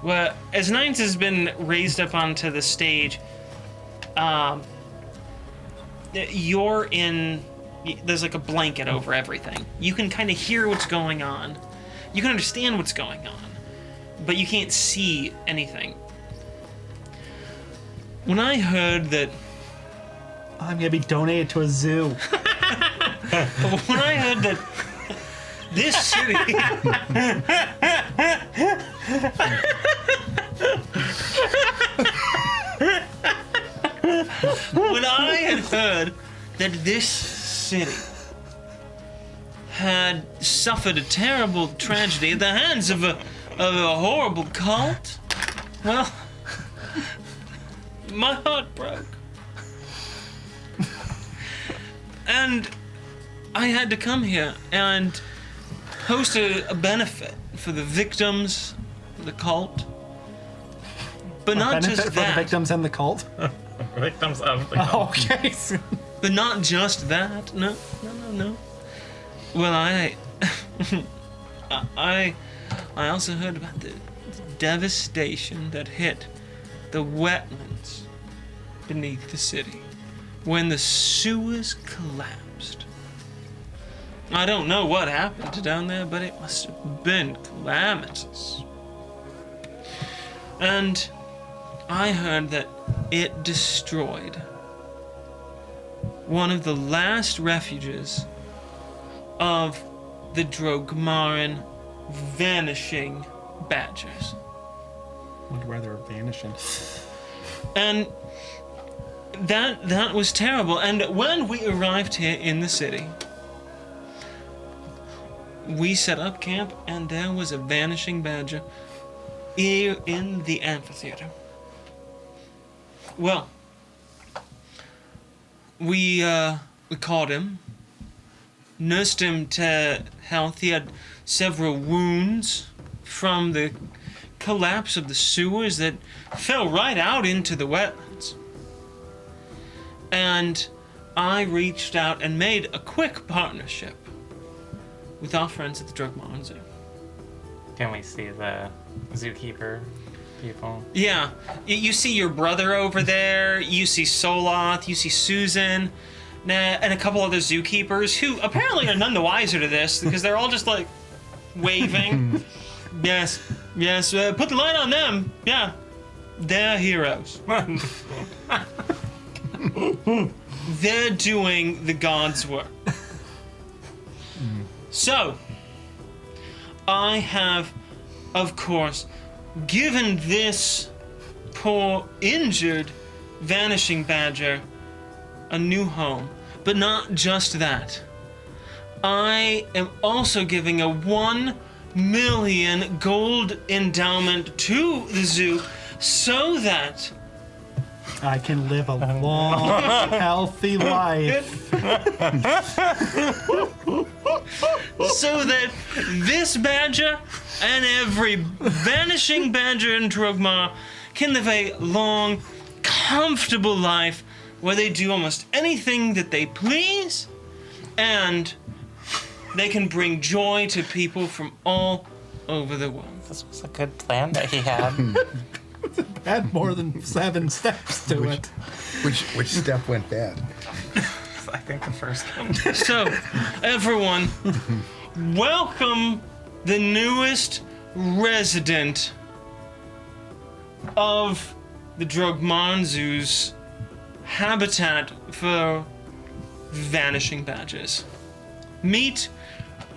Well, as Nines has been raised up onto the stage, you're in. There's like a blanket over everything. You can kind of hear what's going on. You can understand what's going on, but you can't see anything. When I heard that,
I'm gonna be donated to a zoo.
when I heard that this city, when I had heard that this city had suffered a terrible tragedy at the hands of a horrible cult, well, my heart broke. And I had to come here and host a benefit for the victims of the cult. But not
Benefit
just
for the
that.
victims and the cult.
Victims of the cult.
Okay.
But not just that. No. Well, I also heard about the devastation that hit the wetlands beneath the city when the sewers collapsed. I don't know what happened down there, but it must have been calamitous. And I heard that it destroyed one of the last refuges of the Drogmaran vanishing badgers.
Wonder why they're vanishing.
And that was terrible. And when we arrived here in the city, we set up camp, and there was a vanishing badger here in the amphitheater. Well, we caught him, nursed him to health. He had several wounds from the collapse of the sewers that fell right out into the wetlands. And I reached out and made a quick partnership with our friends at the Drogmaran Zoo.
Can we see the zookeeper people?
Yeah, you see your brother over there, you see Soloth, you see Susan, and a couple other zookeepers who apparently are none the wiser to this because they're all just like waving. Yes, put the light on them. Yeah, they're heroes. They're doing the God's work. So, I have, of course, given this poor, injured, vanishing badger a new home. But not just that. I am also giving a 1 million gold endowment to the zoo so that
I can live a long, healthy life.
so that this badger and every vanishing badger in Drogmar can live a long, comfortable life where they do almost anything that they please, and they can bring joy to people from all over the world.
This was a good plan that he had.
Had more than 7 steps to it.
Which step went bad?
I think the first one.
So, everyone, welcome the newest resident of the Drogmaran Zoo's habitat for vanishing badgers. Meet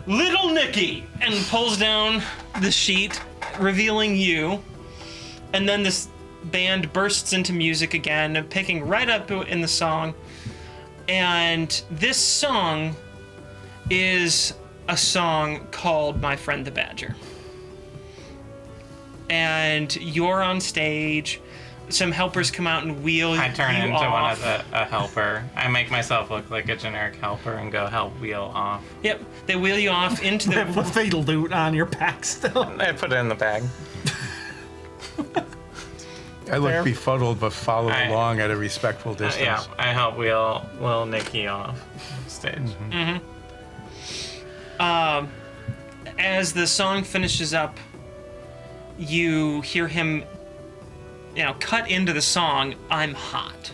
Little Nicky, and pulls down the sheet, revealing you. And then this band bursts into music again, picking right up in the song. And this song is a song called My Friend the Badger. And you're on stage. Some helpers come out and wheel
I turn
you
into
off.
one of a helper. I make myself look like a generic helper and go help wheel off.
Yep, they wheel you off into the...
With the loot on your back still.
I put it in the bag.
I look befuddled but follow
I-
along at a respectful distance.
Yeah, I help wheel Nikki off stage.
As the song finishes up, you hear him, cut into the song, I'm hot.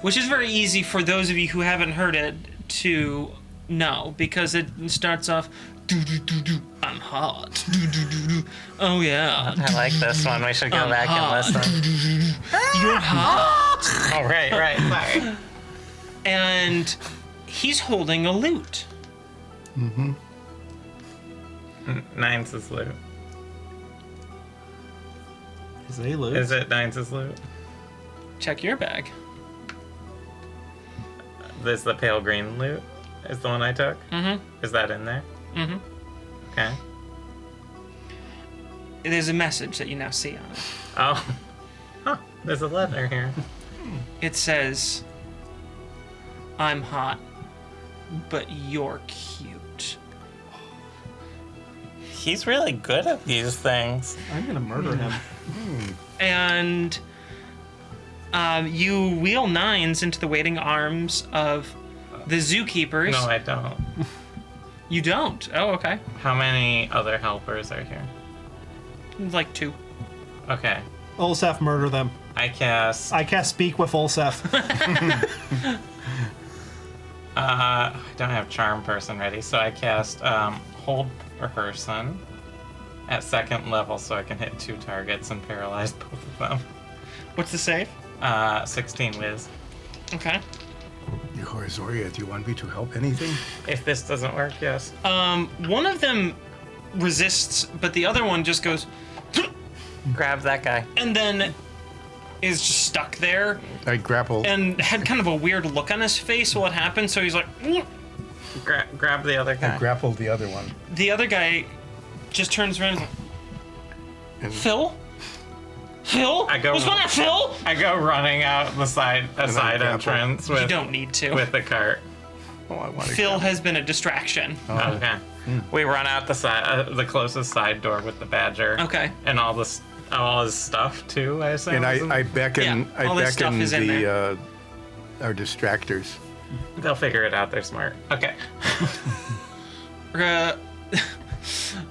Which is very easy for those of you who haven't heard it to know, because it starts off, do-do-do-do, I'm hot. Do-do-do-do. Oh, yeah.
I like this one. We should go back
hot.
and listen.
You're hot.
Oh, right. Sorry.
And he's holding a lute.
Nine's his loot.
Is they loot?
Is it Nine's loot?
Check your bag.
This the pale green loot? Is the one I took?
Mm-hmm.
Is that in there?
Mm-hmm.
Okay.
There's a message that you now see on it.
Oh. Huh. There's a letter here.
It says, I'm hot, but you're cute.
He's really good at these things.
I'm gonna murder him.
And you wheel Nines into the waiting arms of the zookeepers.
No, I don't.
You don't? Oh, okay.
How many other helpers are here?
Like 2.
Okay.
Olsef, murder them.
I cast.
I cast speak with Olsef.
I don't have charm person ready, so I cast hold person at 2nd level, so I can hit 2 targets and paralyze both of them.
What's the save?
16 whiz.
Okay.
Zoria, do you want me to help anything?
If this doesn't work, yes.
One of them resists, but the other one just goes,
Grab that guy.
and then is just stuck there
I grapple.
and had kind of a weird look on his face while it happened. So he's like,
Grab the other guy.
I grappled the other one.
the other guy just turns around and is like, Phil? Phil?
I go-
What's going on, Phil?
I go running out the side
grapple.
entrance
You
with
don't need to.
with the cart.
Oh, I want to
Phil has been a distraction.
Okay. We run out the side, the closest side door with the badger.
Okay.
And all his stuff too. I assume.
And I beckon,
Yeah, all this stuff is in
the our distractors.
They'll figure it out. They're smart. Okay.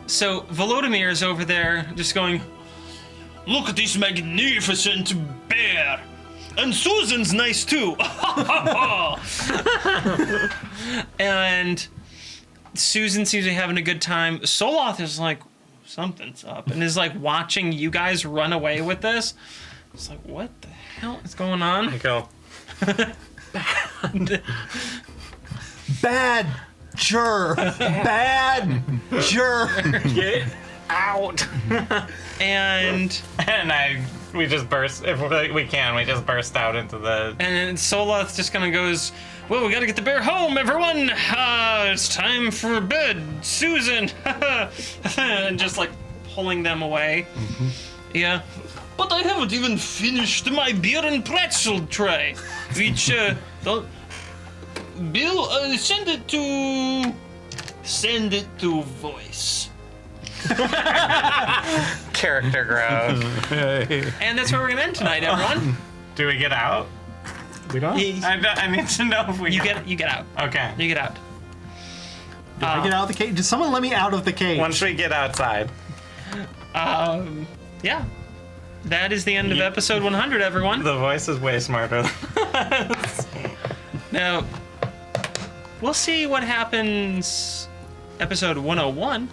So Volodymyr is over there just going,
Look at this magnificent bear. And Susan's nice too.
and Susan seems to be having a good time. Soloth is like, something's up, and is like watching you guys run away with this. It's like, what the hell is going
I
on?
go.
Bad jur. Bad jur.
Get out.
And
we just burst if we can. We just burst out into the.
and Soloth just kind of goes, well, we gotta get the bear home, everyone. It's time for bed, Susan. And just like pulling them away. Yeah.
But I haven't even finished my beer and pretzel tray. Which, Bill, send it to voice.
Character growth.
And that's where we're gonna end tonight, everyone.
Do we get out?
We don't.
I need to know if we.
You get out.
Okay.
You get out.
Did I get out of the cage? Did someone let me out of the cage?
Once we get outside.
Yeah. That is the end of episode 100, everyone.
The voice is way smarter.
Now, we'll see what happens episode 101.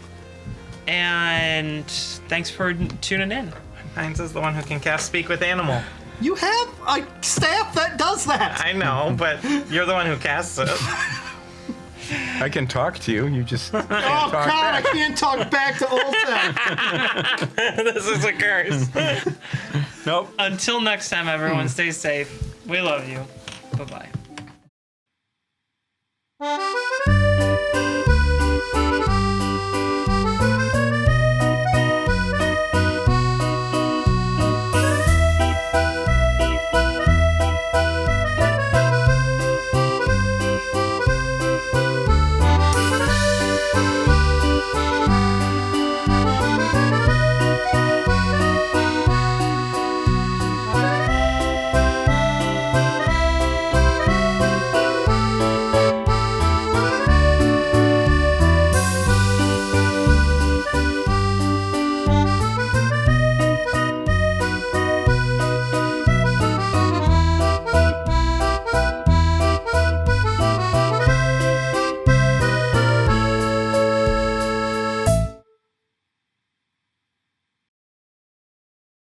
And thanks for tuning in.
Heinz is the one who can cast Speak with Animal.
You have a staff that does that.
I know, but you're the one who casts it.
I can talk to you. You just can't
Oh
talk
God,
back.
I can't talk back to Olsef.
This is a curse.
Nope.
Until next time, everyone, stay safe. We love you. Bye-bye.